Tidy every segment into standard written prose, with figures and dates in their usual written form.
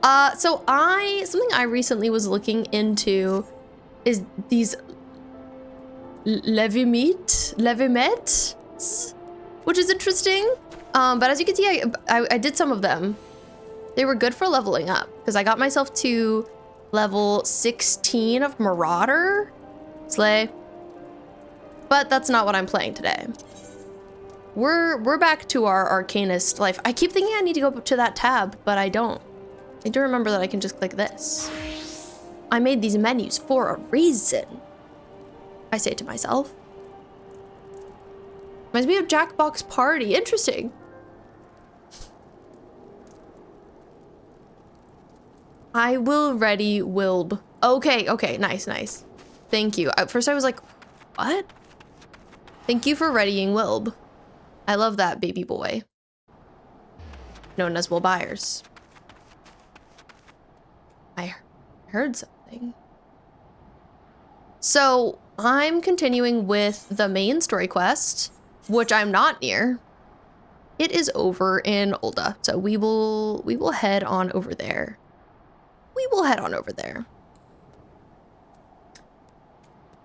Something I recently was looking into is these levimets, which is interesting. But as you can see, I did some of them. They were good for leveling up because I got myself to level 16 of Marauder. Slay. But that's not what I'm playing today. We're back to our Arcanist life. I keep thinking I need to go to that tab, but I don't. I do remember that I can just click this. I made these menus for a reason, I say to myself. Reminds me of Jackbox Party. Interesting. I will ready Wilb. Okay, nice. Thank you. At first I was like, what? Thank you for readying Wilb. I love that baby boy. Known as Will Byers. I heard something. So I'm continuing with the main story quest, which I'm not near. It is over in Ulda, so we will head on over there.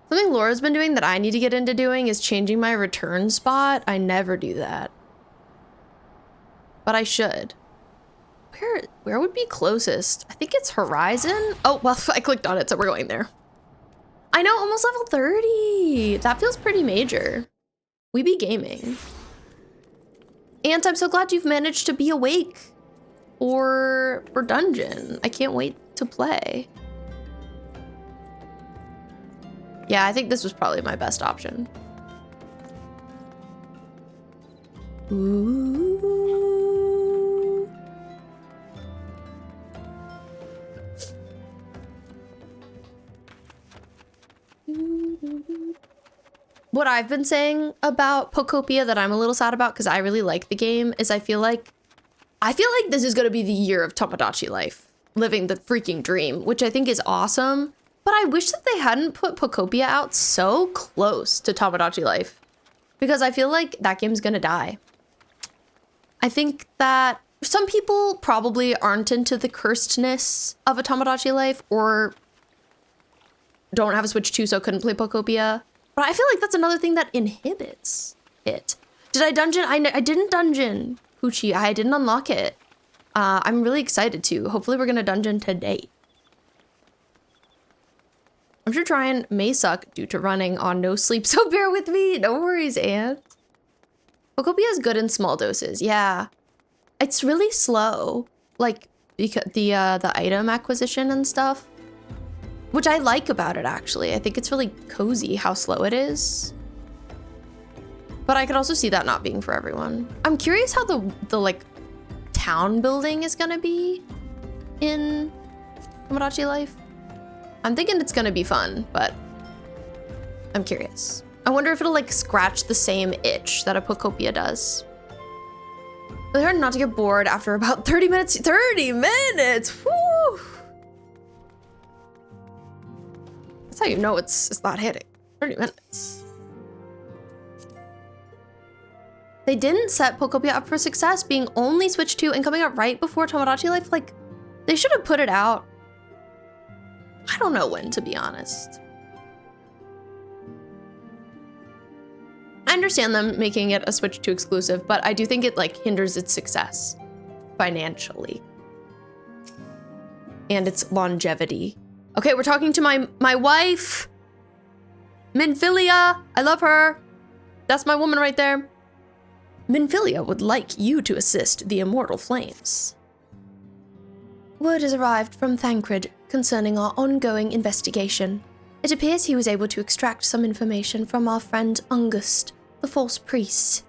Something Laura's been doing that I need to get into doing is changing my return spot. I never do that. But I should. Where would be closest? I think it's Horizon. Oh, well, I clicked on it, so we're going there. I know, almost level 30. That feels pretty major. We be gaming. And I'm so glad you've managed to be awake for dungeon. I can't wait to play. Yeah, I think this was probably my best option. Ooh. What I've been saying about Pokopia that I'm a little sad about because I really like the game is I feel like this is gonna be the year of Tomodachi life. Living the freaking dream, which I think is awesome. But I wish that they hadn't put Pokopia out so close to Tomodachi Life because I feel like that game's gonna die. I think that some people probably aren't into the cursedness of a Tomodachi Life or don't have a Switch 2 so couldn't play Pokopia. But I feel like that's another thing that inhibits it. Did I dungeon? I didn't dungeon Hoochie. I didn't unlock it. I'm really excited to. Hopefully we're gonna dungeon today. I'm sure trying may suck due to running on no sleep, so bear with me. No worries, Aunt. Pokopia is good in small doses. Yeah, it's really slow, like because the item acquisition and stuff, which I like about it. Actually, I think it's really cozy how slow it is. But I could also see that not being for everyone. I'm curious how the like town building is gonna be in Tomodachi Life. I'm thinking it's gonna be fun, but I'm curious. I wonder if it'll like scratch the same itch that a Pokopia does. Really hard not to get bored after about 30 minutes. 30 minutes! Whew! That's how you know it's not hitting. 30 minutes. They didn't set Pokopia up for success, being only Switch 2 and coming out right before Tomodachi Life. Like, they should have put it out. I don't know when, to be honest. I understand them making it a Switch 2 exclusive, but I do think it like hinders its success financially and its longevity. Okay, we're talking to my wife, Minfilia. I love her. That's my woman right there. Minfilia would like you to assist the Immortal Flames. Word has arrived from Thancred concerning our ongoing investigation. It appears he was able to extract some information from our friend Ungust, the false priest.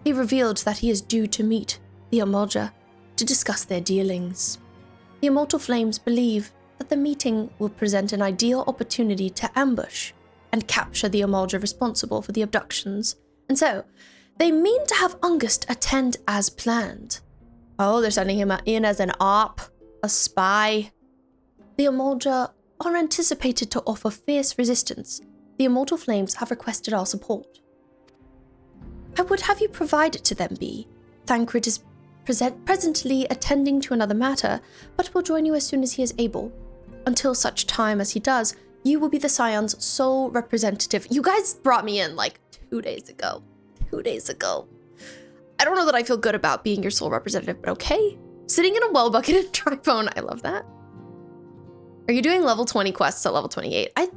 He revealed that he is due to meet the Amolja to discuss their dealings. The Immortal Flames believe that the meeting will present an ideal opportunity to ambush and capture the Amolja responsible for the abductions, and so they mean to have Ungust attend as planned. Oh, they're sending him in as an op. A spy. The Amolja are anticipated to offer fierce resistance. The Immortal Flames have requested our support. I would have you provide it to them, B. Thancred is presently attending to another matter, but will join you as soon as he is able. Until such time as he does, you will be the Scion's sole representative. You guys brought me in like 2 days ago. 2 days ago. I don't know that I feel good about being your sole representative, but okay. Sitting in a well bucket and dry bone. I love that. Are you doing level 20 quests at level 28? I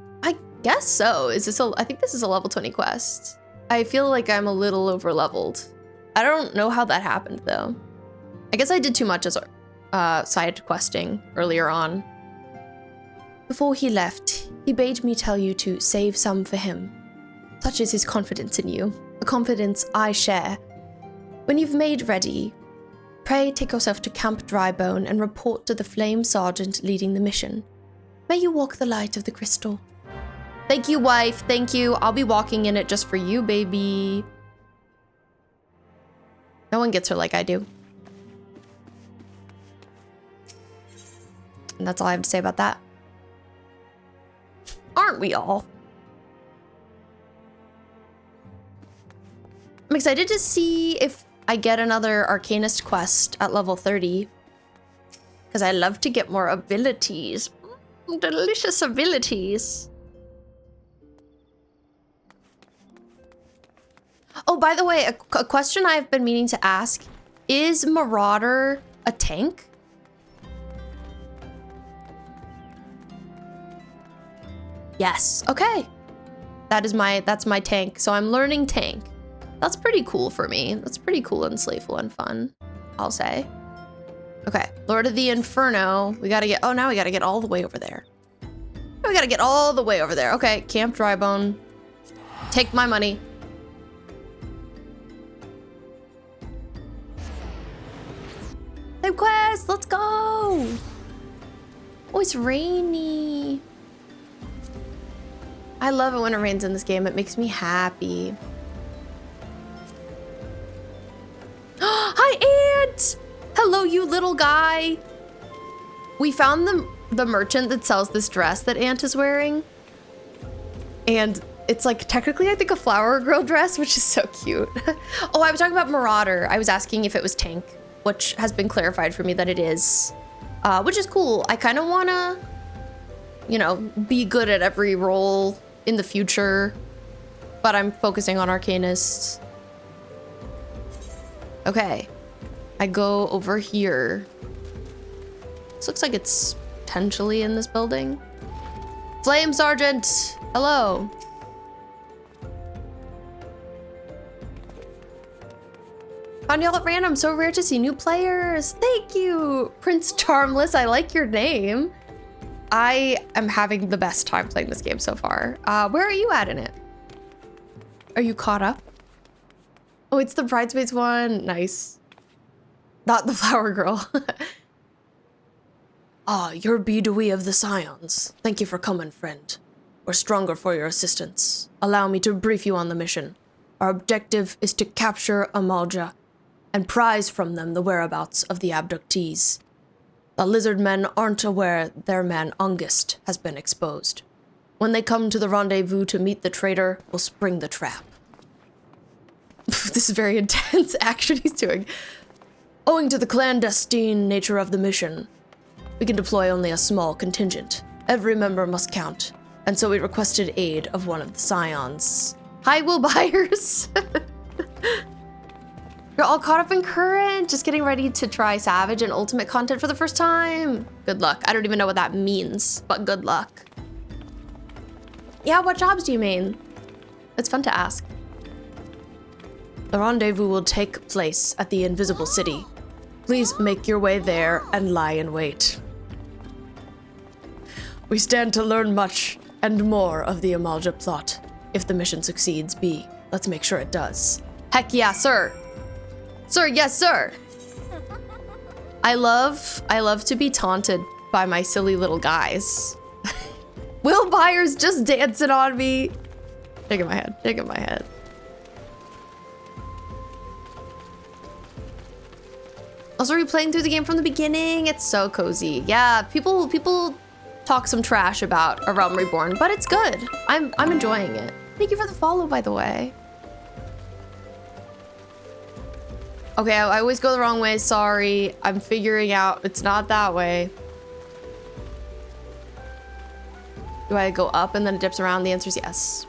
guess so. I think this is a level 20 quest. I feel like I'm a little over leveled. I don't know how that happened though. I guess I did too much as side questing earlier on. Before he left, he bade me tell you to save some for him. Such is his confidence in you, a confidence I share. When you've made ready, pray take yourself to Camp Drybone and report to the Flame Sergeant leading the mission. May you walk the light of the crystal. Thank you, wife. Thank you. I'll be walking in it just for you, baby. No one gets her like I do. And that's all I have to say about that. Aren't we all? I'm excited to see if I get another Arcanist quest at level 30. Because I love to get more abilities. Delicious abilities. Oh, by the way, a question I've been meaning to ask. Is Marauder a tank? Yes. Okay. That's my tank. So I'm learning tank. That's pretty cool for me. That's pretty cool and slayful and fun, I'll say. Okay, Lord of the Inferno. We gotta get, oh, now we gotta get all the way over there. We gotta get all the way over there. Okay, Camp Drybone. Take my money. Save quest, let's go. Oh, it's rainy. I love it when it rains in this game. It makes me happy. Hi, Ant! Hello, you little guy. We found the merchant that sells this dress that Ant is wearing. And it's like technically, I think, a flower girl dress, which is so cute. Oh, I was talking about Marauder. I was asking if it was tank, which has been clarified for me that it is, which is cool. I kind of want to, you know, be good at every role in the future, but I'm focusing on Arcanists. Okay, I go over here. This looks like it's potentially in this building. Flame Sergeant, hello. Found y'all at random, so rare to see new players. Thank you, Prince Charmless, I like your name. I am having the best time playing this game so far. Where are you at in it? Are you caught up? Oh, it's the Bridesmaids one. Nice. Not the flower girl. You're Bidui of the Scions. Thank you for coming, friend. We're stronger for your assistance. Allow me to brief you on the mission. Our objective is to capture Amalja and prize from them the whereabouts of the abductees. The lizard men aren't aware their man Ungist has been exposed. When they come to the rendezvous to meet the traitor, we'll spring the trap. This is very intense action he's doing. Owing to the clandestine nature of the mission, we can deploy only a small contingent. Every member must count, and so we requested aid of one of the Scions. Hi, Will Byers! You're all caught up in current, just getting ready to try Savage and Ultimate content for the first time. Good luck. I don't even know what that means, but good luck. Yeah, what jobs do you mean? It's fun to ask. The rendezvous will take place at the Invisible City. Please make your way there and lie in wait. We stand to learn much and more of the Amalja plot. If the mission succeeds, let's make sure it does. Heck yeah, sir. Sir, yes, sir. I love to be taunted by my silly little guys. Will Byers just dancing on me. Shaking my head, shaking my head. Also replaying through the game from the beginning. It's so cozy. Yeah, people talk some trash about A Realm Reborn, but it's good. I'm enjoying it. Thank you for the follow, by the way. Okay, I always go the wrong way. Sorry. I'm figuring out it's not that way. Do I go up and then it dips around? The answer is yes.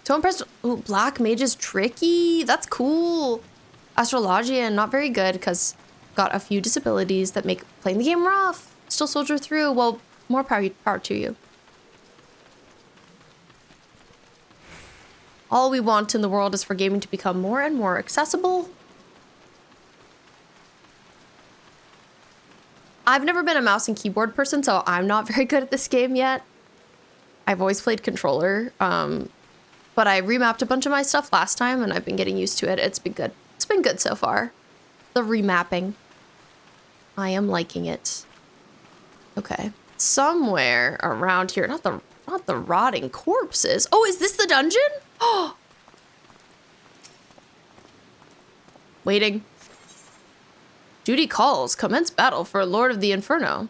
So impressed. Oh, Black Mage is tricky. That's cool. Astrologian, not very good because got a few disabilities that make playing the game rough. Still soldier through. Well, more power to you. All we want in the world is for gaming to become more and more accessible. I've never been a mouse and keyboard person, so I'm not very good at this game yet. I've always played controller, but I remapped a bunch of my stuff last time and I've been getting used to it. It's been good. It's been good so far. The remapping. I am liking it. Okay. Somewhere around here, not the rotting corpses. Oh, is this the dungeon? Oh. Waiting. Duty calls. Commence battle for Lord of the Inferno.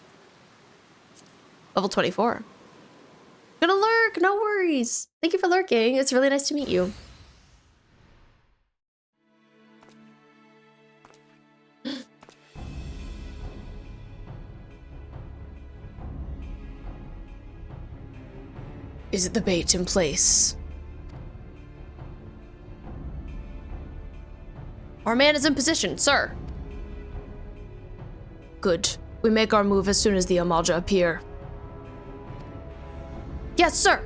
Level 24. Gonna lurk, no worries. Thank you for lurking. It's really nice to meet you. Is it the bait in place? Our man is in position, sir. Good. We make our move as soon as the Amalja appear. Yes, sir.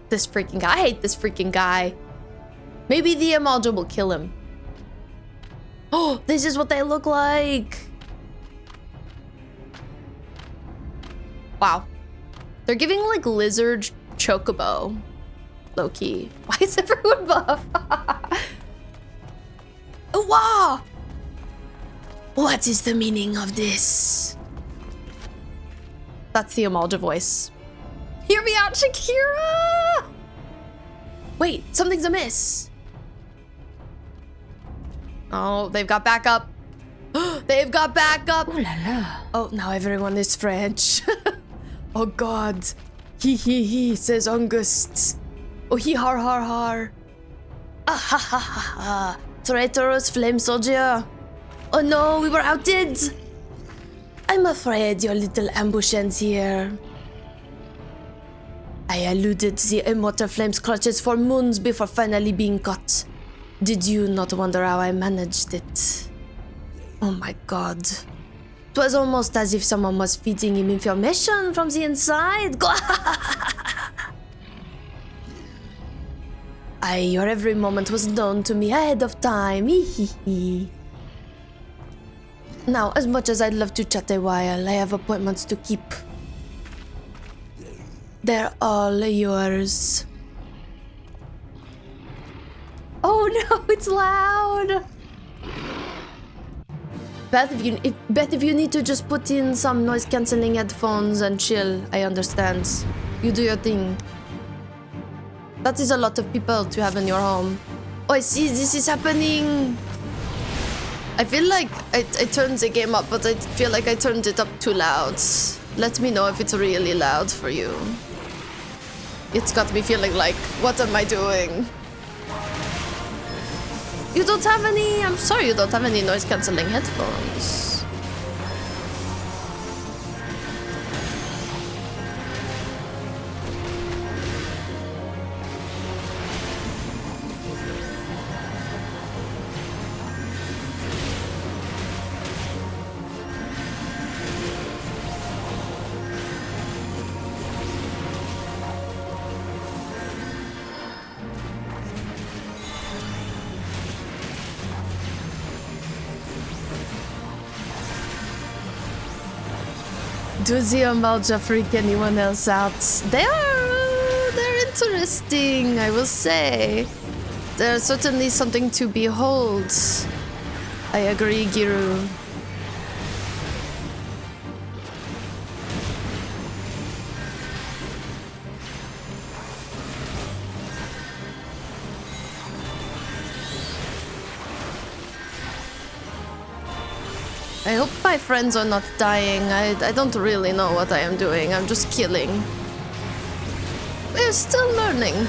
This freaking guy. I hate this freaking guy. Maybe the Amalja will kill him. Oh, this is what they look like. Wow. They're giving like lizard chocobo. Low key. Why is everyone buff? Wow. What is the meaning of this? That's the Amalja voice. Hear me out, Shakira! Wait, something's amiss. Oh, they've got backup. They've got backup. Ooh la la. Oh, now everyone is French. Oh God. He, says August. Oh, he, har, har, har. Ah, ha, ha, ha, ha. Traitorous flame soldier. Oh no, we were outdid. I'm afraid your little ambush ends here. I eluded the immortal flame's clutches for moons before finally being caught. Did you not wonder how I managed it? Oh my God. It was almost as if someone was feeding him information from the inside. Your every moment was known to me ahead of time. Now, as much as I'd love to chat a while, I have appointments to keep. They're all yours. Oh no, it's loud! Beth, if you need to just put in some noise-canceling headphones and chill, I understand. You do your thing. That is a lot of people to have in your home. Oh, I see, this is happening. I feel like I turned the game up, but I feel like I turned it up too loud. Let me know if it's really loud for you. It's got me feeling like, what am I doing? You don't have any, I'm sorry you don't have any noise-canceling headphones. Do the Amalja freak anyone else out? They're interesting, I will say. They're certainly something to behold. I agree, Giru. I hope my friends are not dying. I don't really know what I am doing. I'm just killing. we're still learning.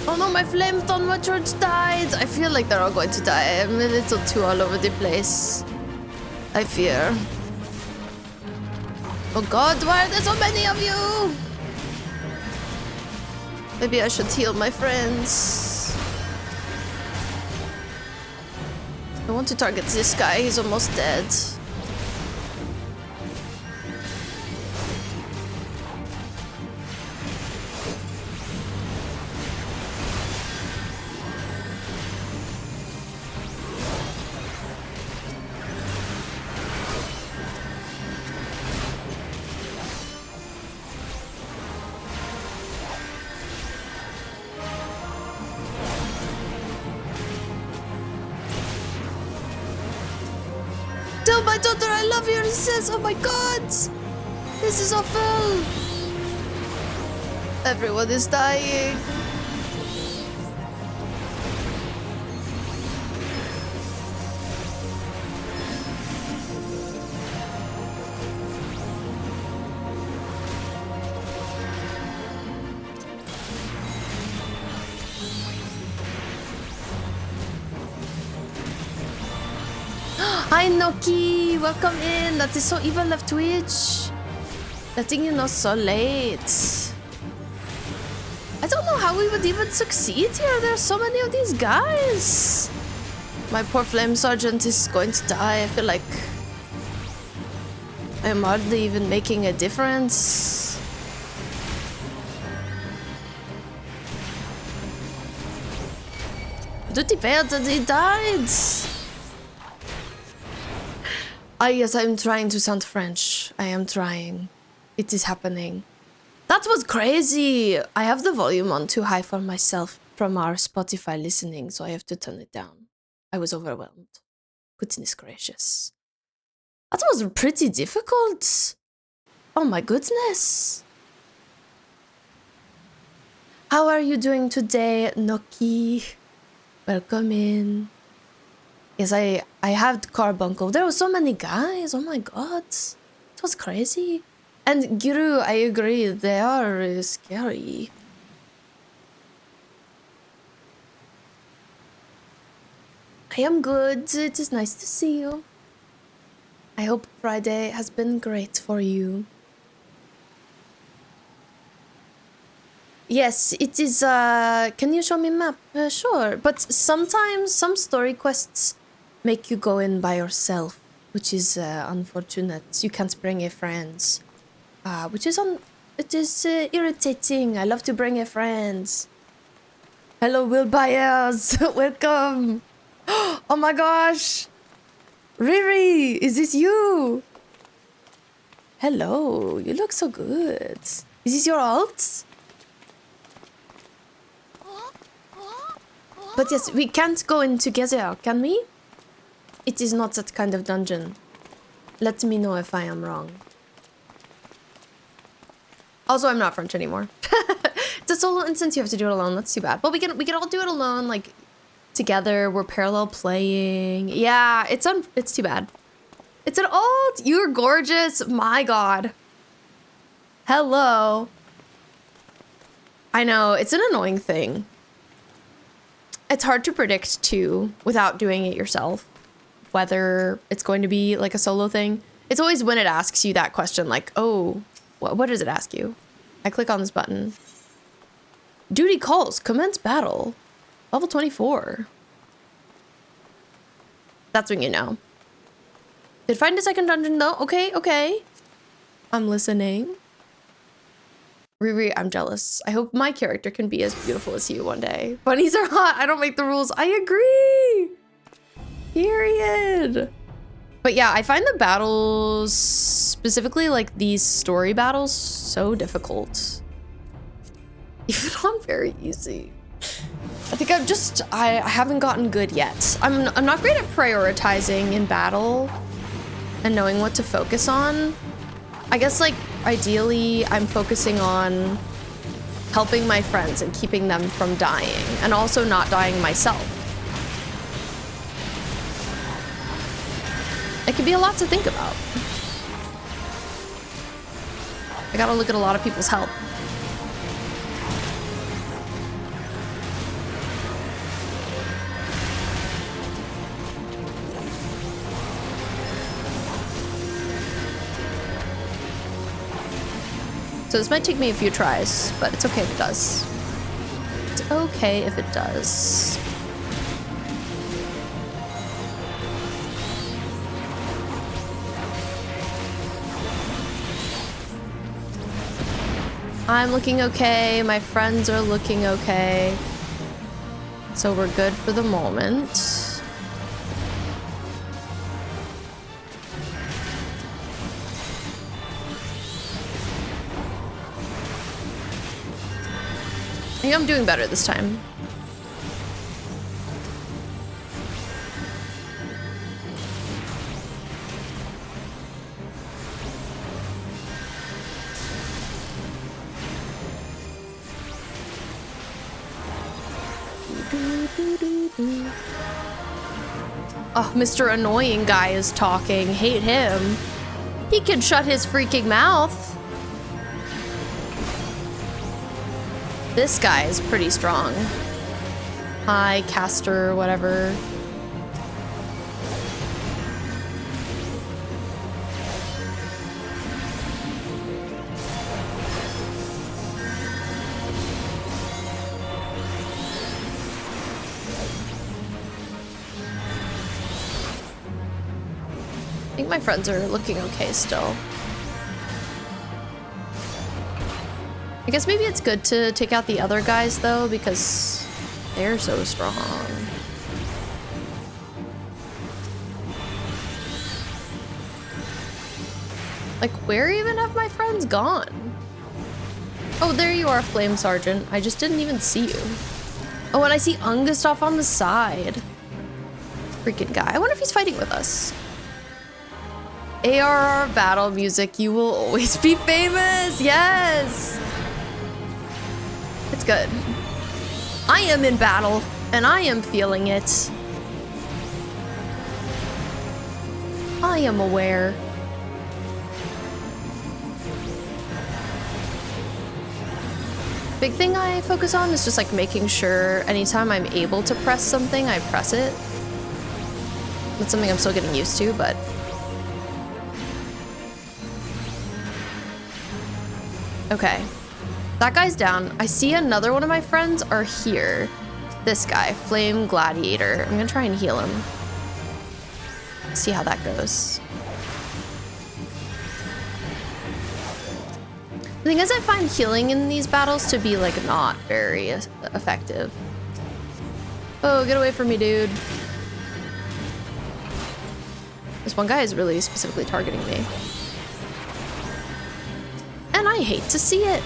Oh no, my flame thunderwatchers died. I feel like they're all going to die. I'm a little too all over the place. I fear. Oh god, why are there so many of you? Maybe I should heal my friends. I want to target this guy, he's almost dead. Tell my daughter I love you, he says. Oh my god! This is awful! Everyone is dying. Hi Noki, welcome in. That is so evil of Twitch. Letting you know so late. I don't know how we would even succeed here. There are so many of these guys. My poor flame sergeant is going to die. I feel like I am hardly even making a difference. Duty failed and he died. Yes, I'm trying to sound French. I am trying. It is happening. That was crazy. I have the volume on too high for myself from our Spotify listening, so I have to turn it down. I was overwhelmed. Goodness gracious. That was pretty difficult. Oh my goodness. How are you doing today, Noki? Welcome in. Yes, I had Carbuncle. There were so many guys. Oh my god. It was crazy. And Giru, I agree. They are scary. I am good. It is nice to see you. I hope Friday has been great for you. Yes, it is. Can you show me a map? Sure. But sometimes some story quests make you go in by yourself, which is unfortunate. You can't bring a friend, which is it is irritating. I love to bring a friend. Hello, Will Byers. Welcome. Oh my gosh, Riri, is this you? Hello, you look so good. Is this your alt? But yes, we can't go in together, can we? It is not that kind of dungeon. Let me know if I am wrong. Also, I'm not French anymore. It's a solo instance, you have to do it alone. That's too bad. But we can all do it alone, like together. We're parallel playing. Yeah, it's too bad. It's an alt. You're gorgeous. My god. Hello. I know, it's an annoying thing. It's hard to predict too without doing it yourself, whether it's going to be like a solo thing. It's always when it asks you that question, like, oh, what does it ask you? I click on this button. Duty calls, commence battle. Level 24. That's when you know. Did find a second dungeon though? Okay. I'm listening. Riri, I'm jealous. I hope my character can be as beautiful as you one day. Bunnies are hot. I don't make the rules. I agree. Period. But yeah, I find the battles, specifically like these story battles, so difficult. Even on very easy. I think I haven't gotten good yet. I'm not great at prioritizing in battle and knowing what to focus on. I guess like ideally I'm focusing on helping my friends and keeping them from dying, and also not dying myself. It can be a lot to think about. I gotta look at a lot of people's health. So this might take me a few tries, but it's okay if it does. It's okay if it does. I'm looking okay, my friends are looking okay. So we're good for the moment. I think I'm doing better this time. Oh, Mr. Annoying Guy is talking. Hate him. He can shut his freaking mouth. This guy is pretty strong. Hi, caster, whatever. I think my friends are looking okay still. I guess maybe it's good to take out the other guys though, because they're so strong. Like, where even have my friends gone? Oh, there you are, Flame Sergeant. I just didn't even see you. Oh, and I see Ungustav on the side. Freaking guy. I wonder if he's fighting with us. ARR battle music, you will always be famous. Yes! It's good. I am in battle, and I am feeling it. I am aware. Big thing I focus on is just like making sure anytime I'm able to press something, I press it. That's something I'm still getting used to, but... Okay. That guy's down. I see another one of my friends are here. This guy, Flame Gladiator. I'm gonna try and heal him. See how that goes. The thing is, I find healing in these battles to be like not very effective. Oh, get away from me, dude. This one guy is really specifically targeting me. And I hate to see it.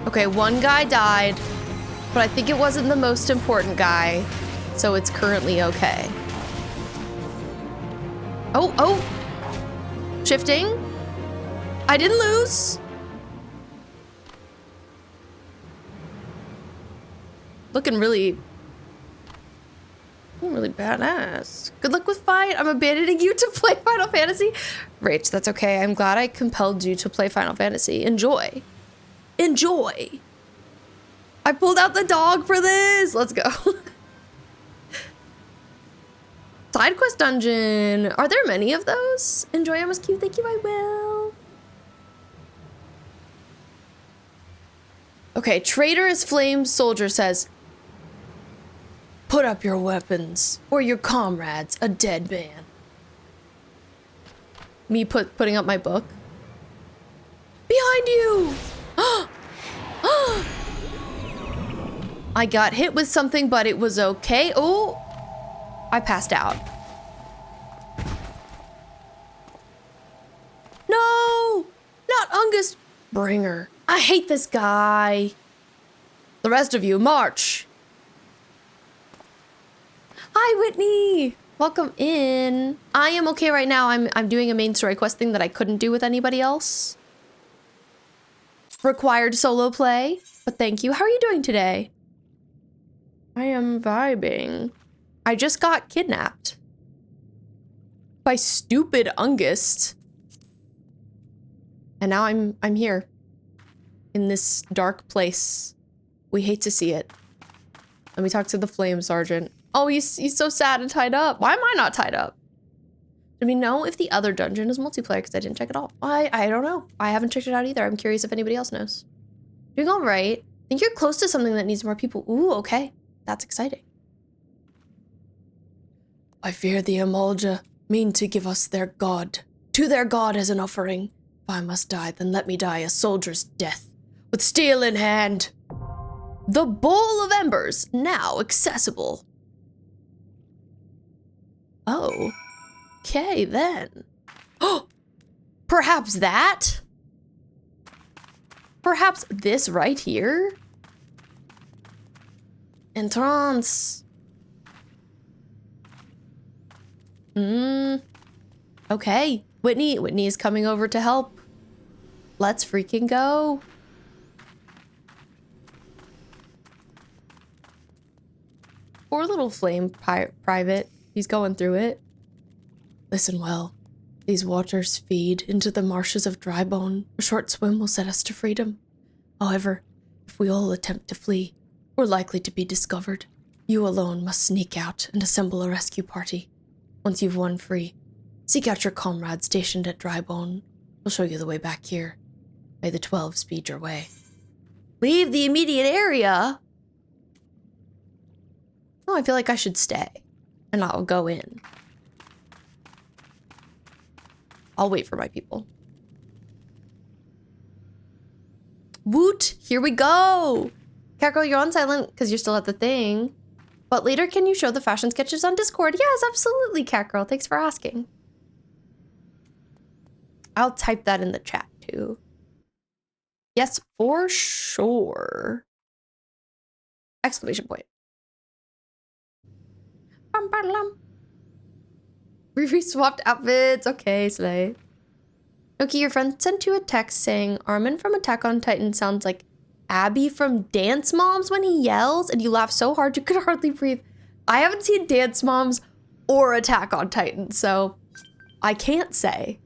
Okay, one guy died, but I think it wasn't the most important guy, so it's currently okay. Oh! Shifting. I didn't lose. Looking really badass. Good luck with fight. I'm abandoning you to play Final Fantasy. Rach, that's okay. I'm glad I compelled you to play Final Fantasy. Enjoy. Enjoy. I pulled out the dog for this. Let's go. Side quest dungeon. Are there many of those? Enjoy MSQ. Thank you, I will. Okay, traitorous flame soldier says, put up your weapons or your comrade's a dead man. Me putting up my book. Behind you. I got hit with something, but it was okay. Oh, I passed out. No, not Ungus. Bringer. I hate this guy. The rest of you, march. Hi, Whitney. Welcome in. I am okay right now. I'm doing a main story quest thing that I couldn't do with anybody else. Required solo play, but thank you. How are you doing today? I am vibing. I just got kidnapped by stupid Ungist. And now I'm here in this dark place. We hate to see it. Let me talk to the flame sergeant. Oh, he's so sad and tied up. Why am I not tied up? Let me know if the other dungeon is multiplayer because I didn't check it out. I don't know. I haven't checked it out either. I'm curious if anybody else knows. Doing all right. I think you're close to something that needs more people. Ooh, okay. That's exciting. I fear the Amalja mean to give us their god. To their god as an offering. If I must die, then let me die a soldier's death. With steel in hand. The Bowl of Embers, now accessible. Oh. Okay, then. Oh! Perhaps that? Perhaps this right here? Entrance. Okay. Whitney is coming over to help. Let's freaking go. Poor little flame private. He's going through it. Listen well. These waters feed into the marshes of Drybone. A short swim will set us to freedom. However, if we all attempt to flee, we're likely to be discovered. You alone must sneak out and assemble a rescue party. Once you've won free, seek out your comrades stationed at Drybone. We'll show you the way back here. May the 12 speed your way. Leave the immediate area? Oh, I feel like I should stay. And I'll go in. I'll wait for my people. Woot! Here we go! Catgirl, you're on silent because you're still at the thing. But later, can you show the fashion sketches on Discord? Yes, absolutely, Catgirl. Thanks for asking. I'll type that in the chat, too. Yes, for sure. Exclamation point. Riri swapped outfits. Okay, slay. Okay, your friend sent you a text saying Armin from Attack on Titan sounds like Abby from Dance Moms when he yells, and you laugh so hard you could hardly breathe. I haven't seen Dance Moms or Attack on Titan, so I can't say.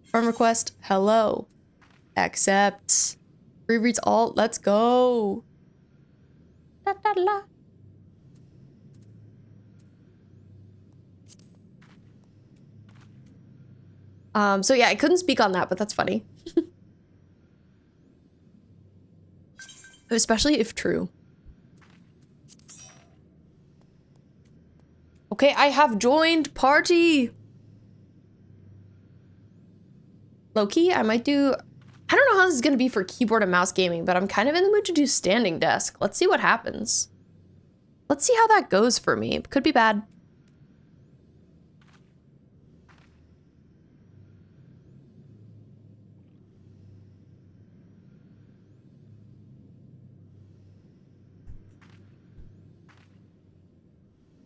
Friend request, hello. Accept. Riri's alt, let's go. La la la. So yeah, I couldn't speak on that, but that's funny. Especially if true. Okay, I have joined party. Low-key, I might do... I don't know how this is gonna be for keyboard and mouse gaming, but I'm kind of in the mood to do standing desk. Let's see what happens. Let's see how that goes for me. Could be bad.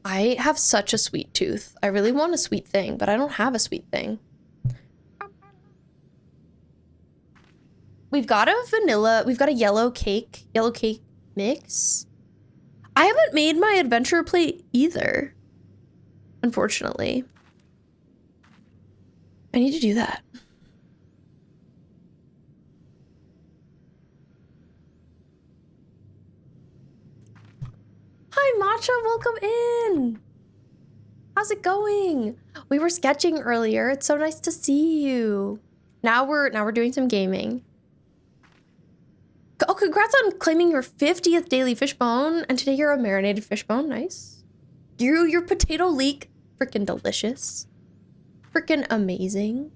I have such a sweet tooth. I really want a sweet thing, but I don't have a sweet thing. We've got a yellow cake mix. I haven't made my adventure plate either, unfortunately. I need to do that. Hi, Matcha, welcome in. How's it going? We were sketching earlier. It's so nice to see you. Now we're doing some gaming. Oh, congrats on claiming your 50th daily fishbone. And today you're a marinated fishbone. Nice. Your potato leek. Freaking delicious. Freaking amazing.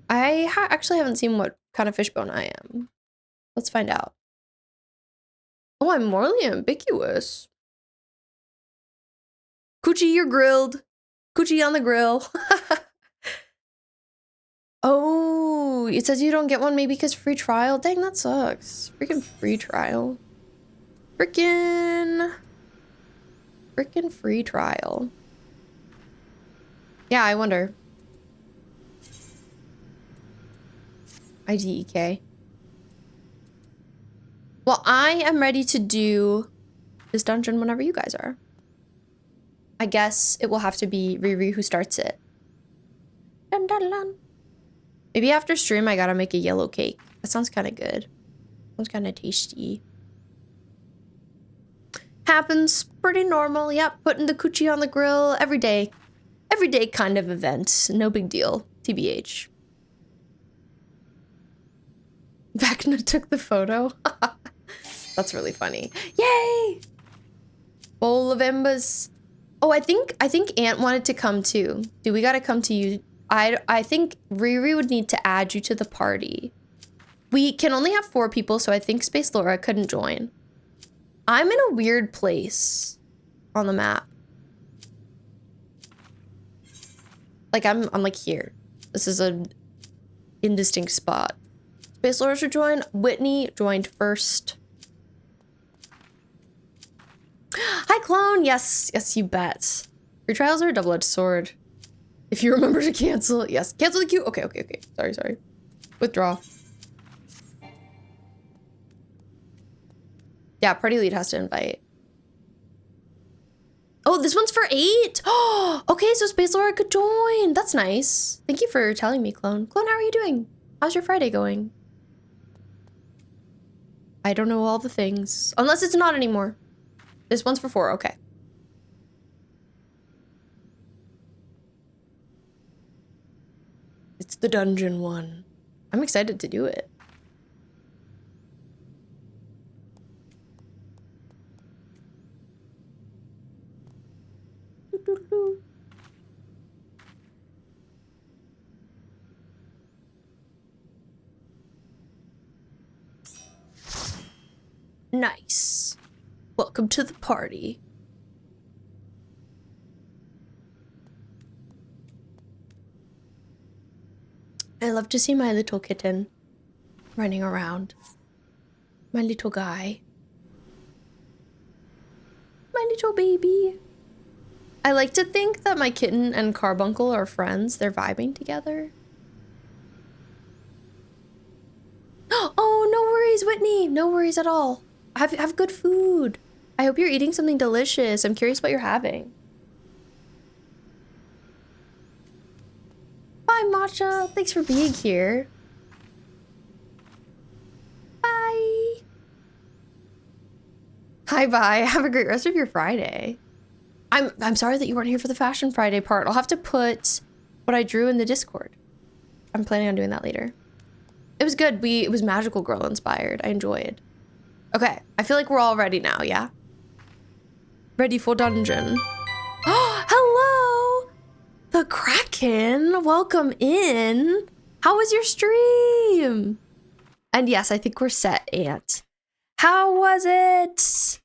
I actually haven't seen what kind of fishbone I am. Let's find out. Oh, I'm morally ambiguous. Coochie, you're grilled. Coochie on the grill. Oh, it says you don't get one maybe because free trial. Dang, that sucks. Freaking free trial. Freaking. Frickin' free trial. Yeah, I wonder. IDEK. Well, I am ready to do this dungeon whenever you guys are. I guess it will have to be Riri who starts it. Dun, dun, dun. Maybe after stream I gotta make a yellow cake. That sounds kind of good. Sounds kind of tasty. Happens. Pretty normal. Yep, putting the coochie on the grill every day. Everyday kind of event. No big deal. TBH. Vecna took the photo. That's really funny. Yay! Bowl of embers. Oh, I think Ant wanted to come too. Do we gotta come to you? I think Riri would need to add you to the party. We can only have 4 people, so I think Space Laura couldn't join. I'm in a weird place on the map. Like I'm like here. This is an indistinct spot. Space Laura should join. Whitney joined first. Hi, clone. Yes, yes, you bet. Your trials are a double-edged sword. If you remember to cancel, yes. Cancel the queue. Okay. Sorry. Withdraw. Yeah, party lead has to invite. Oh, this one's for 8. Oh, okay, so Space Laura could join. That's nice. Thank you for telling me, Clone. Clone, how are you doing? How's your Friday going? I don't know all the things. Unless it's not anymore. This one's for 4, okay. It's the dungeon one. I'm excited to do it. Nice. Welcome to the party. I love to see my little kitten running around. My little guy. My little baby. I like to think that my kitten and Carbuncle are friends. They're vibing together. Oh, no worries, Whitney. No worries at all. Have good food. I hope you're eating something delicious. I'm curious what you're having. Bye, Matcha. Thanks for being here. Bye. Hi, bye. Have a great rest of your Friday. I'm sorry that you weren't here for the Fashion Friday part. I'll have to put what I drew in the Discord. I'm planning on doing that later. It was good. It was Magical Girl inspired. I enjoyed. Okay, I feel like we're all ready now, yeah? Ready for dungeon. Oh, hello! The Kraken, welcome in. How was your stream? And yes, I think we're set, Ant. How was it?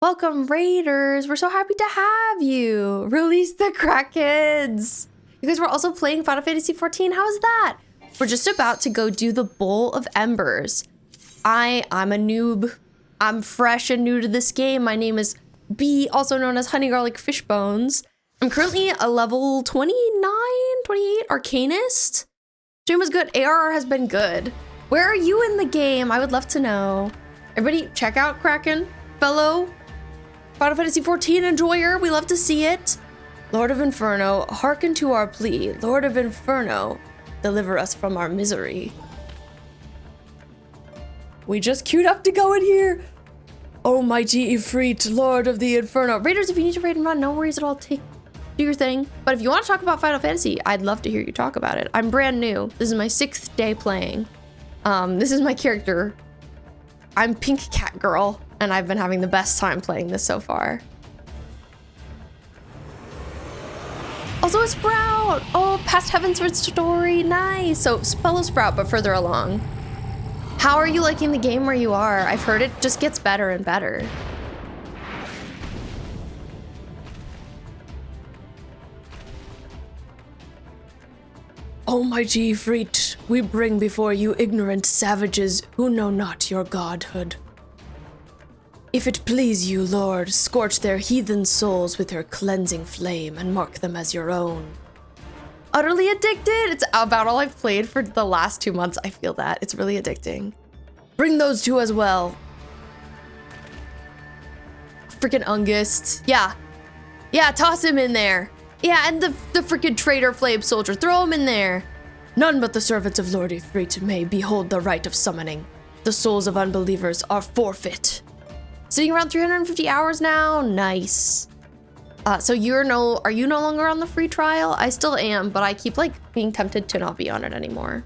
Welcome, Raiders. We're so happy to have you. Release the Krakens. You guys were also playing Final Fantasy XIV. How is that? We're just about to go do the Bowl of Embers. I'm a noob. I'm fresh and new to this game. My name is B, also known as Honey Garlic Fishbones. I'm currently a level 29, 28 Arcanist. Stream was good. ARR has been good. Where are you in the game? I would love to know. Everybody check out Kraken, fellow Final Fantasy XIV enjoyer. We love to see it. Lord of Inferno, hearken to our plea. Lord of Inferno, deliver us from our misery. We just queued up to go in here. Almighty Ifrit, Lord of the Inferno. Raiders, if you need to raid and run, no worries at all. Do your thing. But if you want to talk about Final Fantasy, I'd love to hear you talk about it. I'm brand new. This is my 6th day playing. This is my character. I'm Pink Cat Girl, and I've been having the best time playing this so far. Also a Sprout! Oh, past Heavensward story, nice! So, fellow Sprout, but further along. How are you liking the game where you are? I've heard it just gets better and better. Almighty Ifrit, we bring before you ignorant savages who know not your godhood. If it please you, Lord, scorch their heathen souls with your cleansing flame and mark them as your own. Utterly addicted? It's about all I've played for the last 2 months. I feel that. It's really addicting. Bring those two as well. Freaking Ungust. Yeah. Yeah, toss him in there. Yeah, and the freaking traitor flame soldier. Throw him in there. None but the servants of Lord Ifrit may behold the rite of summoning. The souls of unbelievers are forfeit. Sitting around 350 hours now? Nice. So are you no longer on the free trial? I still am, but I keep like being tempted to not be on it anymore.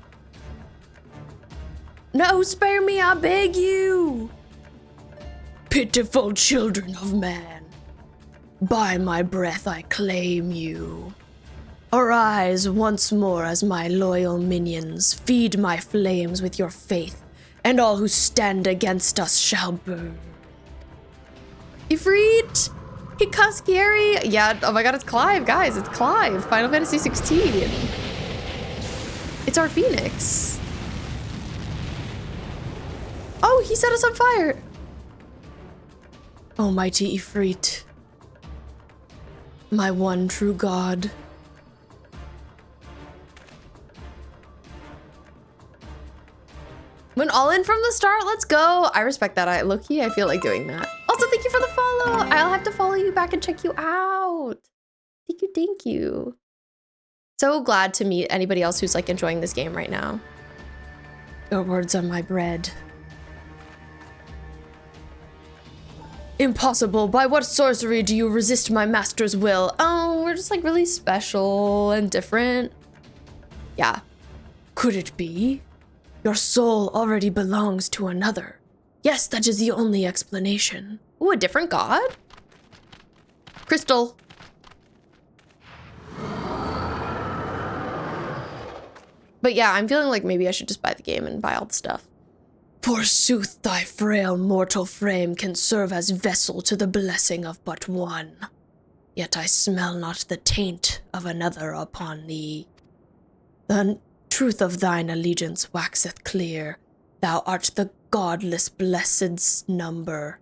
No, spare me, I beg you. Pitiful children of man, by my breath I claim you. Arise once more as my loyal minions, feed my flames with your faith, and all who stand against us shall burn. Ifrit! Hikaskeri! Yeah, oh my god, it's Clive, guys, it's Clive. Final Fantasy XVI. It's our Phoenix. Oh, he set us on fire! Almighty Ifrit, my one true god. Went all in from the start, let's go. I respect that, low-key, I feel like doing that. Also, thank you for the follow. I'll have to follow you back and check you out. Thank you. So glad to meet anybody else who's like enjoying this game right now. Your words are my bread. Impossible, by what sorcery do you resist my master's will? Oh, we're just like really special and different. Yeah. Could it be? Your soul already belongs to another. Yes, that is the only explanation. Ooh, a different god? Crystal. But yeah, I'm feeling like maybe I should just buy the game and buy all the stuff. Forsooth, thy frail mortal frame can serve as vessel to the blessing of but one. Yet I smell not the taint of another upon thee. The truth of thine allegiance waxeth clear. Thou art the godless blessed's number.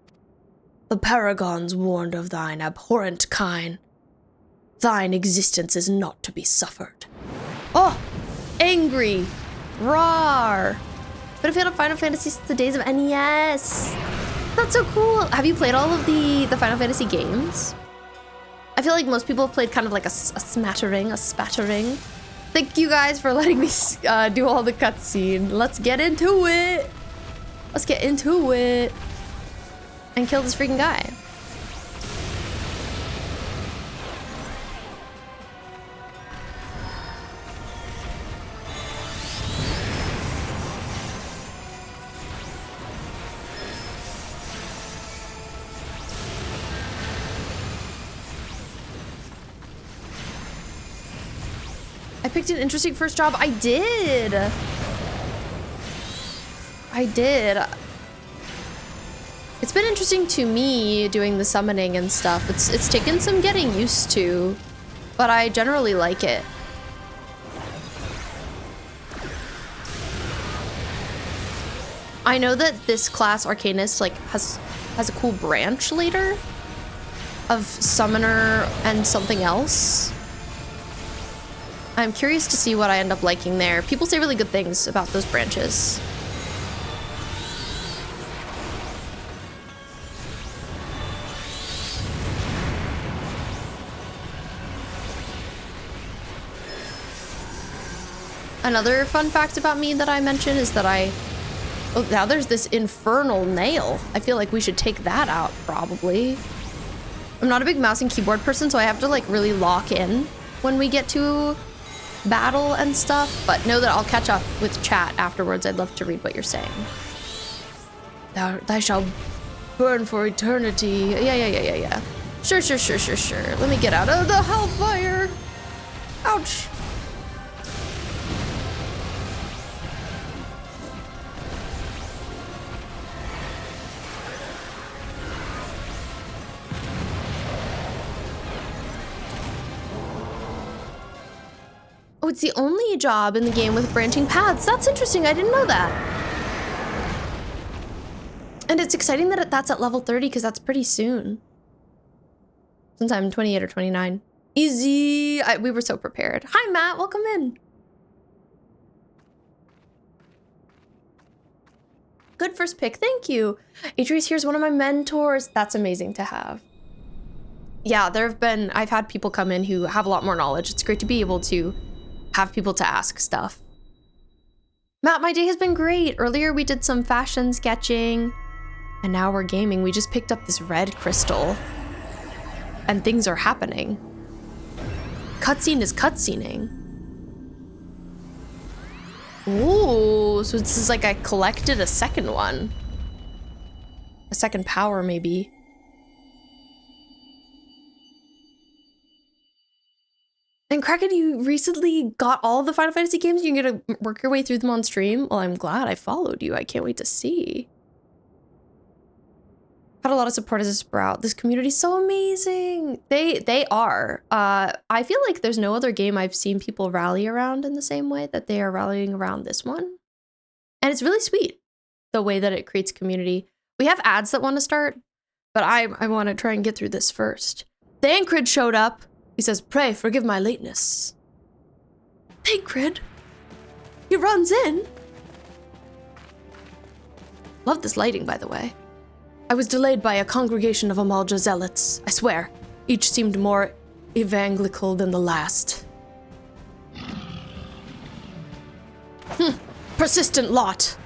The paragons warned of thine abhorrent kind. Thine existence is not to be suffered. Oh, angry, rawr. But I've had a Final Fantasy since the days of NES. That's so cool. Have you played all of the Final Fantasy games? I feel like most people have played kind of like a spattering. Thank you guys for letting me do all the cutscene. Let's get into it. Let's get into it. And kill this freaking guy. I picked an interesting first job. I did. It's been interesting to me doing the summoning and stuff. It's taken some getting used to, but I generally like it. I know that this class, Arcanist, like has a cool branch later of Summoner and something else. I'm curious to see what I end up liking there. People say really good things about those branches. Another fun fact about me that I mentioned is that oh, now there's this infernal nail. I feel like we should take that out, probably. I'm not a big mouse and keyboard person, so I have to like really lock in when we get to battle and stuff, but know that I'll catch up with chat afterwards. I'd love to read what you're saying. Thou shall burn for eternity. Yeah. Sure. Let me get out of the hellfire. Ouch. Oh, it's the only job in the game with branching paths. That's interesting. I didn't know that. And it's exciting that that's at level 30 because that's pretty soon. Sometime 28 or 29. Easy. We were so prepared. Hi, Matt. Welcome in. Good first pick. Thank you. Adri's here's one of my mentors. That's amazing to have. Yeah, I've had people come in who have a lot more knowledge. It's great to be able to have people to ask stuff. Matt, my day has been great. Earlier we did some fashion sketching and now we're gaming. We just picked up this red crystal and things are happening. Cutscene is cutscening. Ooh, so this is like I collected a second one. A second power, maybe. And Kraken, you recently got all the Final Fantasy games? You're gonna work your way through them on stream? Well, I'm glad I followed you. I can't wait to see. Had a lot of support as a sprout. This community's so amazing. They are. I feel like there's no other game I've seen people rally around in the same way that they are rallying around this one. And it's really sweet, the way that it creates community. We have ads that want to start, but I want to try and get through this first. Thancred showed up. He says, "Pray, forgive my lateness." Thancred? He runs in. Love this lighting, by the way. I was delayed by a congregation of Amalja zealots. I swear, each seemed more evangelical than the last. Persistent lot.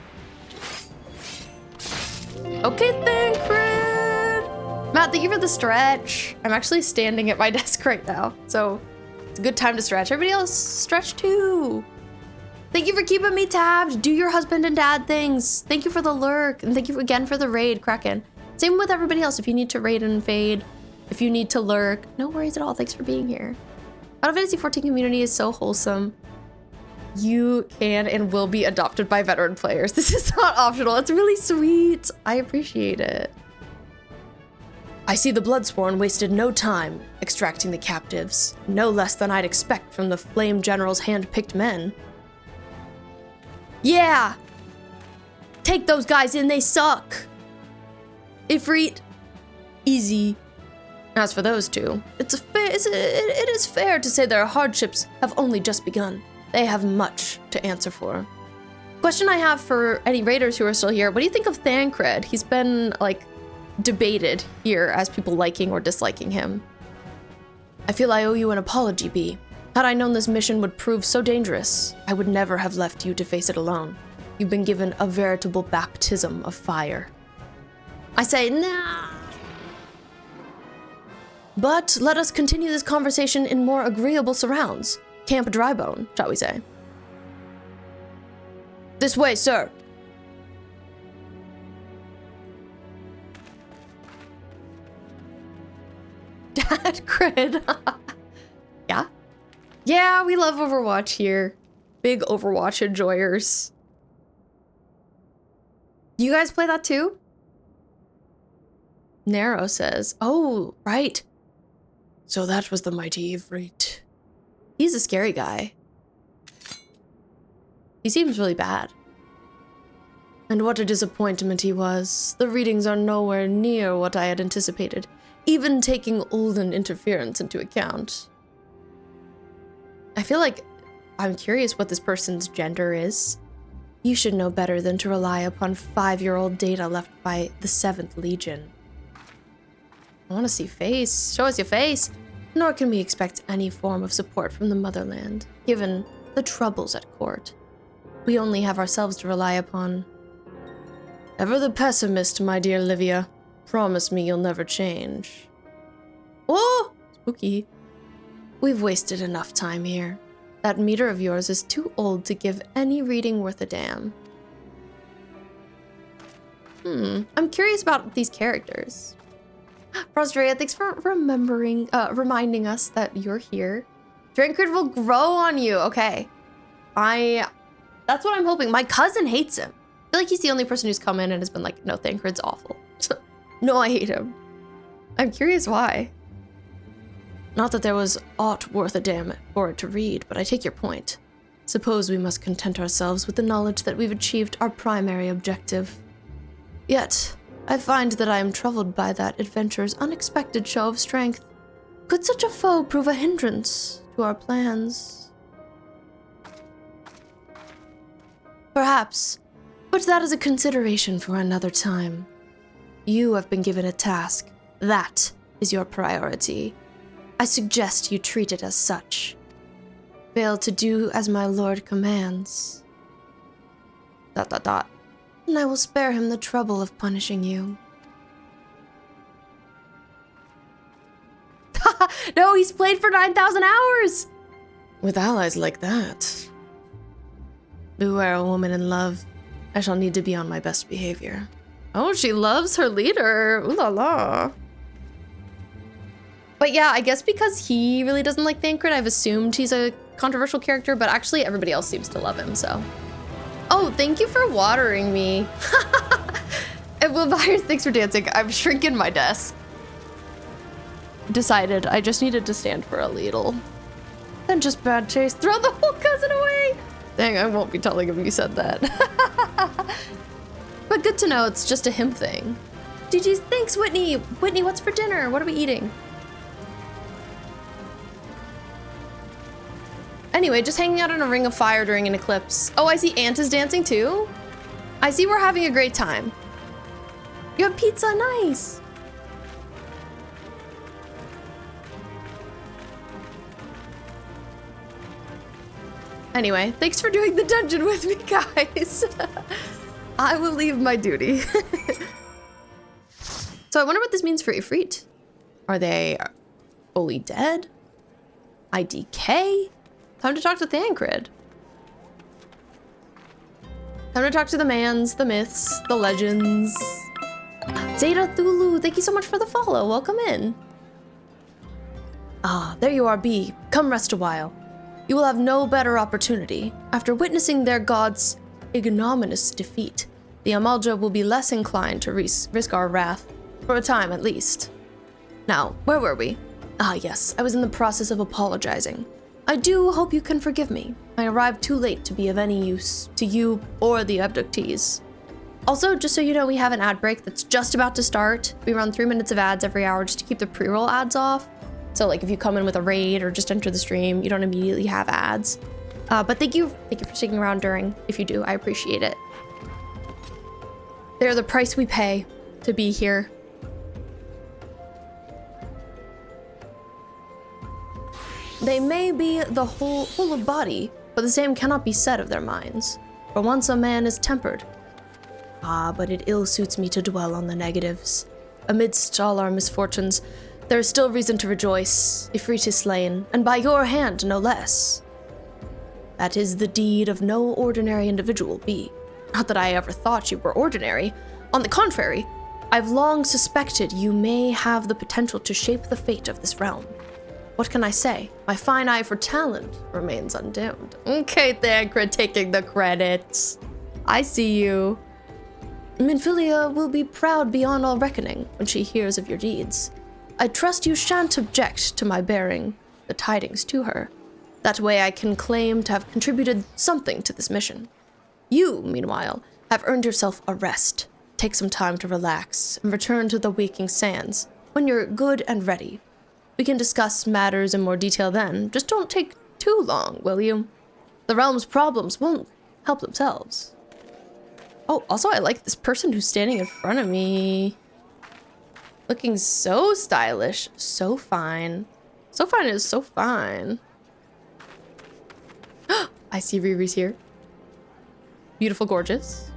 Okay, Thancred. Matt, thank you for the stretch. I'm actually standing at my desk right now, so it's a good time to stretch. Everybody else, stretch too. Thank you for keeping me tabbed. Do your husband and dad things. Thank you for the lurk, and thank you again for the raid, Kraken. Same with everybody else. If you need to raid and fade, if you need to lurk, no worries at all. Thanks for being here. Final Fantasy XIV community is so wholesome. You can and will be adopted by veteran players. This is not optional. It's really sweet. I appreciate it. I see the Bloodsworn wasted no time extracting the captives, no less than I'd expect from the Flame General's hand-picked men. Yeah! Take those guys in, they suck! Ifrit, easy. As for those two, it is fair to say their hardships have only just begun. They have much to answer for. Question I have for any raiders who are still here, what do you think of Thancred? He's been, like, debated here as people liking or disliking him. I feel I owe you an apology, B. Had I known this mission would prove so dangerous, I would never have left you to face it alone. You've been given a veritable baptism of fire. I say, nah. But let us continue this conversation in more agreeable surrounds. Camp Drybone, shall we say. This way, sir. Dad cred. Yeah? Yeah, we love Overwatch here. Big Overwatch enjoyers. You guys play that too? Nero says, oh, right. So that was the mighty Ifrit. He's a scary guy. He seems really bad. And what a disappointment he was. The readings are nowhere near what I had anticipated, even taking Ulden interference into account. I feel like I'm curious what this person's gender is. You should know better than to rely upon 5-year-old data left by the 7th Legion. I want to see face. Show us your face. Nor can we expect any form of support from the motherland, given the troubles at court. We only have ourselves to rely upon. Ever the pessimist, my dear Livia. Promise me you'll never change. Oh, spooky. We've wasted enough time here. That meter of yours is too old to give any reading worth a damn. I'm curious about these characters. Frostria, thanks for reminding us that you're here. Drinkard will grow on you. Okay. That's what I'm hoping. My cousin hates him. I feel like he's the only person who's come in and has been like, no, Thancred's awful. No, I hate him. I'm curious why. Not that there was aught worth a damn for it to read, but I take your point. Suppose we must content ourselves with the knowledge that we've achieved our primary objective. Yet, I find that I am troubled by that adventurer's unexpected show of strength. Could such a foe prove a hindrance to our plans? Perhaps, but that is a consideration for another time. You have been given a task. That is your priority. I suggest you treat it as such. Fail to do as my lord commands. ... And I will spare him the trouble of punishing you. No, he's played for 9,000 hours! With allies like that. Beware a woman in love. I shall need to be on my best behavior. Oh, she loves her leader. Ooh la la. But yeah, I guess because he really doesn't like Thancred, I've assumed he's a controversial character, but actually everybody else seems to love him, so. Oh, thank you for watering me. And Will Byers, thanks for dancing. I'm shrinking my desk. Decided I just needed to stand for a little. Then just bad taste. Throw the whole cousin away. Dang, I won't be telling him you said that. But good to know it's just a him thing. GG's, thanks, Whitney. Whitney, what's for dinner? What are we eating? Anyway, just hanging out in a ring of fire during an eclipse. Oh, I see Ant is dancing too. I see we're having a great time. You have pizza, nice. Anyway, thanks for doing the dungeon with me, guys. I will leave my duty. So I wonder what this means for Ifrit. Are they fully dead? IDK? Time to talk to Thancred. Time to talk to the mans, the myths, the legends. Zeta Thulu, thank you so much for the follow. Welcome in. Ah, there you are, B. Come rest a while. You will have no better opportunity. After witnessing their god's ignominious defeat, the Amalja will be less inclined to risk our wrath, for a time at least. Now, where were we? Ah, yes, I was in the process of apologizing. I do hope you can forgive me. I arrived too late to be of any use to you or the abductees. Also, just so you know, we have an ad break that's just about to start. We run 3 minutes of ads every hour just to keep the pre-roll ads off. So like if you come in with a raid or just enter the stream, you don't immediately have ads. But thank you for sticking around during. If you do, I appreciate it. They're the price we pay to be here. They may be the whole of body, but the same cannot be said of their minds. For once a man is tempered. Ah, but it ill suits me to dwell on the negatives. Amidst all our misfortunes, there is still reason to rejoice. Ifrit is slain, and by your hand, no less. That is the deed of no ordinary individual, B. Not that I ever thought you were ordinary. On the contrary, I've long suspected you may have the potential to shape the fate of this realm. What can I say? My fine eye for talent remains undimmed. Okay, Thancred taking the credits. I see you. Minfilia will be proud beyond all reckoning when she hears of your deeds. I trust you shan't object to my bearing the tidings to her. That way I can claim to have contributed something to this mission. You, meanwhile, have earned yourself a rest. Take some time to relax and return to the waking sands when you're good and ready. We can discuss matters in more detail then. Just don't take too long, will you? The realm's problems won't help themselves. Oh, also I like this person who's standing in front of me. Looking so stylish, so fine. So fine is so fine. I see Riri's here. Beautiful, gorgeous.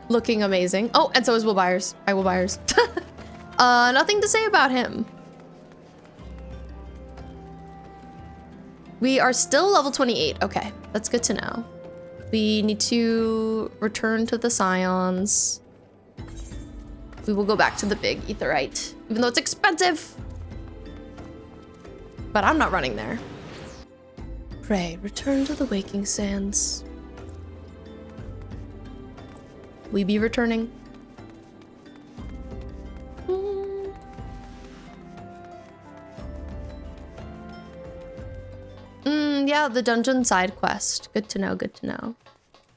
Looking amazing. Oh, and so is Will Byers. Hi, Will Byers. Nothing to say about him. We are still level 28. Okay, that's good to know. We need to return to the Scions. We will go back to the big Aetheryte, even though it's expensive. But I'm not running there. Pray, return to the waking sands. We be returning. Yeah, the dungeon side quest. Good to know, good to know.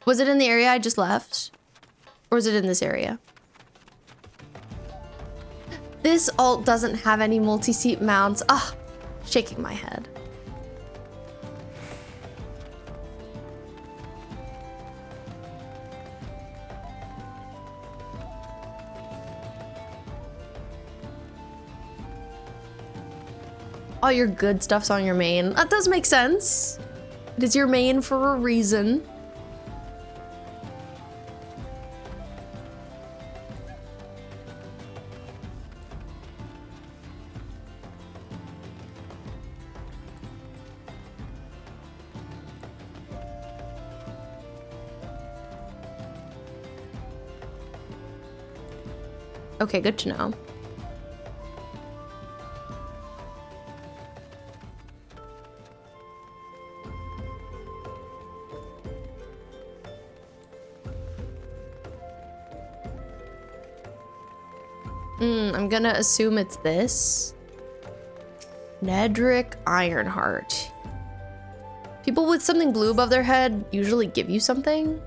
Was it in the area I just left? Or is it in this area? This alt doesn't have any multi-seat mounts. Ah, shaking my head. All your good stuff's on your main. That does make sense. It is your main for a reason. Okay, good to know. I'm gonna assume it's this. Nedrick Ironheart. People with something blue above their head usually give you something.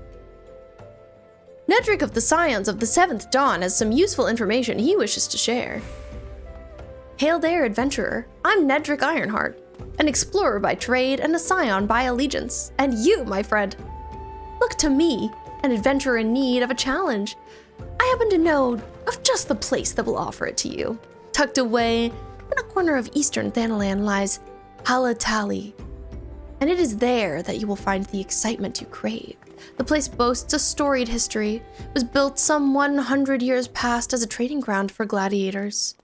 Nedrick of the Scions of the Seventh Dawn has some useful information he wishes to share. Hail there, adventurer. I'm Nedrick Ironheart, an explorer by trade and a scion by allegiance. And you, my friend, look to me, an adventurer in need of a challenge. I happen to know of just the place that will offer it to you. Tucked away in a corner of eastern Thanalan lies Halatali, and it is there that you will find the excitement you crave. The place boasts a storied history, was built some 100 years past as a trading ground for gladiators.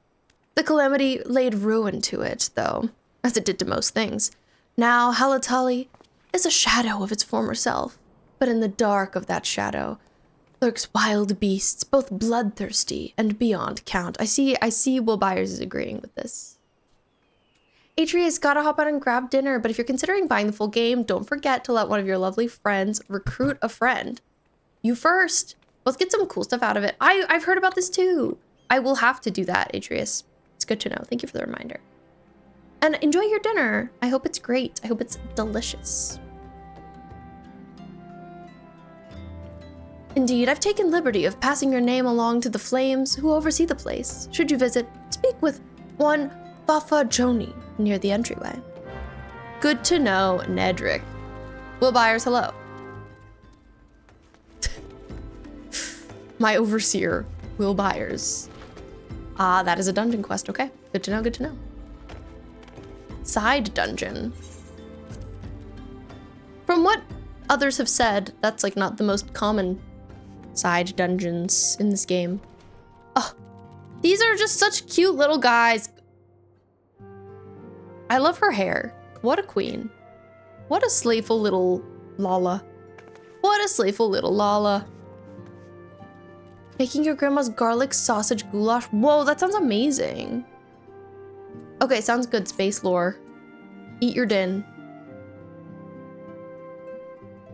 The calamity laid ruin to it, though, as it did to most things. Now Halatali is a shadow of its former self, but in the dark of that shadow lurks wild beasts, both bloodthirsty and beyond count. I see Will Byers is agreeing with this. Atreus, gotta hop out and grab dinner, but if you're considering buying the full game, don't forget to let one of your lovely friends recruit a friend. You first. Let's get some cool stuff out of it. I've heard about this too. I will have to do that, Atreus. It's good to know. Thank you for the reminder. And enjoy your dinner. I hope it's great. I hope it's delicious. Indeed, I've taken liberty of passing your name along to the Flames who oversee the place. Should you visit, speak with one Fafa Joni near the entryway. Good to know, Nedrick. Will Byers, hello. My overseer, Will Byers. Ah, that is a dungeon quest. Okay, good to know, good to know. Side dungeon. From what others have said, that's like not the most common side dungeons in this game. Oh, these are just such cute little guys. I love her hair. What a queen. What a slayful little Lala. What a slayful little Lala. Making your grandma's garlic sausage goulash. Whoa, that sounds amazing. Okay, sounds good, space lore. Eat your din.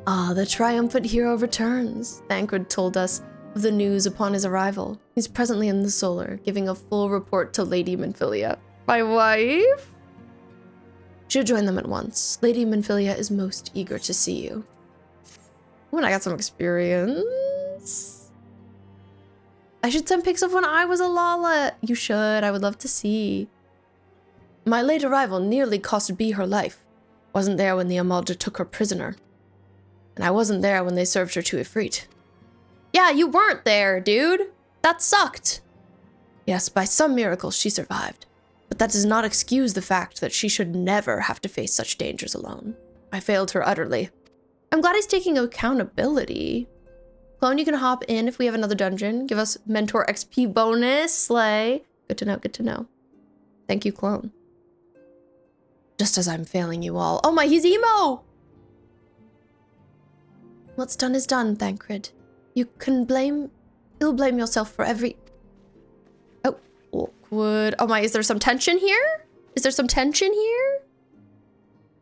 Ah, the triumphant hero returns. Thancred told us of the news upon his arrival. He's presently in the Solar, giving a full report to Lady Minfilia. My wife? Should join them at once. Lady Minfilia is most eager to see you. When I got some experience. I should send pics of when I was a Lala. You should. I would love to see. My late arrival nearly cost Bee her life. Wasn't there when the Amalja took her prisoner. And I wasn't there when they served her to Ifrit. Yeah, you weren't there, dude. That sucked. Yes, by some miracle she survived. But that does not excuse the fact that she should never have to face such dangers alone. I failed her utterly. I'm glad he's taking accountability. Clone, you can hop in if we have another dungeon. Give us Mentor XP bonus. Slay. Good to know, good to know. Thank you, Clone. Just as I'm failing you all. Oh my, he's emo! What's done is done, Thancred. You'll blame yourself for every... Oh, awkward. Oh my, is there some tension here? Is there some tension here?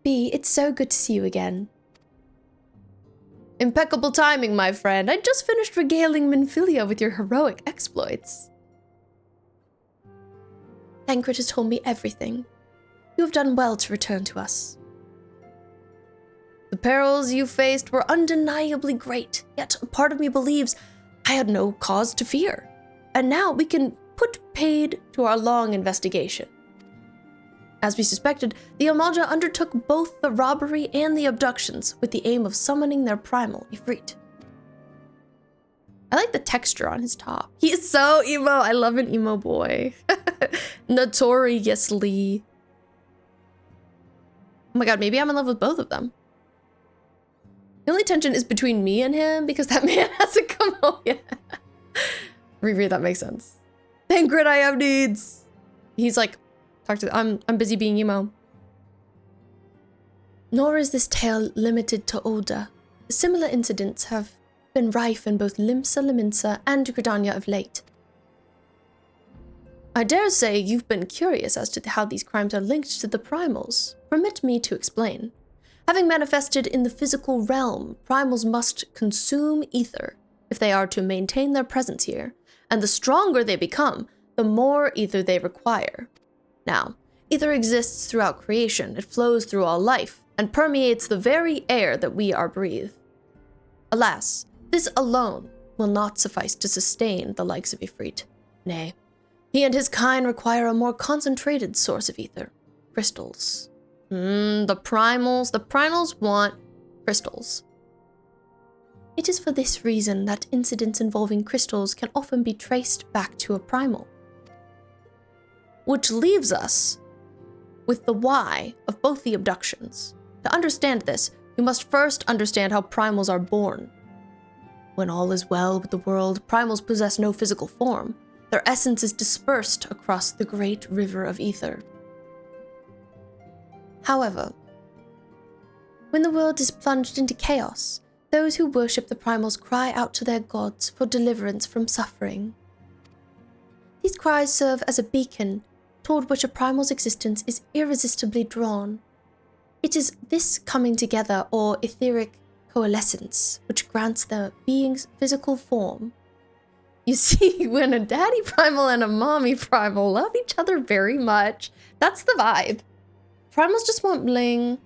Bee, it's so good to see you again. Impeccable timing, my friend. I just finished regaling Minfilia with your heroic exploits. Thancred has told me everything. You have done well to return to us. The perils you faced were undeniably great, yet a part of me believes I had no cause to fear. And now we can put paid to our long investigation. As we suspected, the Amaja undertook both the robbery and the abductions with the aim of summoning their primal Ifrit. I like the texture on his top. He is so emo. I love an emo boy. Notoriously. Oh my god, maybe I'm in love with both of them. The only tension is between me and him because that man hasn't come home yet. Riri, that makes sense. Thank Grid, I have needs. He's like, I'm busy being emo. Nor is this tale limited to Ulda. Similar incidents have been rife in both Limsa Liminsa and Gridania of late. I dare say you've been curious as to how these crimes are linked to the primals. Permit me to explain. Having manifested in the physical realm, primals must consume ether if they are to maintain their presence here, and the stronger they become, the more ether they require. Now, ether exists throughout creation. It flows through all life and permeates the very air that we are breathe. Alas, this alone will not suffice to sustain the likes of Ifrit. Nay, he and his kind require a more concentrated source of ether. Crystals. The primals want crystals. It is for this reason that incidents involving crystals can often be traced back to a primal. Which leaves us with the why of both the abductions. To understand this, we must first understand how primals are born. When all is well with the world, primals possess no physical form. Their essence is dispersed across the great river of ether. However, when the world is plunged into chaos, those who worship the primals cry out to their gods for deliverance from suffering. These cries serve as a beacon toward which a primal's existence is irresistibly drawn. It is this coming together or etheric coalescence which grants the being's physical form. You see, when a daddy primal and a mommy primal love each other very much, that's the vibe. Primals just want bling.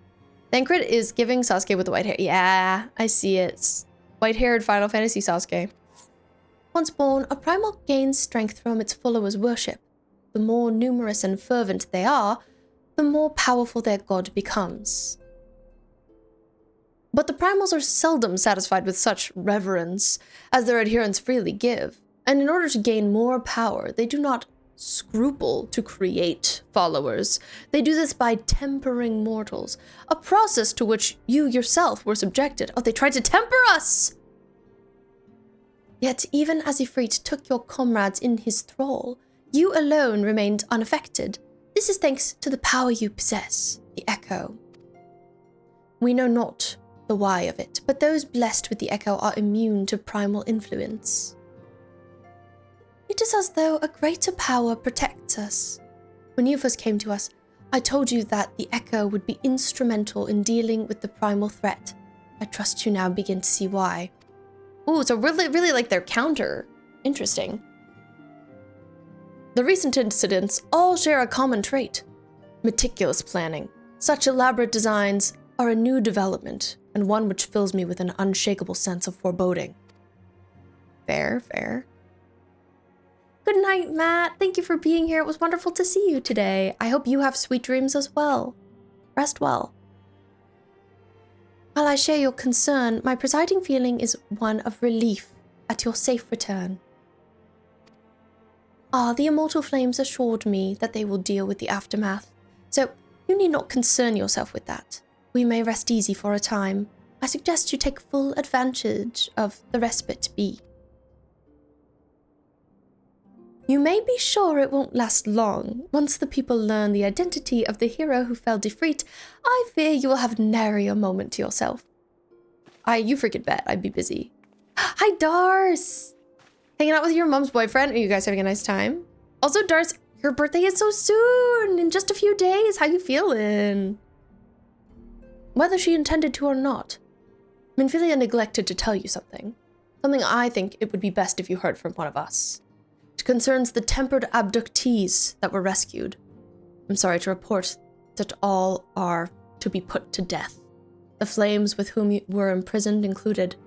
Thancred is giving Sasuke with the white hair. Yeah, I see it. White-haired Final Fantasy Sasuke. Once born, a primal gains strength from its followers' worship. The more numerous and fervent they are, the more powerful their god becomes. But the primals are seldom satisfied with such reverence as their adherents freely give, and in order to gain more power, they do not scruple to create followers. They do this by tempering mortals, a process to which you yourself were subjected. Oh, they tried to temper us! Yet even as Ifrit took your comrades in his thrall, you alone remained unaffected. This is thanks to the power you possess, the Echo. We know not the why of it, but those blessed with the Echo are immune to primal influence. It is as though a greater power protects us. When you first came to us, I told you that the Echo would be instrumental in dealing with the primal threat. I trust you now begin to see why. Ooh, so really like their counter. Interesting. The recent incidents all share a common trait: meticulous planning. Such elaborate designs are a new development, and one which fills me with an unshakable sense of foreboding. Fair, fair. Good night, Matt. Thank you for being here. It was wonderful to see you today. I hope you have sweet dreams as well. Rest well. While I share your concern, my presiding feeling is one of relief at your safe return. The immortal flames assured me that they will deal with the aftermath, so you need not concern yourself with that. We may rest easy for a time. I suggest you take full advantage of the respite be. You may be sure it won't last long. Once the people learn the identity of the hero who fell Ifrit, I fear you will have nary a moment to yourself. You freaking bet I'd be busy. Hi, Dars! Hanging out with your mom's boyfriend? Are you guys having a nice time? Also, Dars, your birthday is so soon! In just a few days, how you feeling? Whether she intended to or not, Minfilia neglected to tell you something. Something I think it would be best if you heard from one of us. It concerns the tempered abductees that were rescued. I'm sorry to report that all are to be put to death. The flames with whom you were imprisoned included.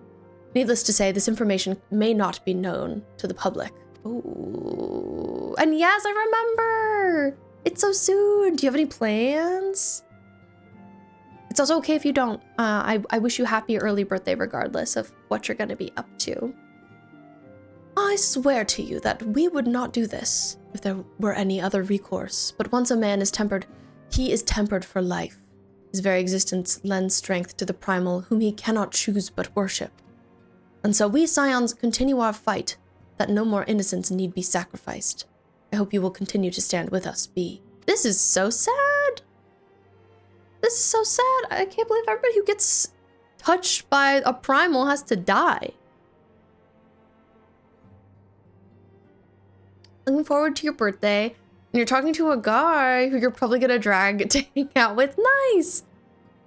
Needless to say, this information may not be known to the public. Ooh. And yes, I remember. It's so soon. Do you have any plans? It's also okay if you don't. I wish you happy early birthday regardless of what you're gonna be up to. I swear to you that we would not do this if there were any other recourse. But once a man is tempered, he is tempered for life. His very existence lends strength to the primal whom he cannot choose but worship. And so we scions continue our fight, that no more innocents need be sacrificed. I hope you will continue to stand with us, B. This is so sad. This is so sad. I can't believe everybody who gets touched by a primal has to die. Looking forward to your birthday. And you're talking to a guy who you're probably gonna drag to hang out with. Nice!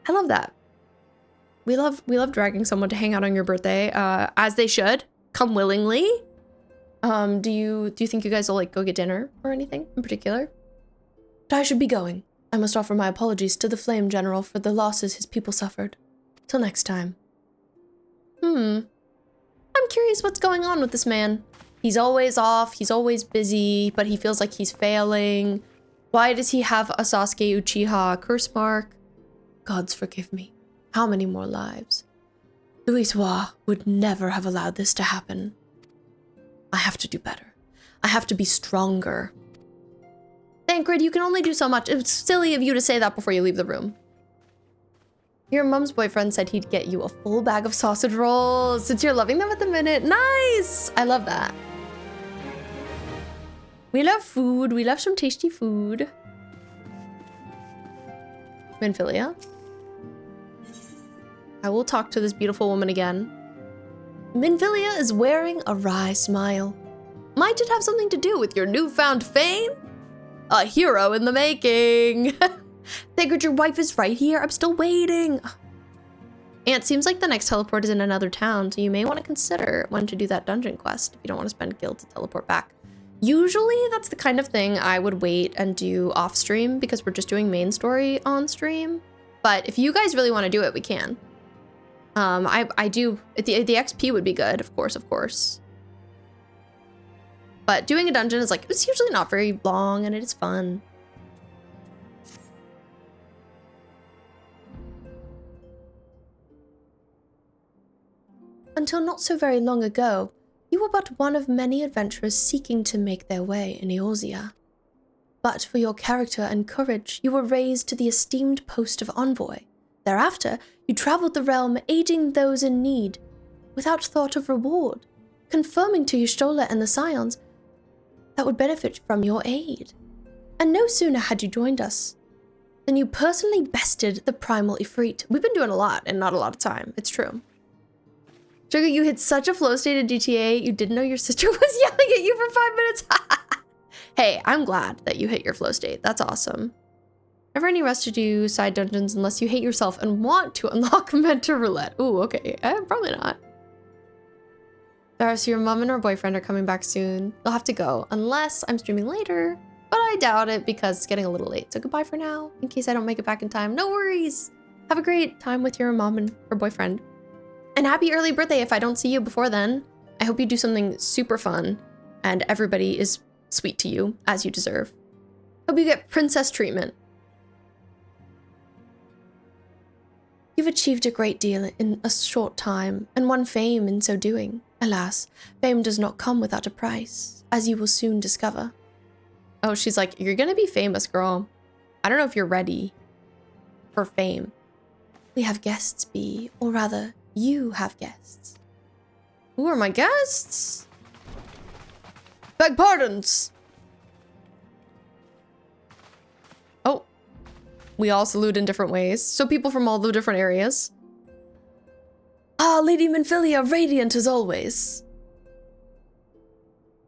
I love that. We love dragging someone to hang out on your birthday, as they should. Come willingly. Do you think you guys will like go get dinner or anything in particular? But I should be going. I must offer my apologies to the Flame General for the losses his people suffered. Till next time. I'm curious what's going on with this man. He's always off, he's always busy, but he feels like he's failing. Why does he have a Sasuke Uchiha curse mark? Gods forgive me. How many more lives? Louisoix would never have allowed this to happen. I have to do better. I have to be stronger. Thancred, you can only do so much. It's silly of you to say that before you leave the room. Your mom's boyfriend said he'd get you a full bag of sausage rolls since you're loving them at the minute. Nice! I love that. We love food. We love some tasty food. Minfilia. I will talk to this beautiful woman again. Minfilia is wearing a wry smile. Might it have something to do with your newfound fame? A hero in the making. Thancred, your wife is right here. I'm still waiting. And it seems like the next teleport is in another town, so you may want to consider when to do that dungeon quest if you don't want to spend guild to teleport back. Usually, that's the kind of thing I would wait and do off stream because we're just doing main story on stream. But if you guys really want to do it, we can. I do. The XP would be good, of course. But doing a dungeon is like, it's usually not very long and it is fun. Until not so very long ago, you were but one of many adventurers seeking to make their way in Eorzea. But for your character and courage, you were raised to the esteemed post of envoy. Thereafter, you traveled the realm aiding those in need, without thought of reward, confirming to Y'shtola and the Scions that would benefit from your aid. And no sooner had you joined us than you personally bested the primal Ifrit. We've been doing a lot and not a lot of time, it's true. Sugar, you hit such a flow state in GTA, you didn't know your sister was yelling at you for 5 minutes. Hey, I'm glad that you hit your flow state. That's awesome. Never any rest to do side dungeons unless you hate yourself and want to unlock mentor roulette. Ooh, okay. Probably not. Dara, so your mom and her boyfriend are coming back soon. You'll have to go unless I'm streaming later, but I doubt it because it's getting a little late. So goodbye for now, in case I don't make it back in time. No worries. Have a great time with your mom and her boyfriend. And happy early birthday if I don't see you before then. I hope you do something super fun and everybody is sweet to you as you deserve. Hope you get princess treatment. You've achieved a great deal in a short time and won fame in so doing. Alas, fame does not come without a price, as you will soon discover. Oh, she's like, you're gonna be famous, girl. I don't know if you're ready for fame. We have guests, B, or rather, you have guests. Who are my guests? Beg pardons. Oh, we all salute in different ways. So people from all the different areas. Ah, Lady Minfilia, radiant as always.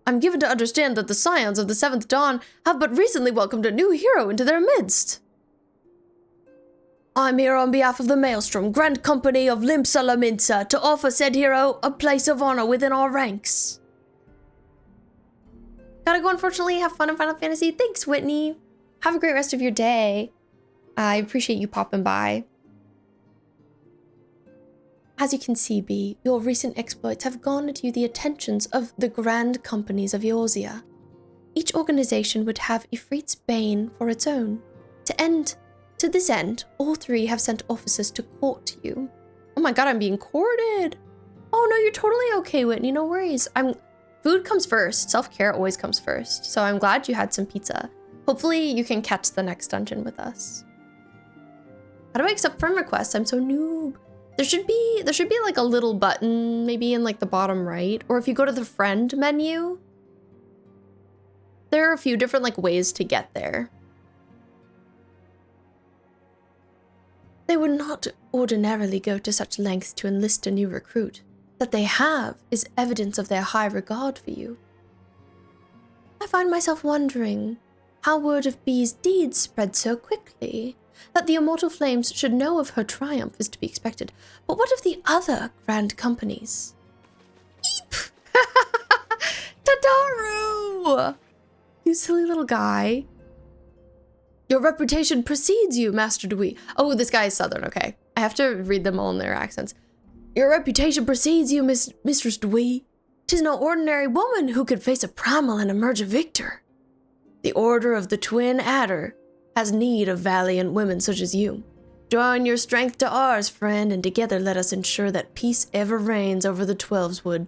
I'm given to understand that the Scions of the 7th Dawn have but recently welcomed a new hero into their midst. I'm here on behalf of the Maelstrom Grand Company of Limsa to offer said hero a place of honor within our ranks. Gotta go, unfortunately. Have fun in Final Fantasy. Thanks, Whitney. Have a great rest of your day. I appreciate you popping by. As you can see, B, your recent exploits have garnered you the attentions of the Grand Companies of Eorzea. each organization would have Ifrit's Bane for its own. To this end, all three have sent officers to court you. Oh my god, I'm being courted. Oh no, you're totally okay, Whitney, no worries. Food comes first, self-care always comes first. So I'm glad you had some pizza. Hopefully you can catch the next dungeon with us. How do I accept friend requests? I'm so noob. There should be like a little button maybe in like the bottom right, or if you go to the friend menu, there are a few different like ways to get there. They would not ordinarily go to such lengths to enlist a new recruit. That they have is evidence of their high regard for you. I find myself wondering how word of Bee's deeds spread so quickly. That the immortal flames should know of her triumph is to be expected. But what of the other grand companies? Eep! Tadaru! You silly little guy. Your reputation precedes you, Master Dewey. Oh, this guy is Southern, okay. I have to read them all in their accents. Your reputation precedes you, Mistress Dewey. 'Tis no ordinary woman who could face a primal and emerge a victor. The Order of the Twin Adder has need of valiant women such as you. Join your strength to ours, friend, and together let us ensure that peace ever reigns over the Twelveswood.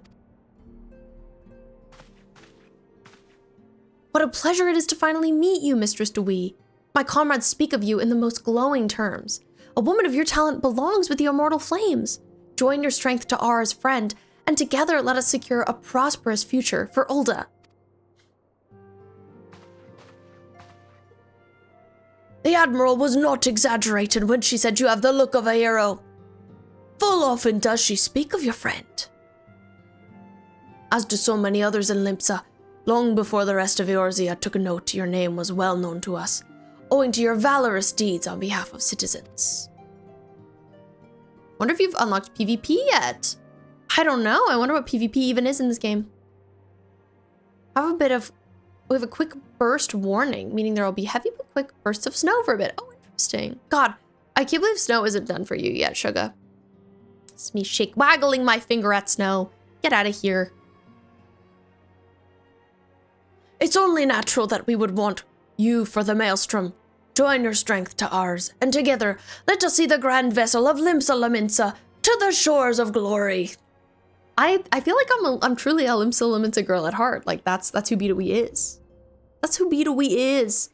What a pleasure it is to finally meet you, Mistress Dewey. My comrades speak of you in the most glowing terms. A woman of your talent belongs with the immortal flames. Join your strength to ours, friend, and together let us secure a prosperous future for Ulda. The Admiral was not exaggerated when she said you have the look of a hero. Full often does she speak of your friend. As do so many others in Limpsa, long before the rest of Eorzea took a note, your name was well known to us, owing to your valorous deeds on behalf of citizens. Wonder if you've unlocked PvP yet? I don't know. I wonder what PvP even is in this game. We have a quick burst warning, meaning there will be heavy but quick bursts of snow for a bit. Oh, interesting. God, I can't believe snow isn't done for you yet, Sugar. It's me waggling my finger at snow. Get out of here. It's only natural that we would want you for the Maelstrom. Join your strength to ours, and together let us see the grand vessel of Limsa Laminsa to the shores of glory. I feel like I'm truly a Limsa Laminsa girl at heart. Like that's who Beedawee is. That's who Beedawee is.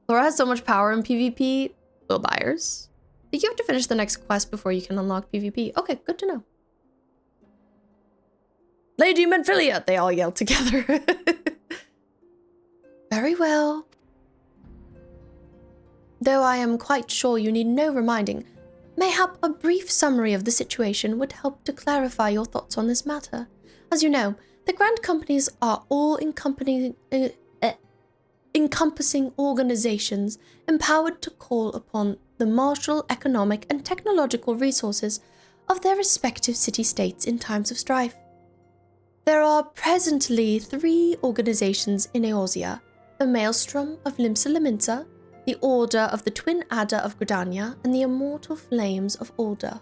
Laura has so much power in PvP. Will Byers. I think you have to finish the next quest before you can unlock PvP. Okay, good to know. Lady Menphilia, they all yell together. Very well. Though I am quite sure you need no reminding, mayhap a brief summary of the situation would help to clarify your thoughts on this matter. As you know, the grand companies are all encompassing organizations empowered to call upon the martial, economic, and technological resources of their respective city-states in times of strife. There are presently 3 organizations in Eorzea: the Maelstrom of Limsa Laminsa, the Order of the Twin Adder of Gridania, and the Immortal Flames of Ulda.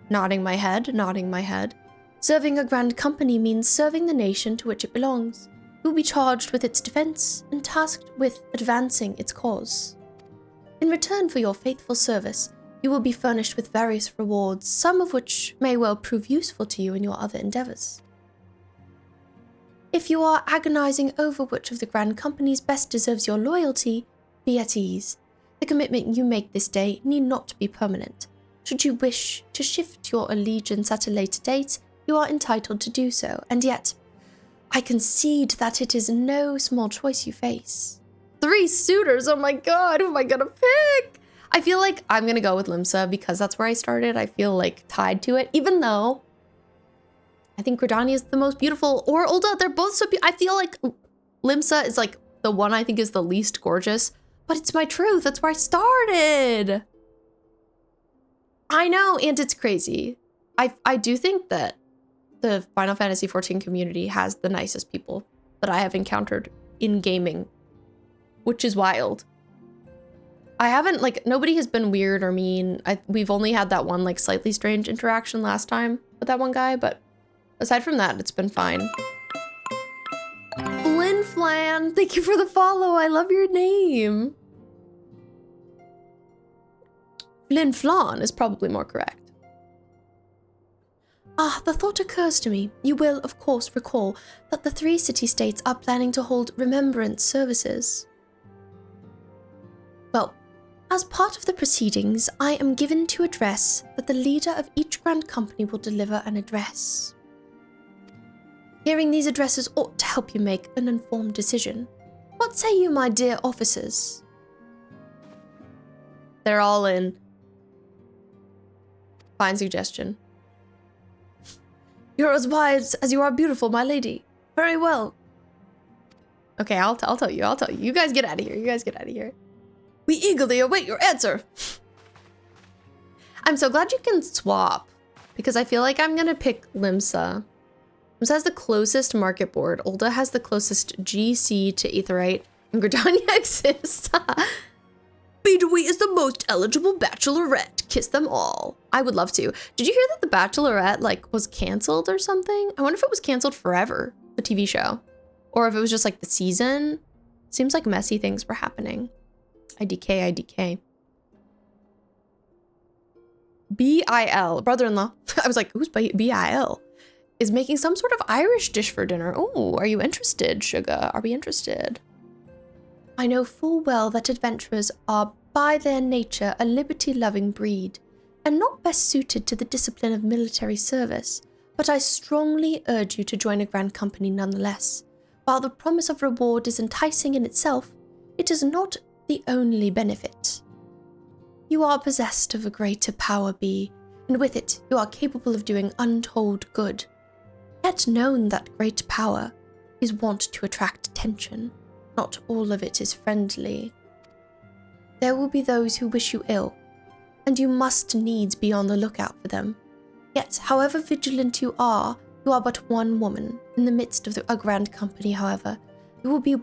Nodding my head. Serving a grand company means serving the nation to which it belongs. You will be charged with its defense and tasked with advancing its cause. In return for your faithful service, you will be furnished with various rewards, some of which may well prove useful to you in your other endeavors. If you are agonizing over which of the grand companies best deserves your loyalty, be at ease. The commitment you make this day need not be permanent. Should you wish to shift your allegiance at a later date, you are entitled to do so, and yet, I concede that it is no small choice you face. 3 suitors, oh my god, who am I gonna pick? I feel like I'm gonna go with Limsa because that's where I started. I feel like tied to it, even though I think Gridania is the most beautiful, or Ulda, they're both so beautiful. I feel like Limsa is like the one I think is the least gorgeous, but it's my truth. That's where I started. I know, and it's crazy. I do think that the Final Fantasy XIV community has the nicest people that I have encountered in gaming, which is wild. I haven't, like, nobody has been weird or mean. We've only had that one, like, slightly strange interaction last time with that one guy, but aside from that, it's been fine. Flynn Flan. Thank you for the follow. I love your name. Flin Flan is probably more correct. Ah, the thought occurs to me. You will, of course, recall that the 3 city-states are planning to hold remembrance services. Well, as part of the proceedings, I am given to address that the leader of each grand company will deliver an address. Hearing these addresses ought to help you make an informed decision. What say you, my dear officers? They're all in. Fine suggestion. You're as wise as you are beautiful, my lady. Very well. Okay, I'll tell you. You guys get out of here. We eagerly await your answer. I'm so glad you can swap, because I feel like I'm gonna pick Limsa. Limsa has the closest market board. Ulda has the closest GC to Aetheryte, and Gridania exists. Beedawee is the most eligible bachelorette. Kiss them all. I would love to. Did you hear that the Bachelorette was canceled or something? I wonder if it was canceled forever, the TV show, or if it was just the season. Seems like messy things were happening. IDK. BIL, brother-in-law. I was like, who's BIL? Is making some sort of Irish dish for dinner. Oh, are you interested, Sugar? Are we interested? I know full well that adventurers are by their nature a liberty-loving breed, and not best suited to the discipline of military service, but I strongly urge you to join a grand company nonetheless. While the promise of reward is enticing in itself, it is not the only benefit. You are possessed of a greater power, Bee, and with it you are capable of doing untold good. Yet known that great power is wont to attract attention. Not all of it is friendly. There will be those who wish you ill, and you must needs be on the lookout for them. Yet, however vigilant you are but one woman. In the midst of a grand company, however, you will be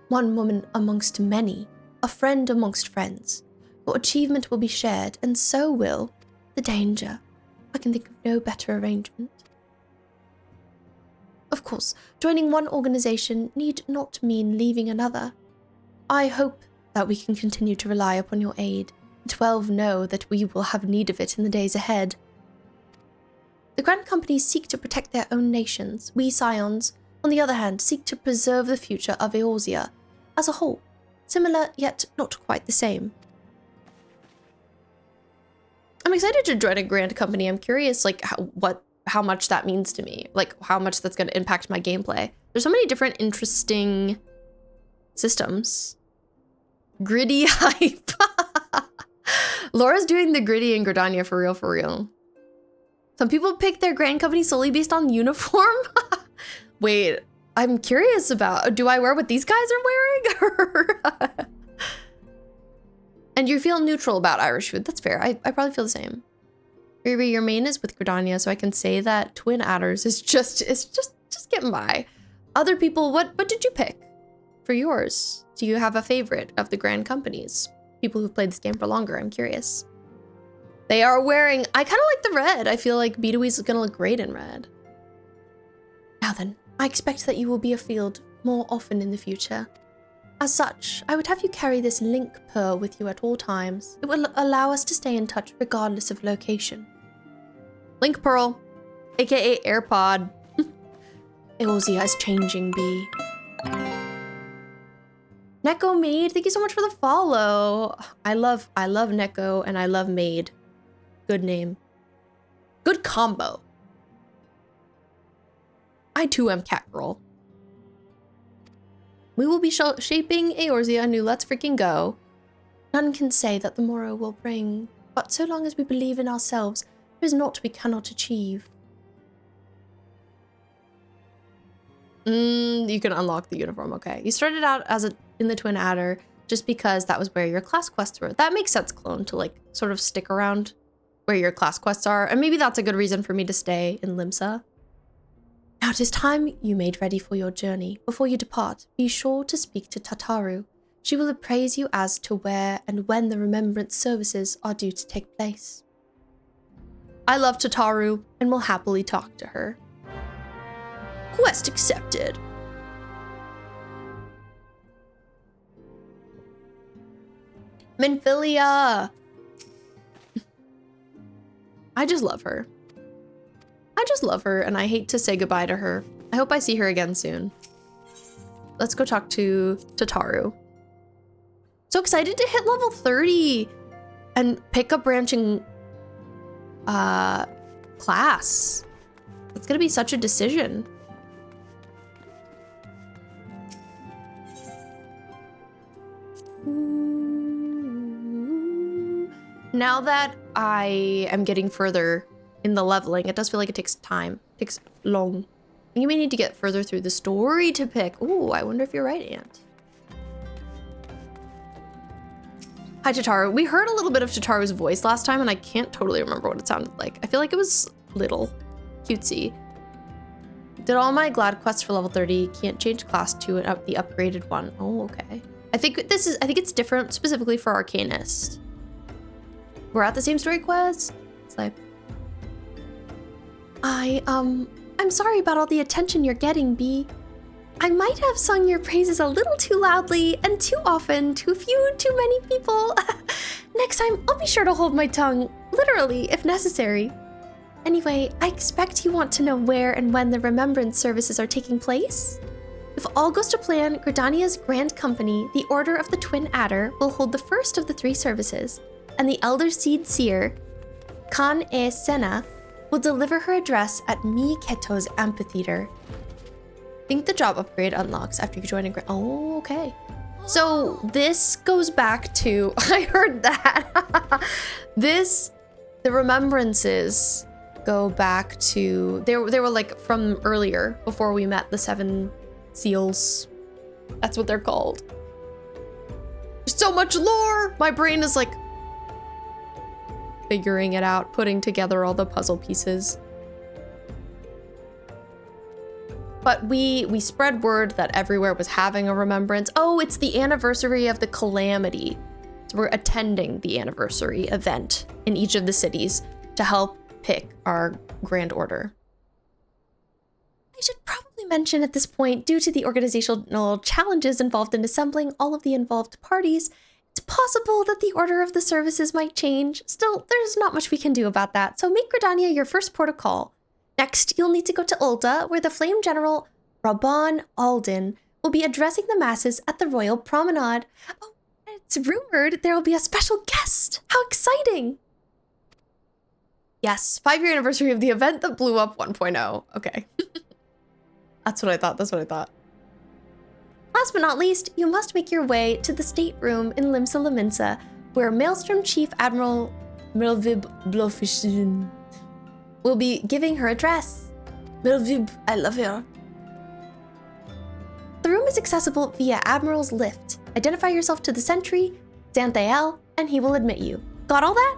one woman amongst many, a friend amongst friends. Your achievement will be shared, and so will the danger. I can think of no better arrangement. Of course, joining one organization need not mean leaving another. I hope that we can continue to rely upon your aid, and 12 know that we will have need of it in the days ahead. The Grand Companies seek to protect their own nations. We Scions, on the other hand, seek to preserve the future of Eorzea as a whole. Similar, yet not quite the same. I'm excited to join a Grand Company. I'm curious, how much that means to me, how much that's going to impact my gameplay. There's so many different interesting systems. Gritty hype. Laura's doing the gritty in Gridania for real. Some people pick their Grand Company solely based on uniform. Wait, I'm curious about, do I wear what these guys are wearing? And you feel neutral about Irish food. That's fair. I probably feel the same. Riri, your main is with Gridania, so I can say that Twin Adders is just getting by. Other people, what did you pick for yours? Do you have a favorite of the Grand Companies? People who've played this game for longer, I'm curious. They are wearing, I kind of like the red. I feel like Beedawee's is gonna look great in red. Now then, I expect that you will be afield more often in the future. As such, I would have you carry this link pearl with you at all times. It will allow us to stay in touch regardless of location. Link pearl, aka AirPod. Eorzea is changing, Bee. Neko Maid, thank you so much for the follow. I love Neko and I love Maid. Good name. Good combo. I too am cat girl. We will be shaping Eorzea anew. Let's freaking go. None can say that the morrow will bring, but so long as we believe in ourselves, there is naught we cannot achieve. You can unlock the uniform, okay. You started out in the Twin Adder just because that was where your class quests were. That makes sense, Clone, to sort of stick around where your class quests are, and maybe that's a good reason for me to stay in Limsa. Now it is time you made ready for your journey. Before you depart, be sure to speak to Tataru. She will appraise you as to where and when the remembrance services are due to take place. I love Tataru and will happily talk to her. Quest accepted. Minfilia! I just love her. I just love her, and I hate to say goodbye to her. I hope I see her again soon. Let's go talk to Tataru. So excited to hit level 30 and pick a branching class. It's gonna be such a decision. Now that I am getting further in the leveling, it does feel like it takes time. It takes long. You may need to get further through the story to pick. Ooh, I wonder if you're right, Aunt. Hi, Tataru. We heard a little bit of Tataru's voice last time, and I can't totally remember what it sounded like. I feel like it was little, cutesy. Did all my glad quests for level 30. Can't change class to the upgraded one. Oh, okay. I think it's different specifically for Arcanist. We're at the same story quest. It's like, I'm sorry about all the attention you're getting, Bee. I might have sung your praises a little too loudly and too often to a few too many people. Next time, I'll be sure to hold my tongue, literally, if necessary. Anyway, I expect you want to know where and when the remembrance services are taking place? If all goes to plan, Gridania's Grand Company, the Order of the Twin Adder, will hold the first of the 3 services, and the Elder Seed Seer, Kan E Sena, will deliver her address at Mi Keto's amphitheater. Think the job upgrade unlocks after you join a grand. Oh, okay. So this goes back to, I heard that. The remembrances go back to, they were like from earlier, before we met the 7 seals. That's what they're called. There's so much lore. My brain is like figuring it out, putting together all the puzzle pieces. But we spread word that everywhere was having a remembrance. Oh, it's the anniversary of the calamity. So we're attending the anniversary event in each of the cities to help pick our Grand Order. I should probably mention at this point, due to the organizational challenges involved in assembling all of the involved parties, it's possible that the order of the services might change. Still, there's not much we can do about that, so make Gridania your first port of call. Next, you'll need to go to Ulta, where the Flame General, Rabban Alden, will be addressing the masses at the Royal Promenade. Oh, it's rumored there will be a special guest. How exciting! Yes, 5-year anniversary of the event that blew up 1.0. Okay. That's what I thought. Last but not least, you must make your way to the stateroom in Limsa Laminsa, where Maelstrom Chief Admiral Melvib Blofishin will be giving her address. Melvib, I love her. The room is accessible via Admiral's lift. Identify yourself to the sentry, Xanthael, and he will admit you. Got all that?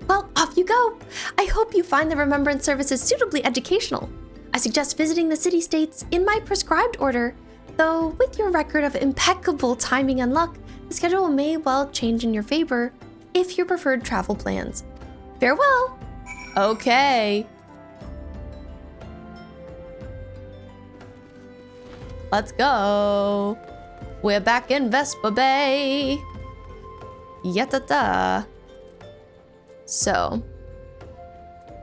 Well, off you go. I hope you find the remembrance services suitably educational. I suggest visiting the city-states in my prescribed order, though with your record of impeccable timing and luck, the schedule may well change in your favor if your preferred travel plans. Farewell! Okay. Let's go. We're back in Vespa Bay. Yatata. So,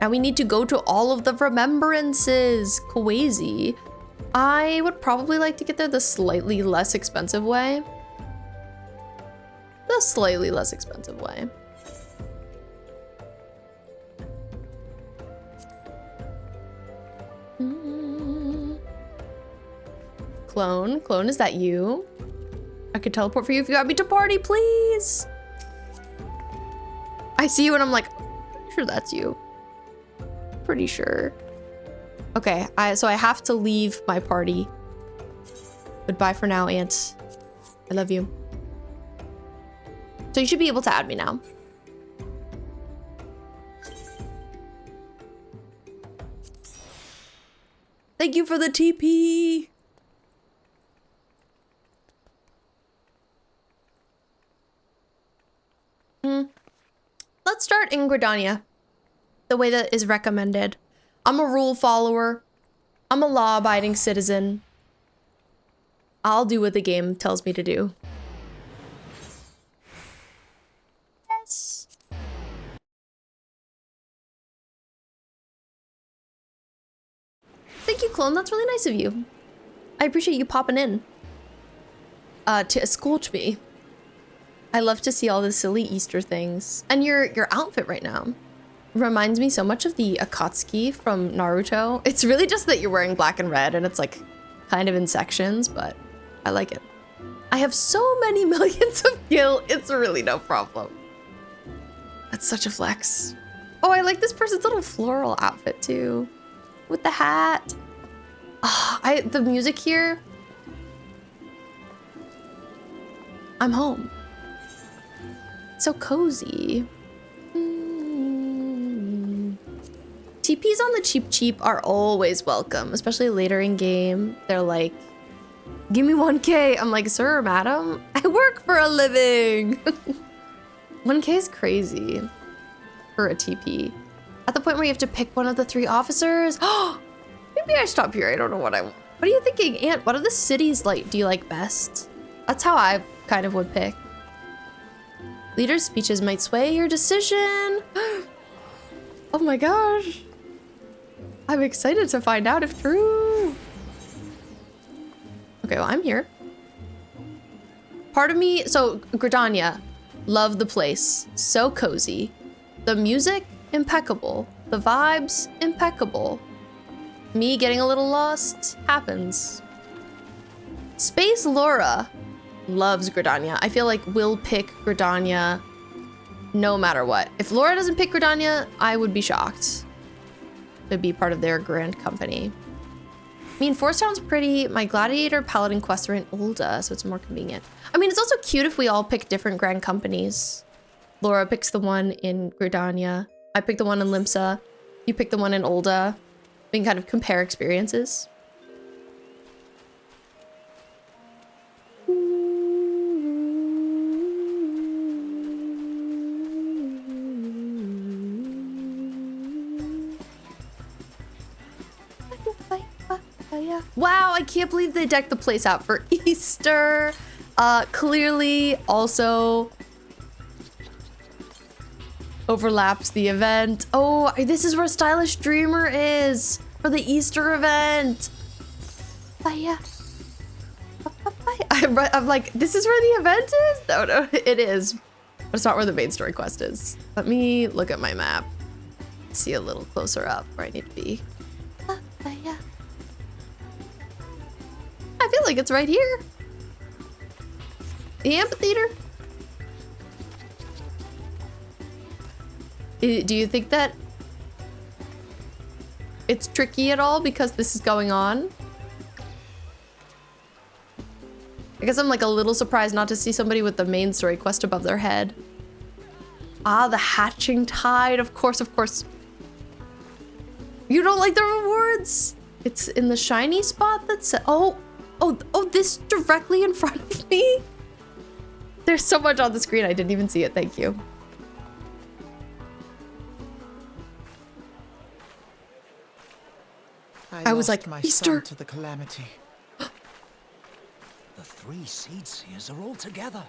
now we need to go to all of the remembrances. Kwezi. I would probably like to get there the slightly less expensive way. The slightly less expensive way. Clone, is that you? I could teleport for you if you got me to party, please. I see you and I'm like, pretty sure that's you. Pretty sure. Okay, so I have to leave my party. Goodbye for now, Aunt. I love you. So you should be able to add me now. Thank you for the TP. Let's start in Gridania, the way that is recommended. I'm a rule follower. I'm a law-abiding citizen. I'll do what the game tells me to do. Clone. That's really nice of you. I appreciate you popping in to escort me. I love to see all the silly Easter things. And your outfit right now reminds me so much of the Akatsuki from Naruto. It's really just that you're wearing black and red and it's like kind of in sections, but I like it. I have so many millions of gil, it's really no problem. That's such a flex. Oh, I like this person's little floral outfit too, with the hat. Oh, the music here. I'm home. So cozy. TPs on the cheap are always welcome, especially later in game. They're like, give me 1K. I'm like, sir, madam, I work for a living. 1K is crazy for a TP. At the point where you have to pick one of the 3 officers. Maybe I stop here. I don't know what What are you thinking, Ant? What are the cities like? Do you like best? That's how I kind of would pick. Leaders' speeches might sway your decision. Oh my gosh. I'm excited to find out if true. Okay, well, I'm here. Part of me, so Gridania, love the place. So cozy. The music, impeccable. The vibes, impeccable. Me getting a little lost, happens. Space Laura loves Gridania. I feel like we'll pick Gridania no matter what. If Laura doesn't pick Gridania, I would be shocked to be part of their grand company. I mean, Forest Town's pretty. My Gladiator Paladin quests are in Ulda, so it's more convenient. I mean, it's also cute if we all pick different grand companies. Laura picks the one in Gridania. I pick the one in Limsa. You pick the one in Ulda. We can kind of compare experiences. Wow, I can't believe they decked the place out for Easter. Clearly also overlaps the event. Oh, this is where Stylish Dreamer is for the Easter event. Bye. I'm like, this is where the event is? No, it is. But it's not where the main story quest is. Let me look at my map. See a little closer up where I need to be. I feel like it's right here. The amphitheater. Do you think that it's tricky at all because this is going on? I guess I'm like a little surprised not to see somebody with the main story quest above their head. Ah, the hatching tide. Of course, of course. You don't like the rewards? It's in the shiny spot that's... Oh, this directly in front of me? There's so much on the screen, I didn't even see it. Thank you. I was like, Easter. To the calamity. The 3 seed seers are all together.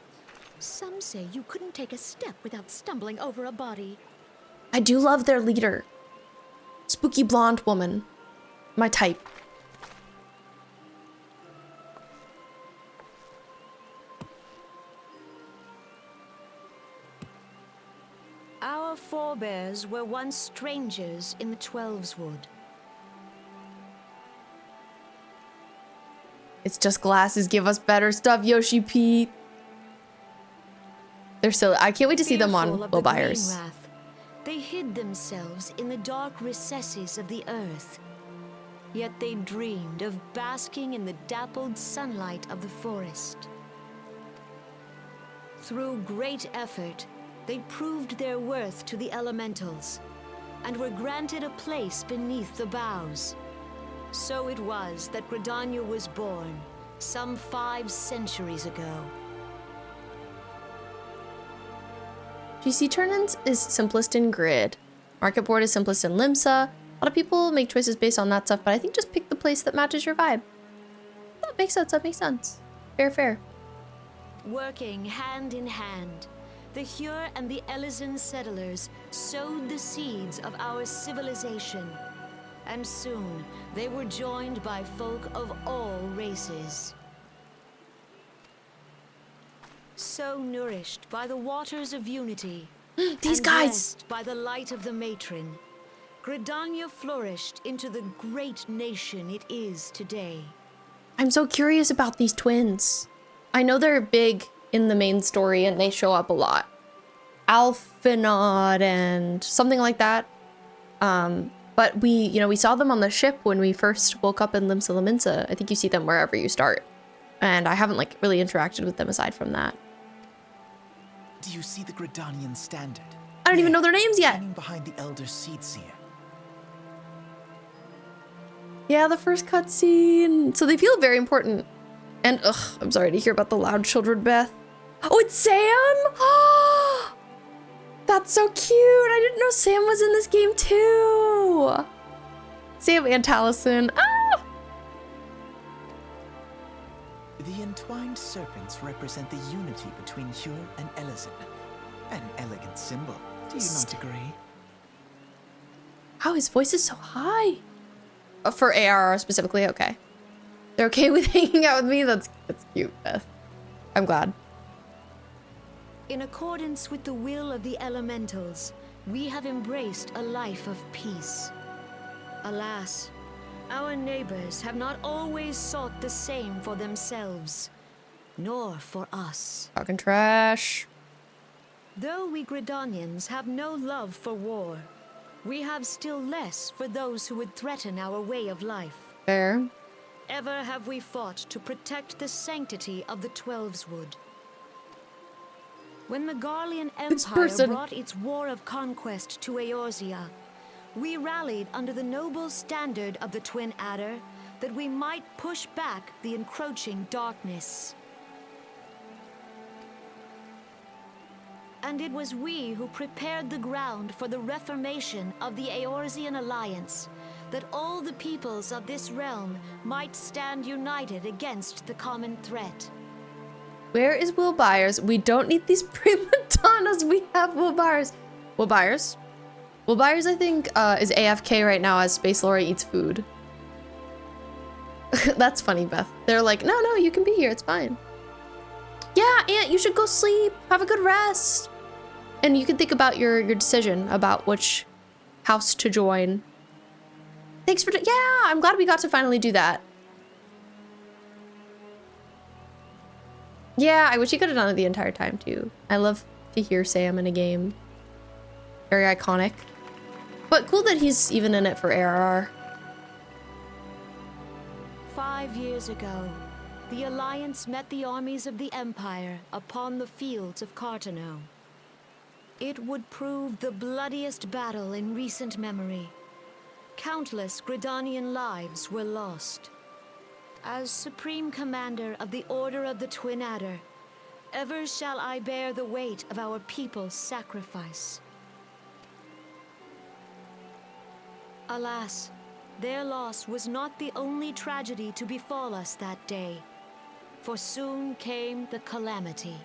Some say you couldn't take a step without stumbling over a body. I do love their leader. Spooky blonde woman. My type. Our forebears were once strangers in the Twelves Wood. It's just glasses give us better stuff, Yoshi Pete. They're silly. I can't wait to see them on Low Buyers. They hid themselves in the dark recesses of the earth. Yet they dreamed of basking in the dappled sunlight of the forest. Through great effort, they proved their worth to the elementals, and were granted a place beneath the boughs. So it was that Gridania was born, some 5 centuries ago. GC turn-ins is simplest in Grid. Market board is simplest in Limsa. A lot of people make choices based on that stuff, but I think just pick the place that matches your vibe. That makes sense, that makes sense. Fair. Working hand in hand, the Hure and the Elysian settlers sowed the seeds of our civilization. And soon they were joined by folk of all races. So nourished by the waters of unity, These and guys! blessed by the light of the matron, Gridania flourished into the great nation it is today. I'm so curious about these twins. I know they're big in the main story and they show up a lot. Alphanod and something like that. But we saw them on the ship when we first woke up in Limsa Lominsa. I think you see them wherever you start. And I haven't like really interacted with them aside from that. Do you see the Gridanian standard? I don't even know their names yet. Standing behind the Elder Seedseer. Yeah, the first cutscene. So they feel very important. And ugh, I'm sorry to hear about the loud children, Beth. Oh, it's Sam? That's so cute. I didn't know Sam was in this game too. Sam and Taliesin. Ah! The entwined serpents represent the unity between Hyur and Elizin. An elegant symbol. Do you not agree? Wow, his voice is so high. For ARR specifically, okay. They're okay with hanging out with me? That's cute, Beth. I'm glad. In accordance with the will of the elementals, we have embraced a life of peace. Alas, our neighbors have not always sought the same for themselves, nor for us. Talking trash. Though we Gridanians have no love for war, we have still less for those who would threaten our way of life. Fair. Ever have we fought to protect the sanctity of the Twelveswood. When the Garlean Empire brought its war of conquest to Eorzea, we rallied under the noble standard of the Twin Adder that we might push back the encroaching darkness. And it was we who prepared the ground for the reformation of the Eorzean Alliance, that all the peoples of this realm might stand united against the common threat. Where is Will Byers? We don't need these prima donnas. We have Will Byers. Will Byers? Will Byers, I think, is AFK right now as Space Laura eats food. That's funny, Beth. They're like, no, you can be here. It's fine. Yeah, Aunt, you should go sleep. Have a good rest. And you can think about your decision about which house to join. Thanks for... Yeah, I'm glad we got to finally do that. Yeah, I wish he could have done it the entire time, too. I love to hear Sam in a game. Very iconic. But cool that he's even in it for ARR. 5 years ago, the Alliance met the armies of the Empire upon the fields of Cartano. It would prove the bloodiest battle in recent memory. Countless Gridanian lives were lost. As Supreme Commander of the Order of the Twin Adder, ever shall I bear the weight of our people's sacrifice. Alas, their loss was not the only tragedy to befall us that day, for soon came the calamity.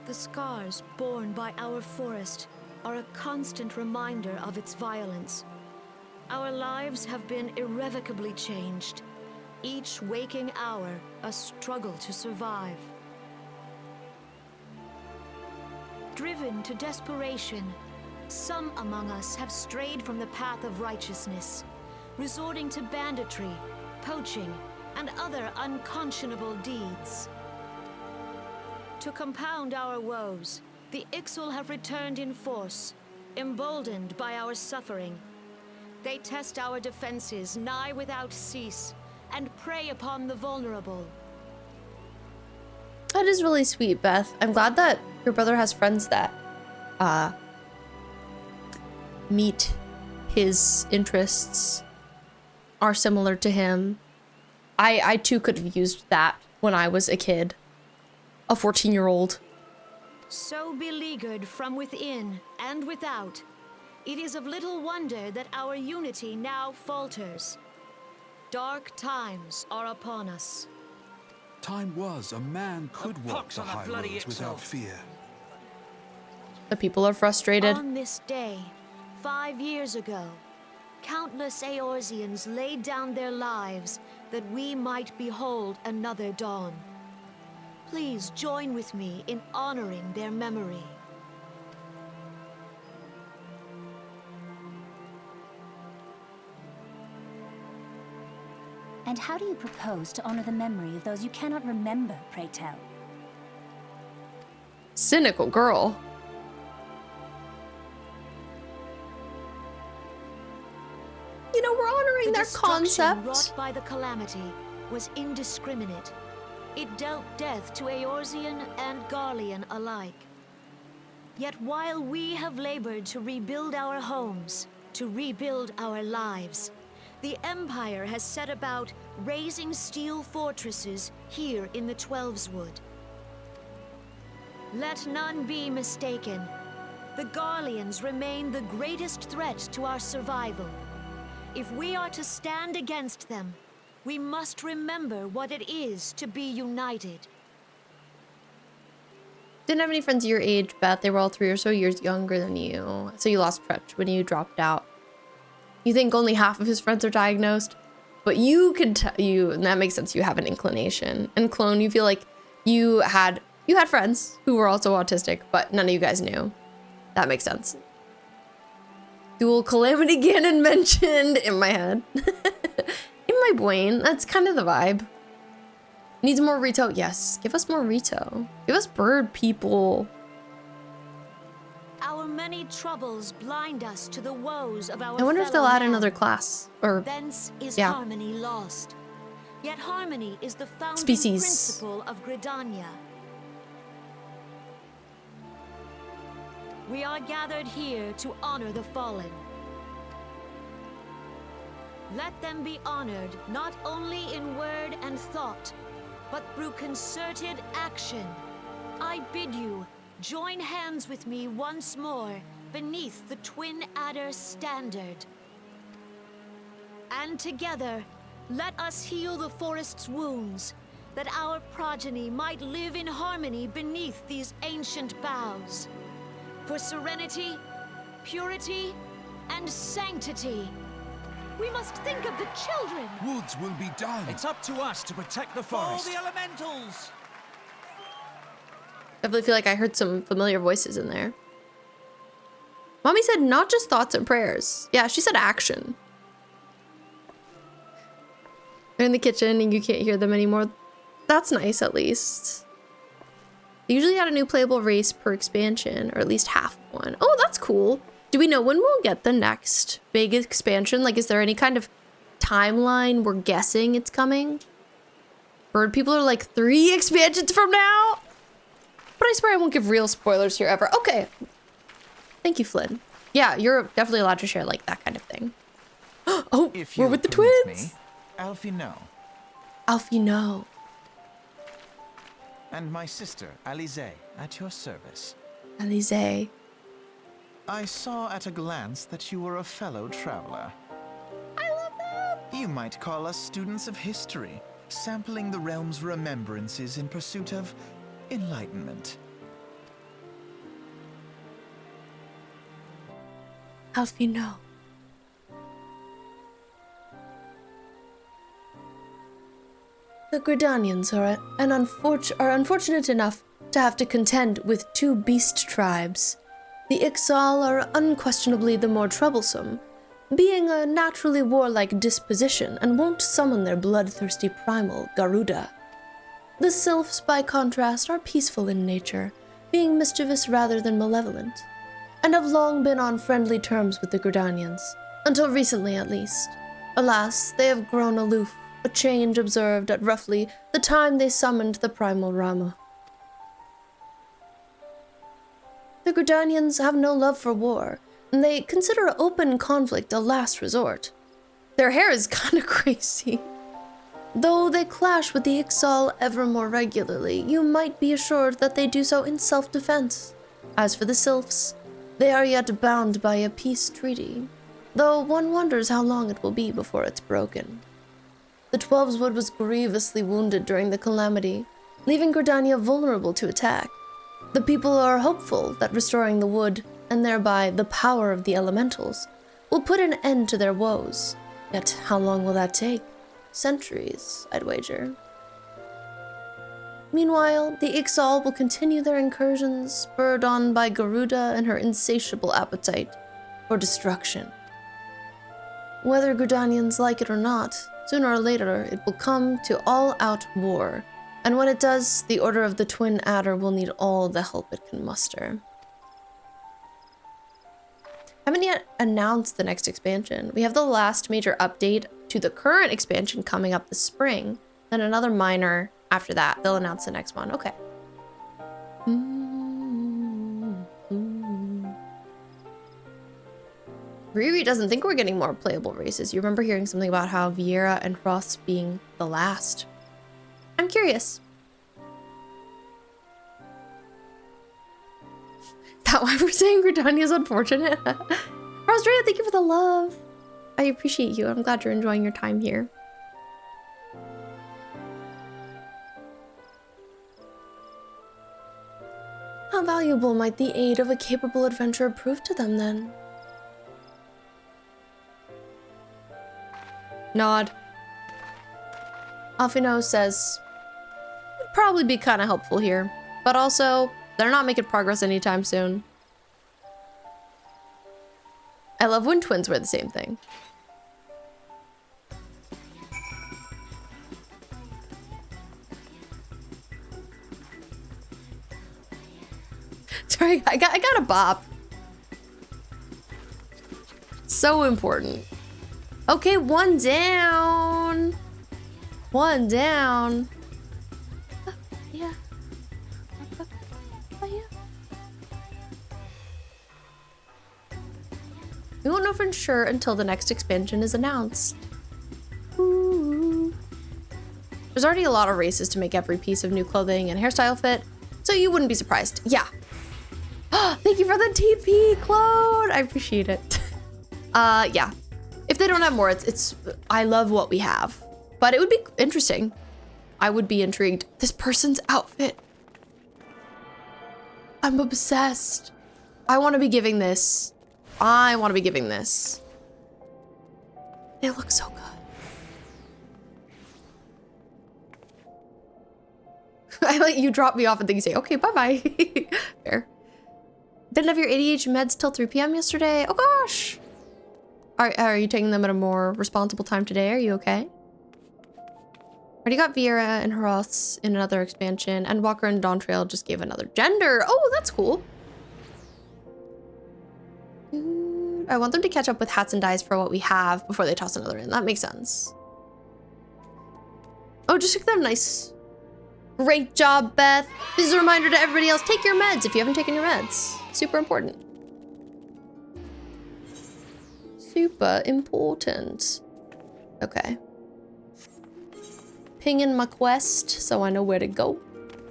The scars borne by our forest are a constant reminder of its violence. Our lives have been irrevocably changed, each waking hour a struggle to survive. Driven to desperation, some among us have strayed from the path of righteousness, resorting to banditry, poaching, and other unconscionable deeds. To compound our woes, the Ixal have returned in force, emboldened by our suffering. They test our defenses nigh without cease, and prey upon the vulnerable. That is really sweet, Beth. I'm glad that your brother has friends that meet his interests, are similar to him. I too could have used that when I was a kid. A 14-year-old. So beleaguered from within and without, it is of little wonder that our unity now falters. Dark times are upon us. Time was a man could walk the highroads without fear. The people are frustrated. On this day, 5 years ago, countless Eorzeans laid down their lives that we might behold another dawn. Please join with me in honoring their memory. And how do you propose to honor the memory of those you cannot remember, pray tell? Cynical girl. You know, we're honoring their concept. The destruction wrought by the calamity was indiscriminate. It dealt death to Eorzean and Garlean alike. Yet while we have labored to rebuild our homes, to rebuild our lives, the Empire has set about raising steel fortresses here in the Twelveswood. Let none be mistaken. The Garleans remain the greatest threat to our survival. If we are to stand against them, we must remember what it is to be united. Didn't have any friends your age, Beth. They were all 3 or so years younger than you. So you lost touch when you dropped out. You think only half of his friends are diagnosed? But you can and that makes sense. You have an inclination. And Clone, you feel like you had friends who were also autistic, but none of you guys knew. That makes sense. Dual Calamity Ganon mentioned in my head. In my brain, that's kind of the vibe. Needs more Rito. Yes, give us more Rito. Give us bird people. Our many troubles blind us to the woes of our I wonder if they'll fellow add man. another class. Or Thence is yeah. harmony lost. Yet harmony is the founding Species. principle of Gridania. We are gathered here to honor the fallen. Let them be honored not only in word and thought, but through concerted action. I bid you join hands with me once more beneath the Twin Adder standard. And together, let us heal the forest's wounds, that our progeny might live in harmony beneath these ancient boughs. For serenity, purity, and sanctity. We must think of the children. Woods will be done. It's up to us to protect the Follow forest. the elementals. definitely feel like I heard some familiar voices in there. Mommy said not just thoughts and prayers. Yeah, she said action. They're in the kitchen and you can't hear them anymore. That's nice, at least. They usually add a new playable race per expansion, or at least half one. Oh, that's cool. Do we know when we'll get the next big expansion? Like, is there any kind of timeline we're guessing it's coming? Bird people are like 3 expansions from now? But I swear I won't give real spoilers here ever. Okay. Thank you, Flynn. Yeah, you're definitely allowed to share like that kind of thing. Oh, If we're you'll with the permit twins. me, Alfie no. Alfie, no. And my sister, Alize, at your service. Alize. I saw at a glance that you were a fellow traveler. I love them. You might call us students of history, sampling the realm's remembrances in pursuit of enlightenment. Alfie, no. The Gridanians are unfortunate enough to have to contend with 2 beast tribes. The Ixal are unquestionably the more troublesome, being a naturally warlike disposition and won't summon their bloodthirsty primal, Garuda. The Sylphs, by contrast, are peaceful in nature, being mischievous rather than malevolent, and have long been on friendly terms with the Gridanians, until recently at least. Alas, they have grown aloof, a change observed at roughly the time they summoned the primal Rama. The Gridanians have no love for war, and they consider open conflict a last resort. Their hair is kind of crazy. Though they clash with the Ixal ever more regularly, you might be assured that they do so in self-defense. As for the Sylphs, they are yet bound by a peace treaty, though one wonders how long it will be before it's broken. The Twelveswood was grievously wounded during the calamity, leaving Gridania vulnerable to attack. The people are hopeful that restoring the wood, and thereby the power of the elementals, will put an end to their woes. Yet how long will that take? Centuries, I'd wager. Meanwhile, the Ixal will continue their incursions, spurred on by Garuda and her insatiable appetite for destruction. Whether Gridanians like it or not, sooner or later it will come to all-out war, and when it does, the Order of the Twin Adder will need all the help it can muster. Haven't yet announced the next expansion. We have the last major update to the current expansion coming up this spring, then another minor after that. They'll announce the next one. Okay. Riri doesn't think we're getting more playable races. You remember hearing something about how Vieira and Ross being the last. I'm curious. That why we're saying Gridania's unfortunate? Rosdrea, thank you for the love. I appreciate you. I'm glad you're enjoying your time here. How valuable might the aid of a capable adventurer prove to them then? Nod. Alfino says, it'd probably be kind of helpful here, but also, they're not making progress anytime soon. I love when twins wear the same thing. Sorry, I got a bop. So important. Okay, one down. One down. Yeah. We won't know for sure until the next expansion is announced. Ooh. There's already a lot of races to make every piece of new clothing and hairstyle fit, so you wouldn't be surprised. Yeah. Thank you for the TP, Claude. I appreciate it. Yeah. If they don't have more, I love what we have, but it would be interesting. I would be intrigued. This person's outfit. I'm obsessed. I want to be giving this. I want to be giving this. They look so good. I let you drop me off and then you say, okay, bye-bye. Fair. Didn't have your ADHD meds till 3 p.m. yesterday. Oh gosh. Are you taking them at a more responsible time today? Are you okay? Already got Vieira and Haros in another expansion, and Walker and Dawntrail just gave another gender. Oh, that's cool. I want them to catch up with hats and dyes for what we have before they toss another in. That makes sense. Oh, just took them nice. Great job, Beth. This is a reminder to everybody else, take your meds if you haven't taken your meds. Super important. Super important. Okay. Ping in my quest so I know where to go.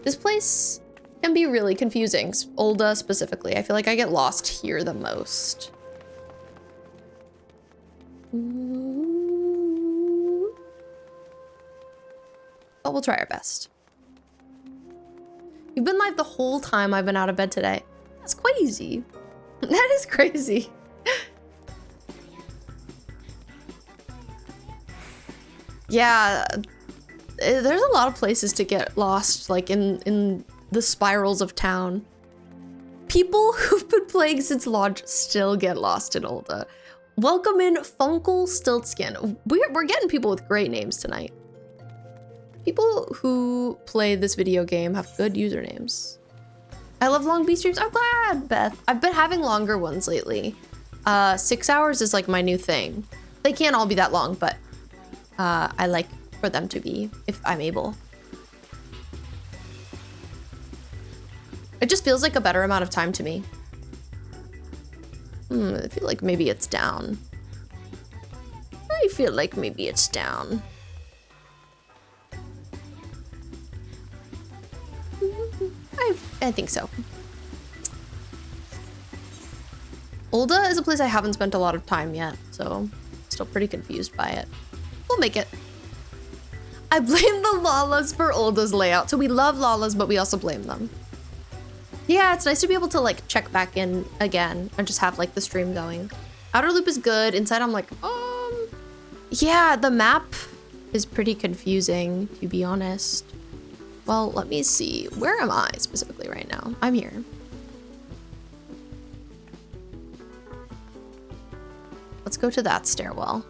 This place can be really confusing. Olda specifically. I feel like I get lost here the most. But we'll try our best. You've been live the whole time I've been out of bed today. That's crazy. That is crazy. Yeah, there's a lot of places to get lost, like in the spirals of town. People who've been playing since launch still get lost in Ulda. Welcome in Funkle Stiltskin. We're getting people with great names tonight. People who play this video game have good usernames. I love long B streams. I'm glad, Beth. I've been having longer ones lately. 6 hours is like my new thing. They can't all be that long, but I like for them to be, if I'm able. It just feels like a better amount of time to me. I feel like maybe it's down. I feel like maybe it's down. I think so. Ulda is a place I haven't spent a lot of time yet, so still pretty confused by it. We'll make it. I blame the Lalas for Ulda's layout. So we love Lalas, but we also blame them. Yeah, it's nice to be able to like check back in again and just have like the stream going. Outer loop is good. Inside I'm like, yeah, the map is pretty confusing, to be honest. Well, let me see. Where am I specifically right now? I'm here. Let's go to that stairwell.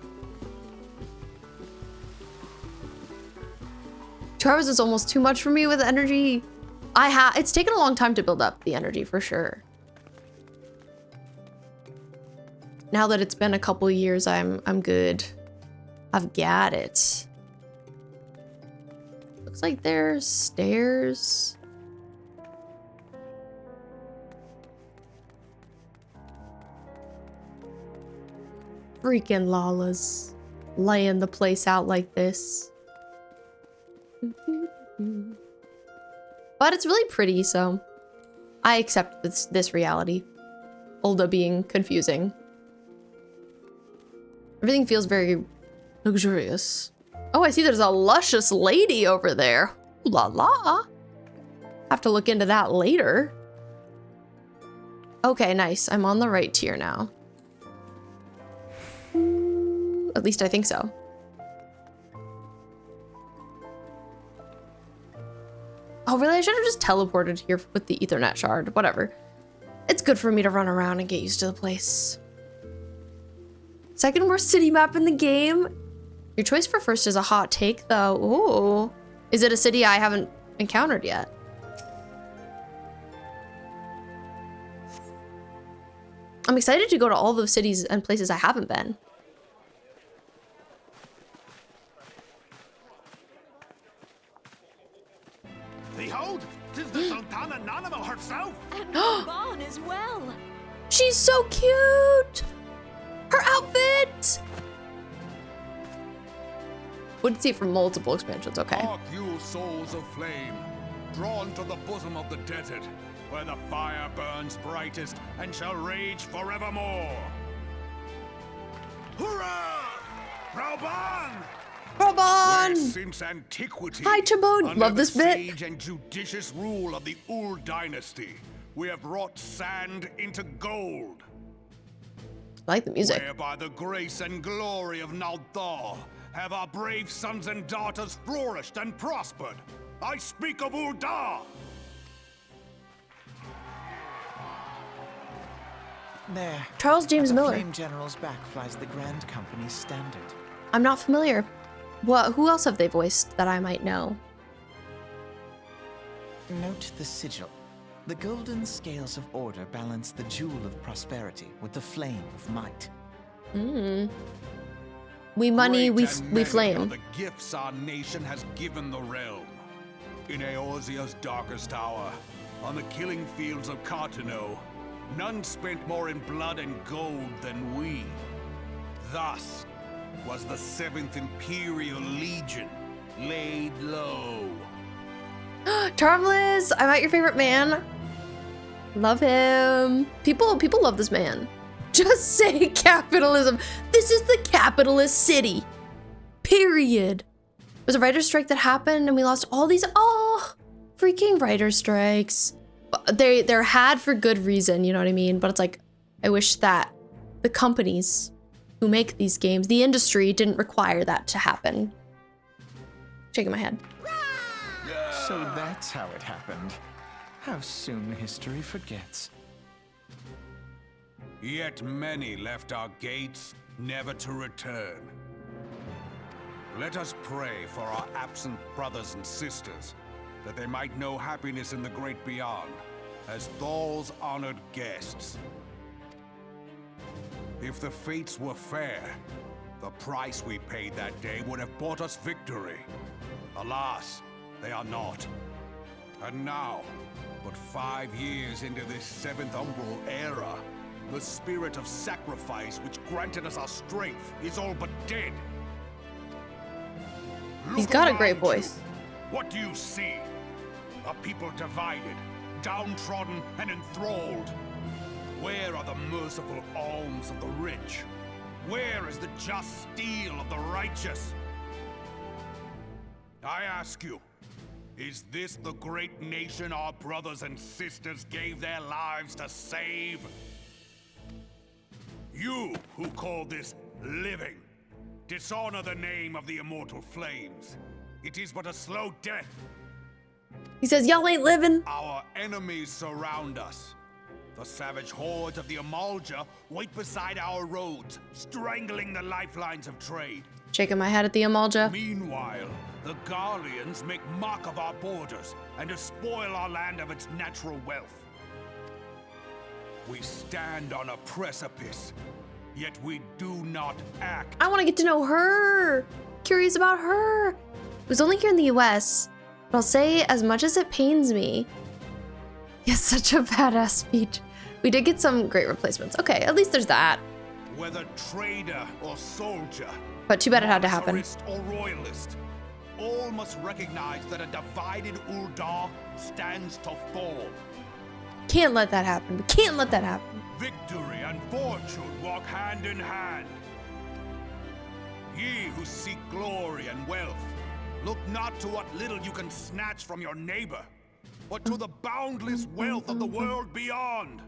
2 hours is almost too much for me with energy. It's taken a long time to build up the energy for sure. Now that it's been a couple years, I'm good. I've got it. Looks like there's stairs. Freaking Lawless. Laying the place out like this. But it's really pretty, so I accept this reality. Ulda being confusing. Everything feels very luxurious. Oh, I see there's a luscious lady over there. Ooh la la. Have to look into that later. Okay, nice. I'm on the right tier now. At least I think so. Oh, really? I should have just teleported here with the Ethernet shard. Whatever. It's good for me to run around and get used to the place. Second worst city map in the game. Your choice for first is a hot take, though. Ooh. Is it a city I haven't encountered yet? I'm excited to go to all those cities and places I haven't been. Behold, 'tis the Sultana Nanamo herself. And Raban as well. She's so cute! Her outfit! Wouldn't see it from multiple expansions, okay. Hark you souls of flame, drawn to the bosom of the desert, where the fire burns brightest and shall rage forevermore. Hurrah! Raban! Raban! Since antiquity, Hi, Chabot. under Love this the bit. sage and judicious rule of the Ur dynasty, we have wrought sand into gold. I like the music. Where by the grace and glory of Naldar have our brave sons and daughters flourished and prospered. I speak of Uldar! There. Charles James at the Miller. Flame General's back flies the Grand Company's standard. I'm not familiar. Who else have they voiced that I might know? Note the sigil. The golden scales of order balance the jewel of prosperity with the flame of might. We money, Great we and many are flame. the gifts our nation has given the realm. In Eorzea's darkest hour, on the killing fields of Cartano, none spent more in blood and gold than we. Thus was the 7th Imperial Legion laid low. Charmless, I'm not your favorite man. Love him. People love this man. Just say capitalism. This is the capitalist city. Period. There's a writer's strike that happened and we lost all these. Oh, freaking writer's strikes. They're had for good reason, you know what I mean? But it's like, I wish that the companies who make these games, the industry, didn't require that to happen. Shaking my head. So that's how it happened. How soon history forgets. Yet many left our gates, never to return. Let us pray for our absent brothers and sisters, that they might know happiness in the great beyond, as Thal's honored guests. If the fates were fair, the price we paid that day would have bought us victory. Alas, they are not. And now, but 5 years into this 7th Umbral era, the spirit of sacrifice which granted us our strength is all but dead. He's Look got a great around voice. you. What do you see? A people divided, downtrodden, and enthralled. Where are the merciful alms of the rich? Where is the just steel of the righteous? I ask you, Is this the great nation our brothers and sisters gave their lives to save? You who call this living, dishonor the name of the immortal flames. It is but a slow death. He says, y'all ain't living. Our enemies surround us. The savage hordes of the Amalja wait beside our roads, strangling the lifelines of trade. Shaking my head at the Amalja. Meanwhile, the Garleans make mock of our borders and despoil our land of its natural wealth. We stand on a precipice, yet we do not act. I want to get to know her. Curious about her. It was only here in the US, but I'll say, as much as it pains me, it's such a badass speech. We did get some great replacements. Okay, at least there's that. Whether trader or soldier, But too bad it had to happen. monarchist or royalist, all must recognize that a divided Ul'dah stands to fall. Can't let that happen. We can't let that happen. Victory and fortune walk hand in hand. Ye who seek glory and wealth, look not to what little you can snatch from your neighbor, but to the boundless wealth of the world beyond.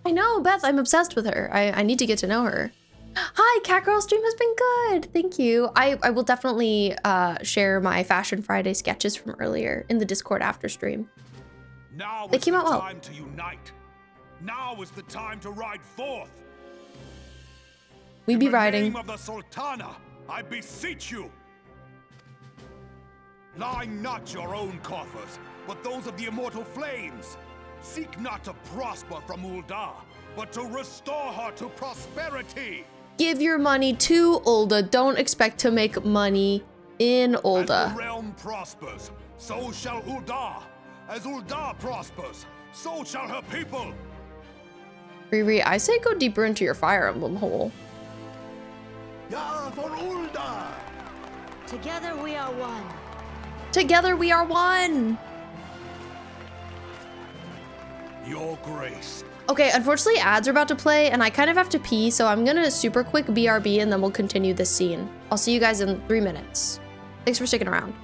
I know, Beth, I'm obsessed with her. I need to get to know her. Hi, Catgirl stream has been good. Thank you. I will definitely share my Fashion Friday sketches from earlier in the Discord after stream. Now They is came the out well. time to unite. Now is the time to ride forth. We be In the riding. name of the Sultana, I beseech you. Line not your own coffers, but those of the immortal flames. Seek not to prosper from Ul'dah, but to restore her to prosperity. Give your money to Ul'dah. Don't expect to make money in As Ul'dah. the realm prospers, so shall Ul'dah. As Ul'dah prospers, so shall her people. Riri, I say go deeper into your Fire Emblem hole. Yeah, for Ul'dah! Together we are one. Together we are one. Your grace. Okay, unfortunately ads are about to play and I kind of have to pee, so I'm gonna super quick BRB and then we'll continue this scene. I'll see you guys in 3 minutes. Thanks for sticking around.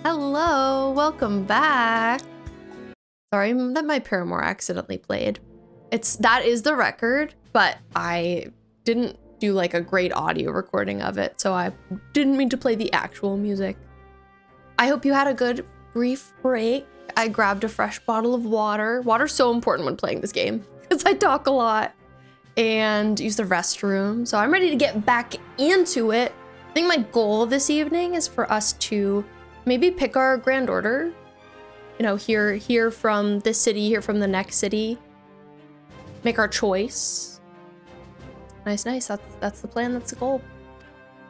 Hello, welcome back. Sorry that my Paramore accidentally played. That is the record, but I didn't do like a great audio recording of it, so I didn't mean to play the actual music. I hope you had a good brief break. I grabbed a fresh bottle of water. Water's so important when playing this game because I talk a lot, and use the restroom. So I'm ready to get back into it. I think my goal this evening is for us to maybe pick our grand order. You know, hear from this city, hear from the next city. Make our choice. Nice. That's the plan, that's the goal.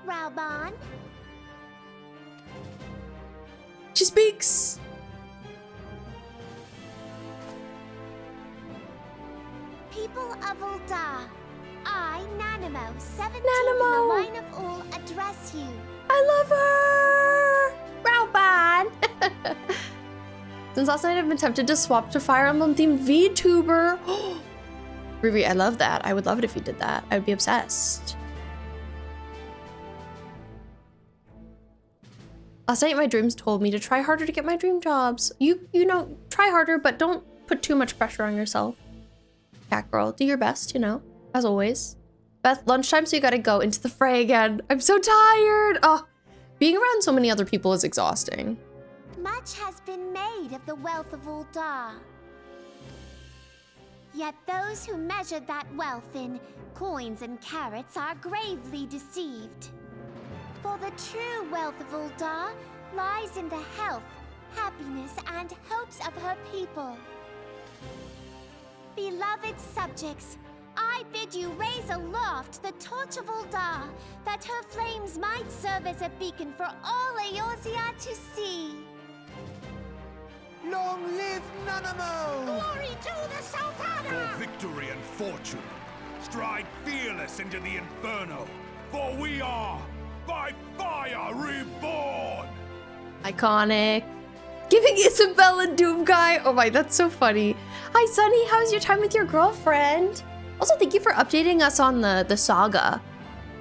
Raubon? She speaks. People of Ul'dah, I, Nanimo, 17 Nanimo. in the line of all, address you. I love her! Raubon! Since last night I've been tempted to swap to Fire Emblem themed VTuber. Riri, I love that. I would love it if you did that. I would be obsessed. Last night my dreams told me to try harder to get my dream jobs. You know, try harder, but don't put too much pressure on yourself. Cat girl, do your best, you know, as always. Beth, lunchtime, so you gotta go into the fray again. I'm so tired. Oh, being around so many other people is exhausting. Much has been made of the wealth of Ul'dah. Yet those who measured that wealth in coins and carats are gravely deceived. For the true wealth of Ul'dah lies in the health, happiness, and hopes of her people. Beloved subjects, I bid you raise aloft the torch of Ul'dah, that her flames might serve as a beacon for all Eorzea to see. Long live Nanamo! Glory to the Sultana! For victory and fortune, stride fearless into the Inferno, for we are by fire reborn! Iconic. Giving Isabella Doomguy. Oh my, that's so funny. Hi, Sunny. How's your time with your girlfriend? Also, thank you for updating us on the saga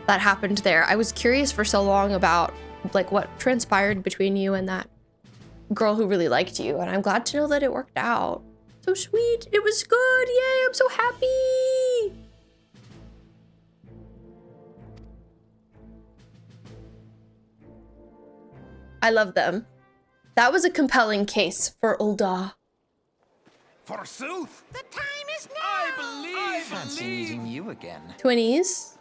that happened there. I was curious for so long about like what transpired between you and that girl who really liked you, and I'm glad to know that it worked out. So sweet. It was good. Yay, I'm so happy. I love them. That was a compelling case for Ul'dah. Forsooth! The time is now! I fancy meeting you again. Twinnies.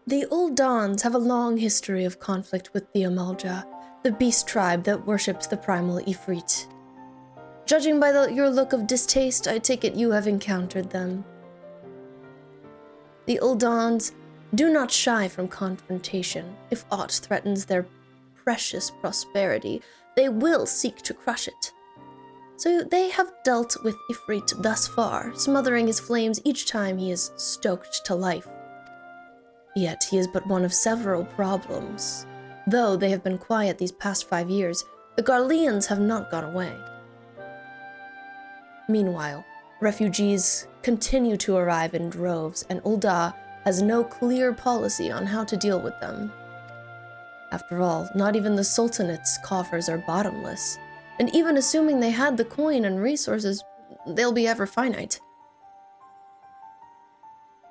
The Ul'dahns have a long history of conflict with the Amalja, the beast tribe that worships the primal Ifrit. Judging by your look of distaste, I take it you have encountered them. The Ul'dahns do not shy from confrontation. If aught threatens their precious prosperity, they will seek to crush it. So they have dealt with Ifrit thus far, smothering his flames each time he is stoked to life. Yet he is but one of several problems. Though they have been quiet these past 5 years, the Garleans have not gone away. Meanwhile, refugees continue to arrive in droves, and Ul'dah has no clear policy on how to deal with them. After all, not even the Sultanate's coffers are bottomless, and even assuming they had the coin and resources, they'll be ever finite.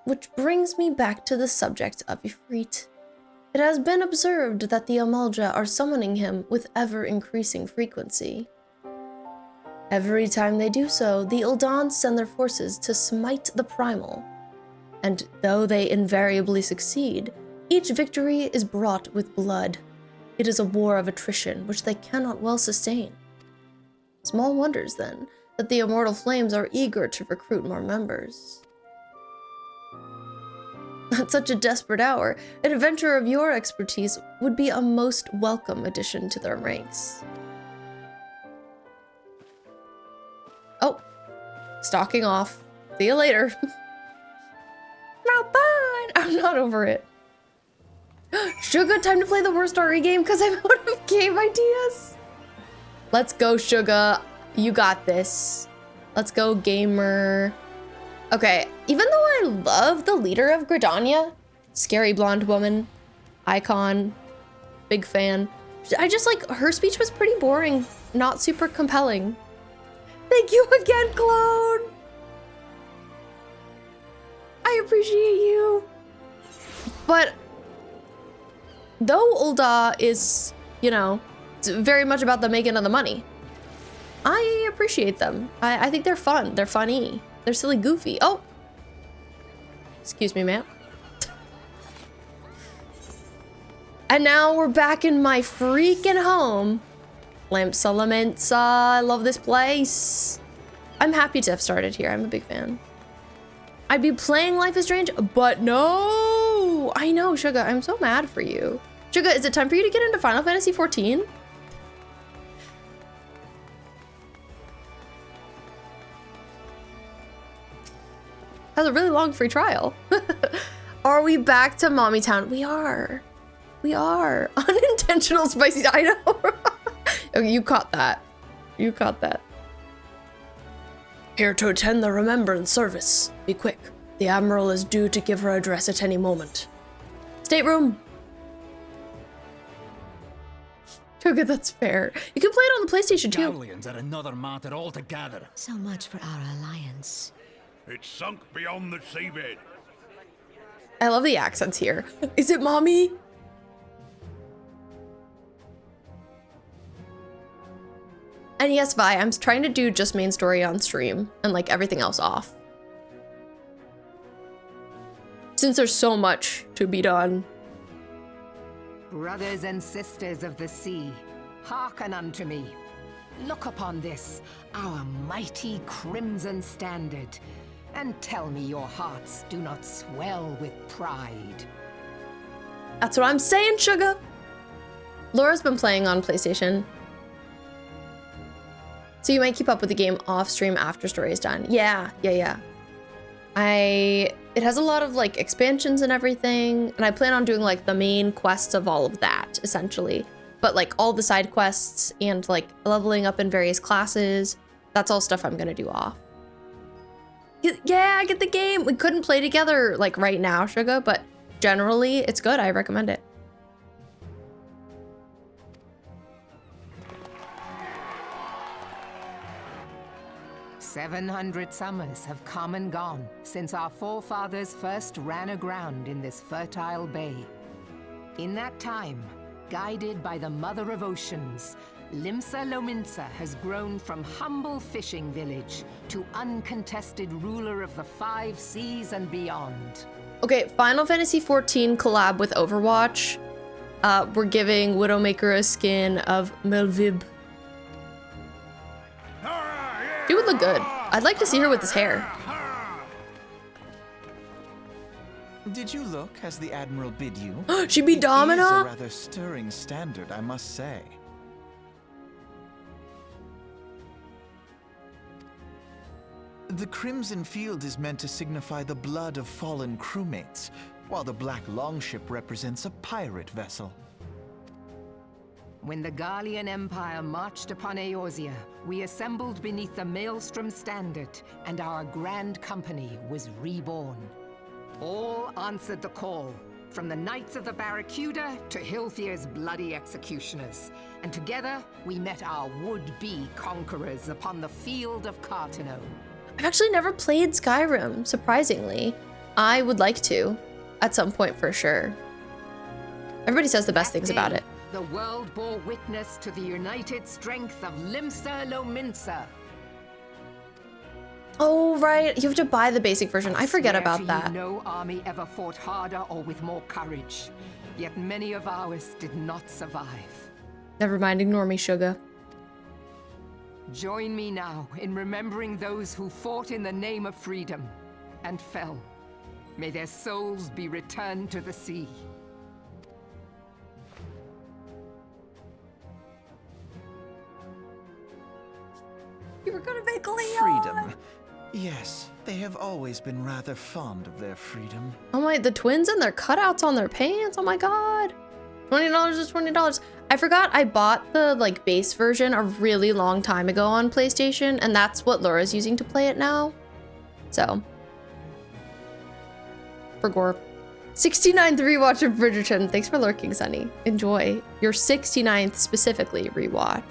Which brings me back to the subject of Ifrit. It has been observed that the Amalja are summoning him with ever-increasing frequency. Every time they do so, the Ul'dahns send their forces to smite the primal. And though they invariably succeed, each victory is brought with blood. It is a war of attrition which they cannot well sustain. Small wonders, then, that the Immortal Flames are eager to recruit more members. At such a desperate hour, an adventurer of your expertise would be a most welcome addition to their ranks. Oh, stalking off. See you later. Raubon! I'm not over it. Suga, time to play the worst RE game because I'm out of game ideas. Let's go, Suga. You got this. Let's go, gamer. Okay, even though I love the leader of Gridania, scary blonde woman, icon, big fan. I just like, her speech was pretty boring, not super compelling. Thank you again, Clone. I appreciate you. But though Ul'dah is, you know, it's very much about the making of the money, I appreciate them. I think they're fun. They're funny. They're silly goofy. Oh, excuse me, ma'am. And now we're back in my freaking home. Limsa Lamenta. I love this place. I'm happy to have started here. I'm a big fan. I'd be playing Life is Strange, but no. I know, Suga. I'm so mad for you. Suga, is it time for you to get into Final Fantasy XIV? Has a really long free trial. Are we back to Mommy Town? We are. We are. Unintentional spicy. I know. Okay, you caught that. You caught that. Here to attend the remembrance service. Be quick. The Admiral is due to give her address at any moment. Stateroom. Okay, that's fair. You can play it on the PlayStation too. Galleons are another matter altogether. So much for our alliance. It's sunk beyond the seabed. I love the accents here. Is it Mommy? And yes, Vi, I'm trying to do just main story on stream and like everything else off. Since there's so much to be done. Brothers and sisters of the sea, hearken unto me. Look upon this, our mighty crimson standard, and tell me your hearts do not swell with pride. That's what I'm saying, Sugar. Laura's been playing on PlayStation. So you might keep up with the game off stream after story is done. Yeah. It has a lot of like expansions and everything, and I plan on doing like the main quests of all of that, essentially. But like all the side quests and like leveling up in various classes, that's all stuff I'm gonna do off. Yeah, get the game. We couldn't play together like right now, Sugar, but generally it's good. I recommend it. "700 summers have come and gone since our forefathers first ran aground in this fertile bay. In that time, guided by the Mother of Oceans, Limsa Lominsa has grown from humble fishing village to uncontested ruler of the 5 seas and beyond." Okay, Final Fantasy XIV collab with Overwatch. We're giving Widowmaker a skin of Melvib. She would look good. I'd like to see her with his hair. Did you look as the Admiral bid you? She be It is a Domina? rather stirring standard, I must say. The Crimson Field is meant to signify the blood of fallen crewmates, while the Black Longship represents a pirate vessel. When the Garlean Empire marched upon Eorzea, we assembled beneath the Maelstrom Standard, and our grand company was reborn. All answered the call, from the Knights of the Barracuda to Hilthier's bloody executioners. And together, we met our would-be conquerors upon the field of Cartano. I've actually never played Skyrim, surprisingly. I would like to, at some point for sure. Everybody says the best things about it. The world bore witness to the united strength of Limsa Lominsa. Oh, right. You have to buy the basic version. I forget Swear about to you, that. no army ever fought harder or with more courage. Yet many of ours did not survive. Never mind, ignore me, Sugar. Join me now in remembering those who fought in the name of freedom and fell. May their souls be returned to the sea. You were gonna make Leon! Freedom. Yes, they have always been rather fond of their freedom. Oh my, the twins and their cutouts on their pants. Oh my god. $20 is $20. I forgot I bought the like base version a really long time ago on PlayStation, and that's what Laura's using to play it now. So for gore. 69th rewatch of Bridgerton. Thanks for lurking, Sunny. Enjoy your 69th specifically rewatch.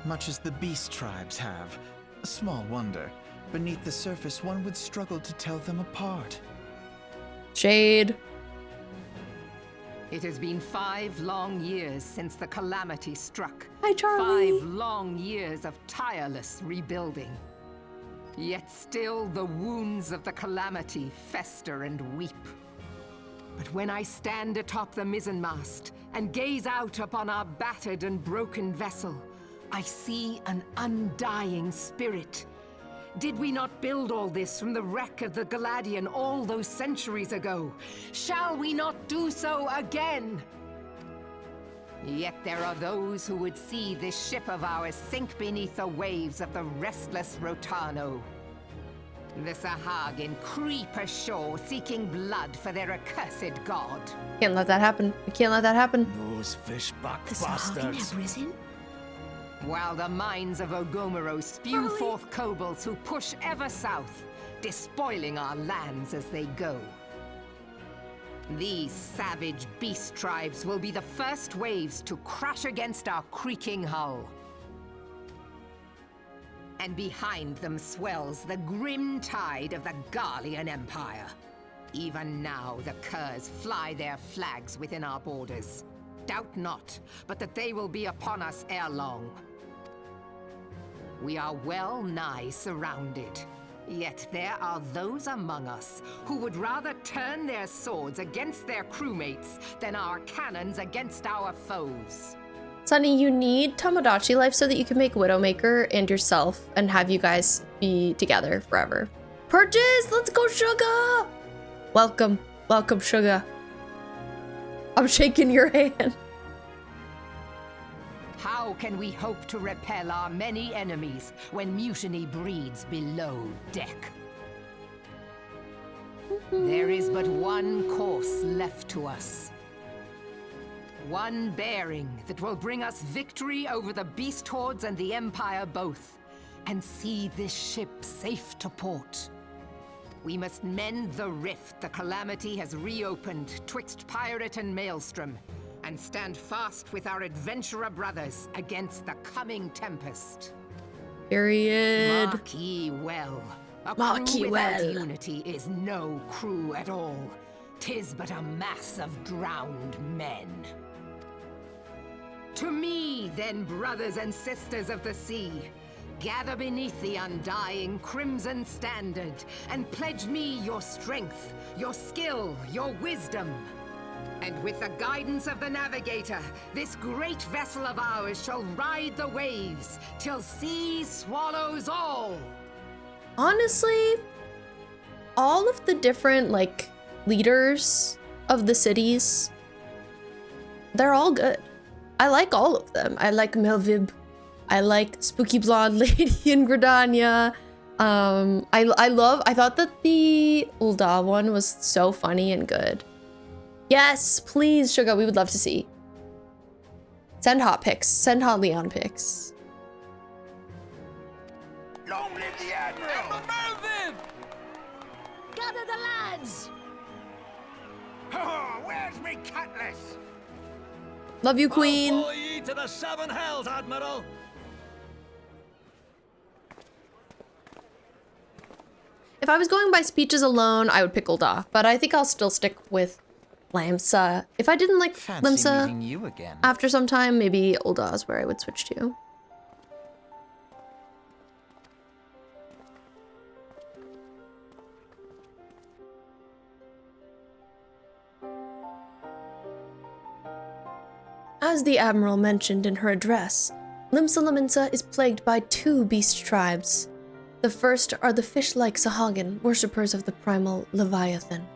Much as the beast tribes have. Small wonder. Beneath the surface, one would struggle to tell them apart. Shade. It has been 5 long years since the calamity struck. Hi, Charlie. 5 long years of tireless rebuilding. Yet still the wounds of the calamity fester and weep. But when I stand atop the mizzenmast and gaze out upon our battered and broken vessel, I see an undying spirit. Did we not build all this from the wreck of the Galadian all those centuries ago? Shall we not do so again? Yet there are those who would see this ship of ours sink beneath the waves of the restless Rotano. The Sahagin creep ashore seeking blood for their accursed god. Can't let that happen. We can't let that happen. Those fishback The Sahagin bastards. have risen? While the mines of Ogomero spew forth kobolds who push ever south, despoiling our lands as they go. These savage beast tribes will be the first waves to crash against our creaking hull. And behind them swells the grim tide of the Garlean Empire. Even now the curs fly their flags within our borders. Doubt not, but that they will be upon us ere long. We are well nigh surrounded. Yet there are those among us who would rather turn their swords against their crewmates than our cannons against our foes. Sunny, you need Tomodachi life so that you can make Widowmaker and yourself and have you guys be together forever. Purchase! Let's go, Sugar! Welcome. Welcome, Sugar. I'm shaking your hand. How can we hope to repel our many enemies when mutiny breeds below deck? There is but one course left to us. One bearing that will bring us victory over the beast hordes and the Empire both, and see this ship safe to port. We must mend the rift the calamity has reopened twixt pirate and maelstrom, and stand fast with our adventurer brothers against the coming tempest. Period. Mark ye well. A Mark crew ye without well. unity is no crew at all. 'Tis but a mass of drowned men. To me, then, brothers and sisters of the sea, gather beneath the undying crimson standard and pledge me your strength, your skill, your wisdom. And with the guidance of the navigator, this great vessel of ours shall ride the waves till sea swallows all. Honestly, all of the different, like, leaders of the cities, they're all good. I like all of them. I like Melvib. I like Spooky Blonde Lady in Gridania. I thought that the Ul'dah one was so funny and good. Yes, please, Sugar, we would love to see. Send hot pics. Send hot Leon pics. Long live the Admiral! Melvin! Gather the lads! Oh, where's me cutlass? Love you, Queen. I'll follow ye to the 7 hells, Admiral! If I was going by speeches alone, I would pick Ul'dah, but I think I'll still stick with Lamsa. If I didn't like Fancy Lamsa meeting you again. after some time, maybe Ul'dah is where I would switch to. As the Admiral mentioned in her address, Limsa Lominsa is plagued by 2 beast tribes. The first are the fish-like Sahagin, worshippers of the primal Leviathan.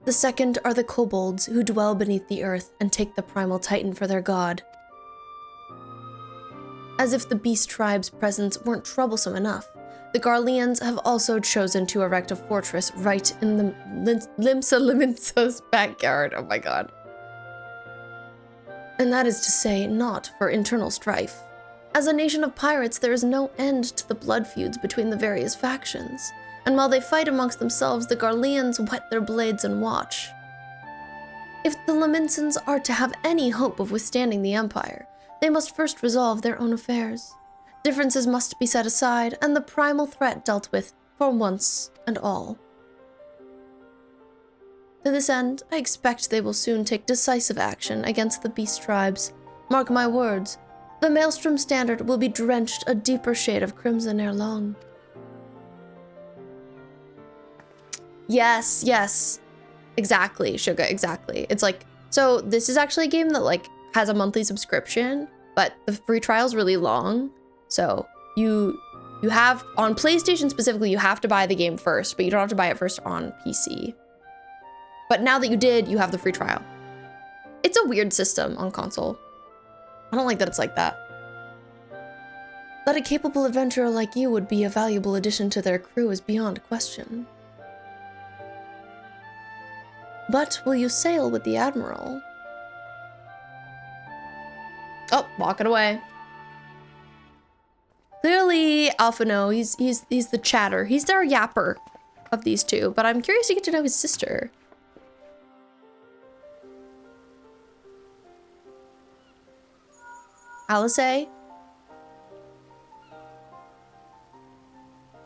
The second are the kobolds, who dwell beneath the earth and take the primal titan for their god. As if the beast tribe's presence weren't troublesome enough, the Garleans have also chosen to erect a fortress right in the Limsa Lominsa's backyard. Oh my god. And that is to say, not for internal strife, As a nation of pirates, there is no end to the blood feuds between the various factions, and while they fight amongst themselves, the Garleans whet their blades and watch. If the Laminsons are to have any hope of withstanding the Empire, they must first resolve their own affairs. Differences must be set aside, and the primal threat dealt with for once and all. To this end, I expect they will soon take decisive action against the beast tribes. Mark my words, the Maelstrom Standard will be drenched a deeper shade of crimson ere long. Yes, yes. Exactly, Sugar, exactly. It's like, so this is actually a game that like has a monthly subscription, but the free trial is really long. So you have, on PlayStation specifically, you have to buy the game first, but you don't have to buy it first on PC. But now that you did, you have the free trial. It's a weird system on console. I don't like that it's like that. That a capable adventurer like you would be a valuable addition to their crew is beyond question. But will you sail with the Admiral? Oh, walking away. Clearly, Alphino, he's the chatter. He's their yapper of these two, but I'm curious to get to know his sister. Alice?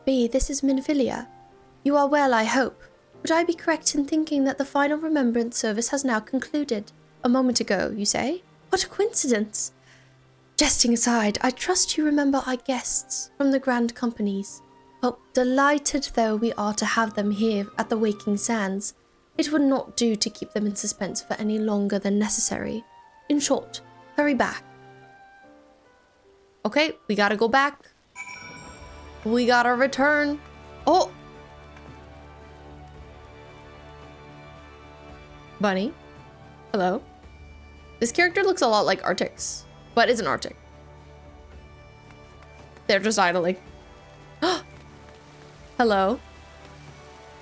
B, this is Minfilia. You are well, I hope. Would I be correct in thinking that the final remembrance service has now concluded? A moment ago, you say? What a coincidence! Jesting aside, I trust you remember our guests from the Grand Companies. Oh, delighted though we are to have them here at the Waking Sands, it would not do to keep them in suspense for any longer than necessary. In short, hurry back. Okay, we gotta go back. We gotta return. Oh! Bunny? Hello? This character looks a lot like Arctic's, but isn't Arctic. They're just idling. Hello?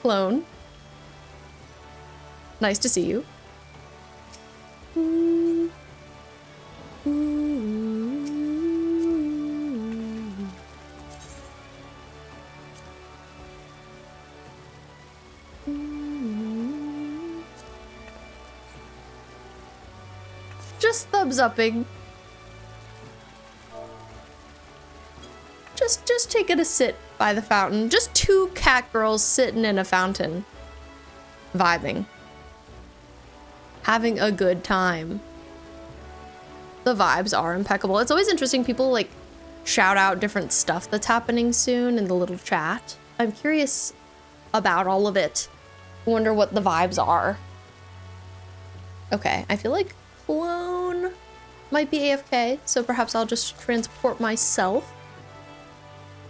Clone? Nice to see you. Just thumbs upping. Just taking a sit by the fountain. Just two cat girls sitting in a fountain. Vibing. Having a good time. The vibes are impeccable. It's always interesting, people like shout out different stuff that's happening soon in the little chat. I'm curious about all of it. I wonder what the vibes are. Okay, I feel like Clone might be AFK, so perhaps I'll just transport myself.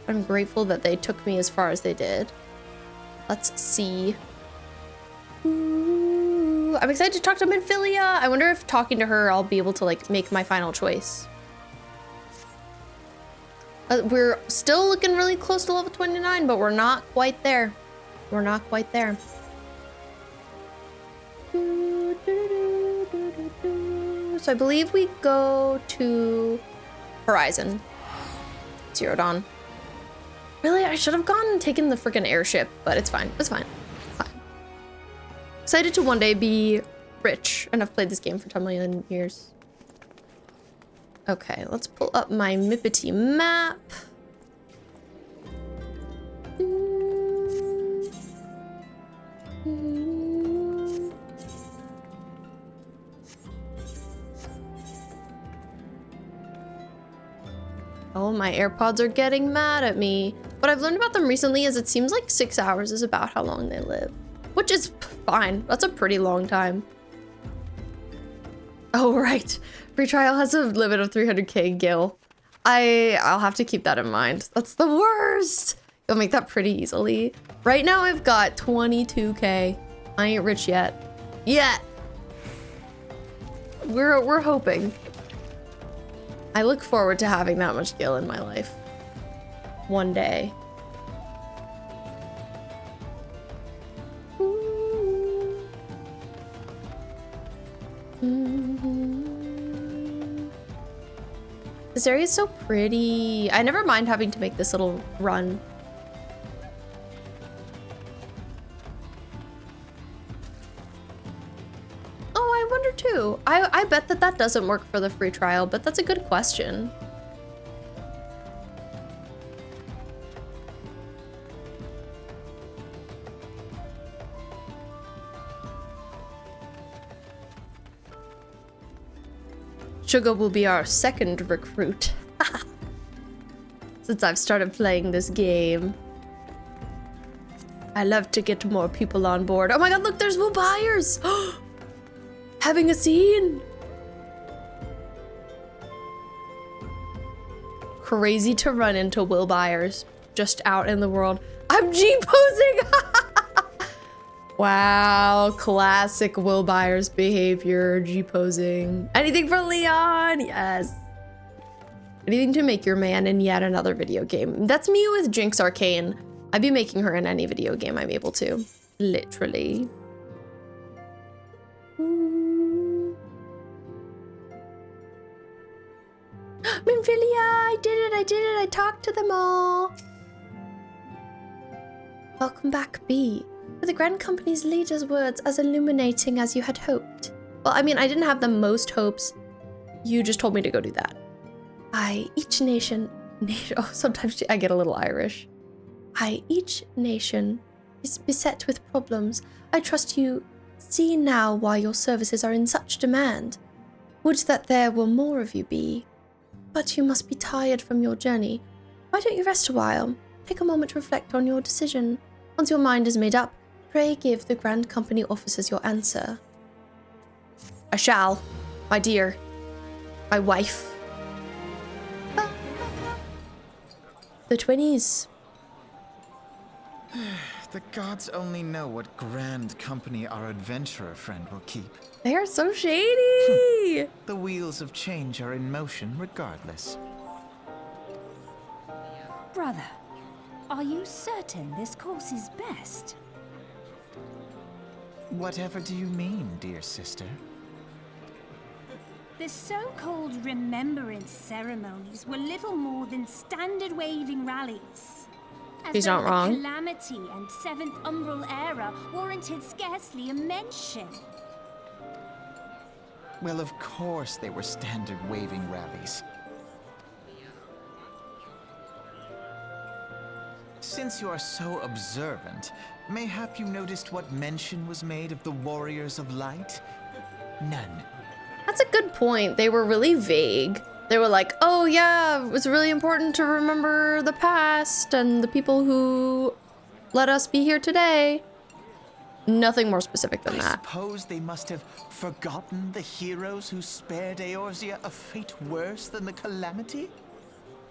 I'm grateful that they took me as far as they did. Let's see. Ooh, I'm excited to talk to Minfilia. I wonder if talking to her, I'll be able to like make my final choice. We're still looking really close to level 29, but we're not quite there. We're not quite there. So I believe we go to Horizon. Zero Dawn. Really? I should have gone and taken the freaking airship, but it's fine. It's fine. Fine. Excited to one day be rich, and I've played this game for 10 million years. Okay, let's pull up my Mippity map. Oh, my AirPods are getting mad at me. What I've learned about them recently is it seems like 6 hours is about how long they live, which is fine. That's a pretty long time. Oh, right. Free trial has a limit of 300k gil. I'll have to keep that in mind. That's the worst. You'll make that pretty easily. Right now I've got 22k. I ain't rich yet. Yet. We're hoping. I look forward to having that much gil in my life. One day. This area is so pretty. I never mind having to make this little run. Oh, I wonder too. I bet that doesn't work for the free trial, but that's a good question. Sugar will be our second recruit. Since I've started playing this game. I love to get more people on board. Oh my god, look, there's Will Byers! Having a scene! Crazy to run into Will Byers just out in the world. I'm G-posing! Wow, classic Will Byers behavior, G-posing. Anything for Leon, yes. Anything to make your man in yet another video game. That's me with Jinx Arcane. I'd be making her in any video game I'm able to. Literally. Minfilia, I did it, I talked to them all. Welcome back, B. Were the Grand Company's leader's words as illuminating as you had hoped? Well, I mean, I didn't have the most hopes. You just told me to go do that. Each nation, oh, sometimes I get a little Irish. Each nation is beset with problems. I trust you see now why your services are in such demand. Would that there were more of you, B. But you must be tired from your journey. Why don't you rest a while? Take a moment to reflect on your decision. Once your mind is made up, pray give the Grand Company officers your answer. I shall, my dear, my wife. The twinnies. The gods only know what Grand Company our adventurer friend will keep. They are so shady. The wheels of change are in motion regardless. Brother, are you certain this course is best? Whatever do you mean, dear sister? The so-called remembrance ceremonies were little more than standard waving rallies. As He's though not wrong. The Calamity and Seventh Umbral Era warranted scarcely a mention. Well, of course they were standard waving rallies. Since you are so observant, mayhap you noticed what mention was made of the Warriors of Light? None. That's a good point. They were really vague. They were like, oh yeah, it was really important to remember the past and the people who let us be here today. Nothing more specific than I that. suppose they must have forgotten the heroes who spared Eorzea a fate worse than the Calamity?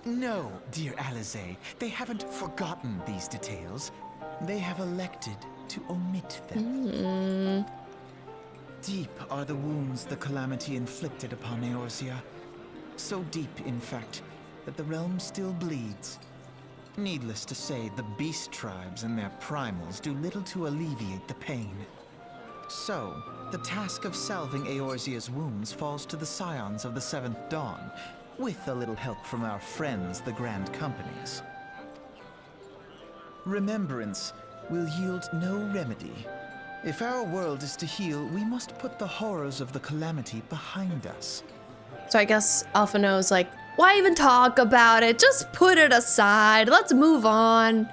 No, dear Alize, they haven't forgotten these details. They have elected to omit them. Deep are the wounds the Calamity inflicted upon Eorzea. So deep, in fact, that the realm still bleeds. Needless to say, the beast tribes and their primals do little to alleviate the pain. So, the task of salving Eorzea's wounds falls to the scions of the Seventh Dawn, with a little help from our friends, the Grand Companies. Remembrance will yield no remedy. If our world is to heal, we must put the horrors of the Calamity behind us. So I guess Alphino's like, why even talk about it? Just put it aside. Let's move on.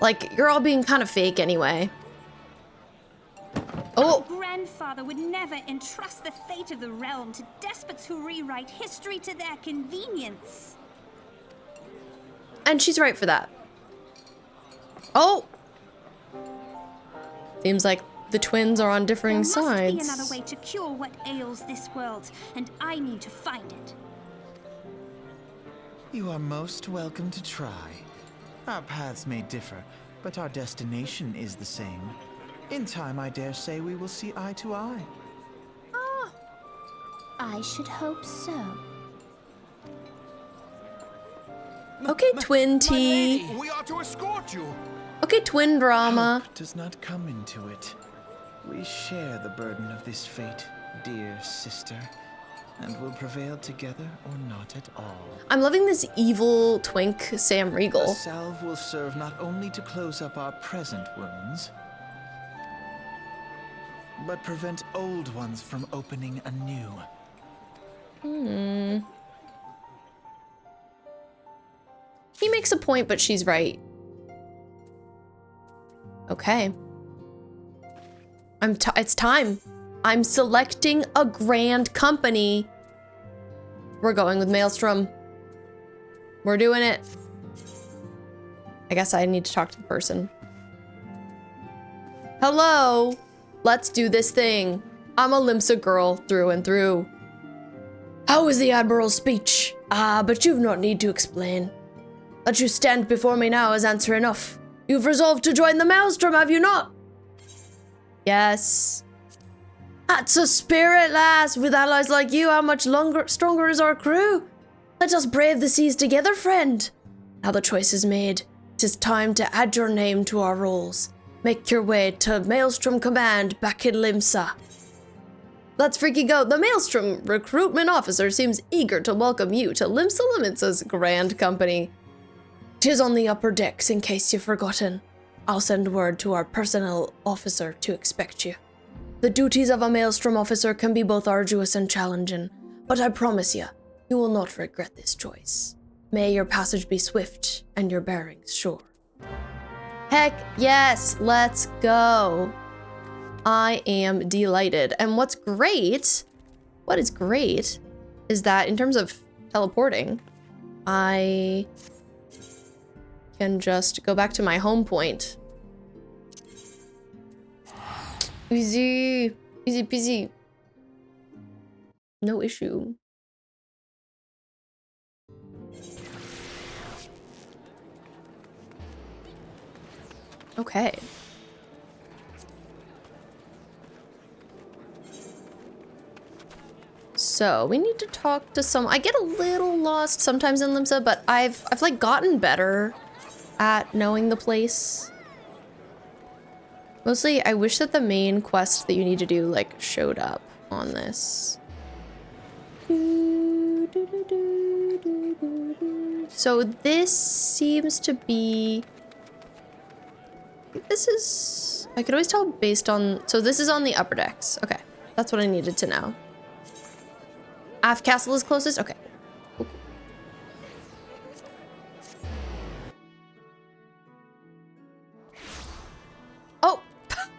Like, you're all being kind of fake anyway. Oh! Grandfather would never entrust the fate of the realm to despots who rewrite history to their convenience. And she's right for that. Oh! Seems like the twins are on differing sides. There must be another way to cure what ails this world, and I need to find it. You are most welcome to try. Our paths may differ, but our destination is the same. In time, I dare say we will see eye to eye. I should hope so. Okay, twin tea. We are to escort you. Okay, twin drama. Hope does not come into it. We share the burden of this fate, dear sister. and will prevail together or not at all. I'm loving this evil twink Sam The Riegel. salve will serve not only to close up our present wounds, but prevent old ones from opening anew. He makes a point, but she's right. Okay. It's time. I'm selecting a grand company. We're going with Maelstrom. We're doing it. I guess I need to talk to the person. Hello. Let's do this thing. I'm a Limsa girl through and through. How was the Admiral's speech? But you've no need to explain. That you stand before me now is answer enough. You've resolved to join the Maelstrom, have you not? Yes. That's a spirit, lass. With allies like you, how much stronger is our crew? Let us brave the seas together, friend. Now the choice is made. 'Tis time to add your name to our rolls. Make your way to Maelstrom Command back in Limsa. Let's freaking go. The Maelstrom recruitment officer seems eager to welcome you to Limsa Limitsa's grand company. 'Tis on the upper decks in case you've forgotten. I'll send word to our personnel officer to expect you. The duties of a Maelstrom officer can be both arduous and challenging, but I promise you will not regret this choice. May your passage be swift and your bearings sure. Heck yes, let's go. I am delighted. And what is great is that in terms of teleporting, I can just go back to my home point. Easy, easy peasy. No issue. Okay. So we need to talk to some. I get a little lost sometimes in Limsa, but I've like gotten better at knowing the place. Mostly, I wish that the main quest that you need to do like showed up on this. So this seems to be. This is. I could always tell based on. So this is on the upper decks. Okay, that's what I needed to know. Aft Castle is closest? Okay. Cool. Oh,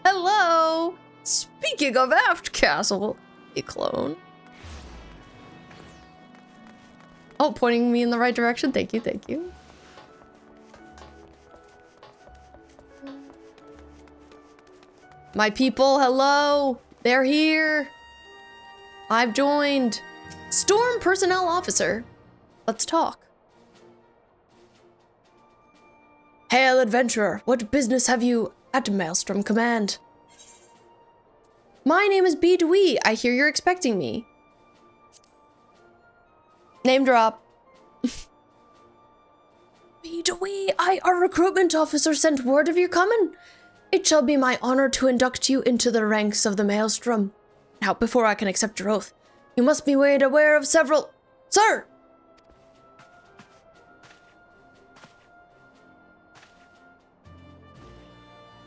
hello! Speaking of Aft Castle, a clone. Oh, pointing me in the right direction. Thank you, thank you. My people, hello! They're here! I've joined. Storm Personnel Officer. Let's talk. Hail, adventurer. What business have you at Maelstrom Command? My name is B. Dewey. I hear you're expecting me. Name drop. B. Dewey, our recruitment officer sent word of your coming. It shall be my honor to induct you into the ranks of the Maelstrom. Now, before I can accept your oath, you must be made aware of several... Sir!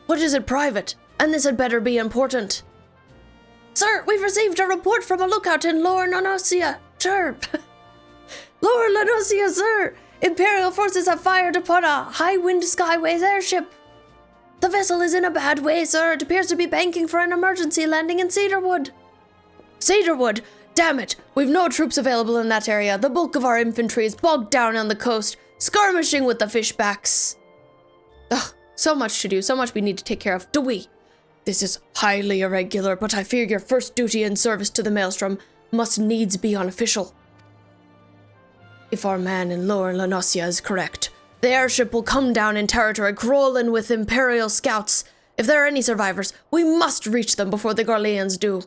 What is it, private? And this had better be important. Sir, we've received a report from a lookout in Lower Lanosia. Sure. Lower Lanosia, sir! Imperial forces have fired upon a high-wind skyways airship. The vessel is in a bad way, sir. It appears to be banking for an emergency landing in Cedarwood. Cedarwood? Damn it! We've no troops available in that area. The bulk of our infantry is bogged down on the coast, skirmishing with the fishbacks. Ugh, so much to do, so much we need to take care of. Dewey, this is highly irregular, but I fear your first duty in service to the Maelstrom must needs be unofficial. If our man in Lower Lanosia is correct, the airship will come down in territory crawling with Imperial scouts. If there are any survivors, we must reach them before the Garleans do.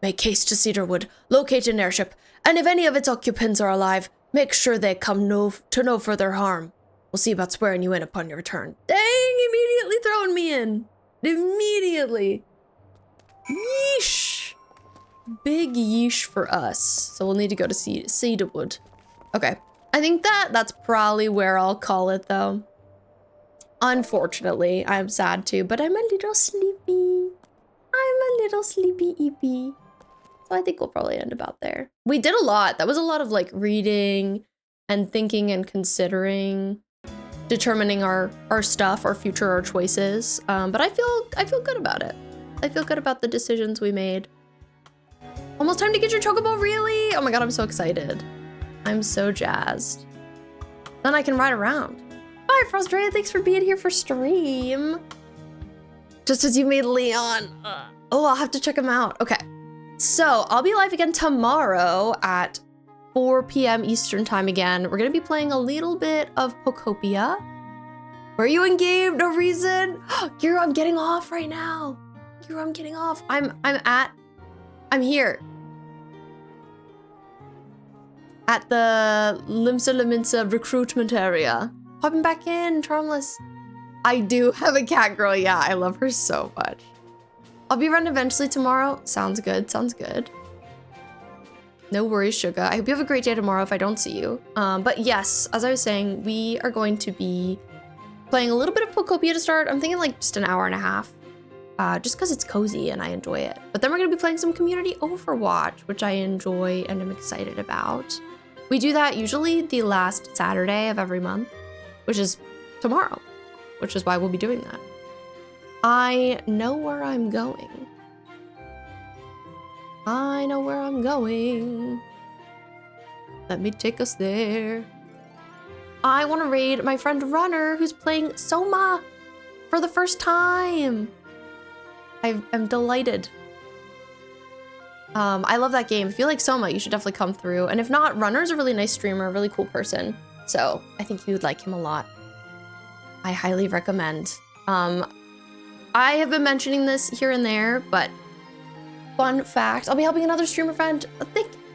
Make haste to Cedarwood, locate an airship, and if any of its occupants are alive, make sure they come to no further harm. We'll see about swearing you in upon your return. Dang, immediately throwing me in. Immediately. Yeesh. big yeesh for us. So we'll need to go to Cedarwood. Okay. I think that's probably where I'll call it though. Unfortunately, I'm sad too, but I'm a little sleepy. I'm a little sleepy-eepy. So I think we'll probably end about there. We did a lot. That was a lot of like reading and thinking and considering, determining our stuff, our future, our choices. But I feel good about it. I feel good about the decisions we made. Almost time to get your chocobo, really? Oh my god, I'm so excited. I'm so jazzed. Then I can ride around. Bye, Frustrated. Thanks for being here for stream. Just as you made Leon. Oh, I'll have to check him out. Okay. So I'll be live again tomorrow at 4 p.m. Eastern time again. We're going to be playing a little bit of Pokopia. Were you in game? No reason. Giro, I'm getting off right now. Giro, I'm getting off. I'm here. At the Limsa Laminsa recruitment area. Popping back in, Charmless. I do have a cat girl. Yeah, I love her so much. I'll be around eventually tomorrow. Sounds good. Sounds good. No worries, Sugar. I hope you have a great day tomorrow if I don't see you. But yes, as I was saying, we are going to be playing a little bit of Pokopia to start. I'm thinking like just an hour and a half. Just because it's cozy and I enjoy it. But then we're going to be playing some community Overwatch, which I enjoy and am excited about. We do that usually the last Saturday of every month, which is tomorrow, which is why we'll be doing that. I know where I'm going. I know where I'm going. Let me take us there. I want to raid my friend Runner, who's playing Soma for the first time. I'm delighted. I love that game. If you like Soma, you should definitely come through. And if not, Runner's a really nice streamer, a really cool person. So I think you would like him a lot. I highly recommend. I have been mentioning this here and there, but fun fact, I'll be helping another streamer friend.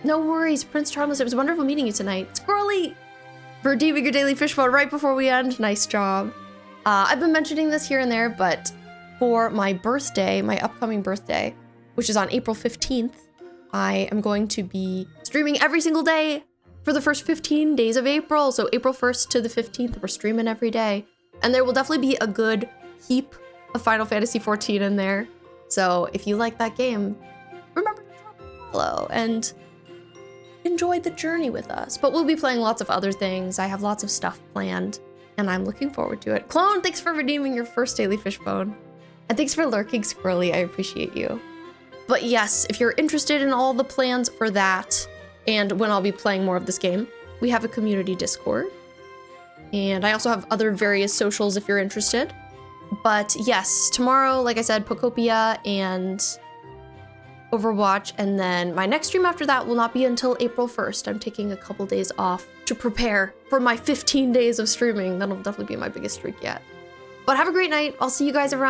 No worries, Prince Charles. It was wonderful meeting you tonight. Squirrely! For redeeming your daily fish bowl right before we end. Nice job. I've been mentioning this here and there, but for my birthday, my upcoming birthday, which is on April 15th, I am going to be streaming every single day for the first 15 days of April. So April 1st to the 15th, we're streaming every day. And there will definitely be a good heap of Final Fantasy XIV in there. So if you like that game, remember to drop a follow and enjoy the journey with us. But we'll be playing lots of other things. I have lots of stuff planned and I'm looking forward to it. Clone, thanks for redeeming your first daily fishbone. And thanks for lurking, Squirrely. I appreciate you. But yes, if you're interested in all the plans for that and when I'll be playing more of this game, we have a community Discord. And I also have other various socials if you're interested. But yes, tomorrow, like I said, Pokopia and Overwatch. And then my next stream after that will not be until April 1st. I'm taking a couple days off to prepare for my 15 days of streaming. That'll definitely be my biggest streak yet. But have a great night. I'll see you guys around.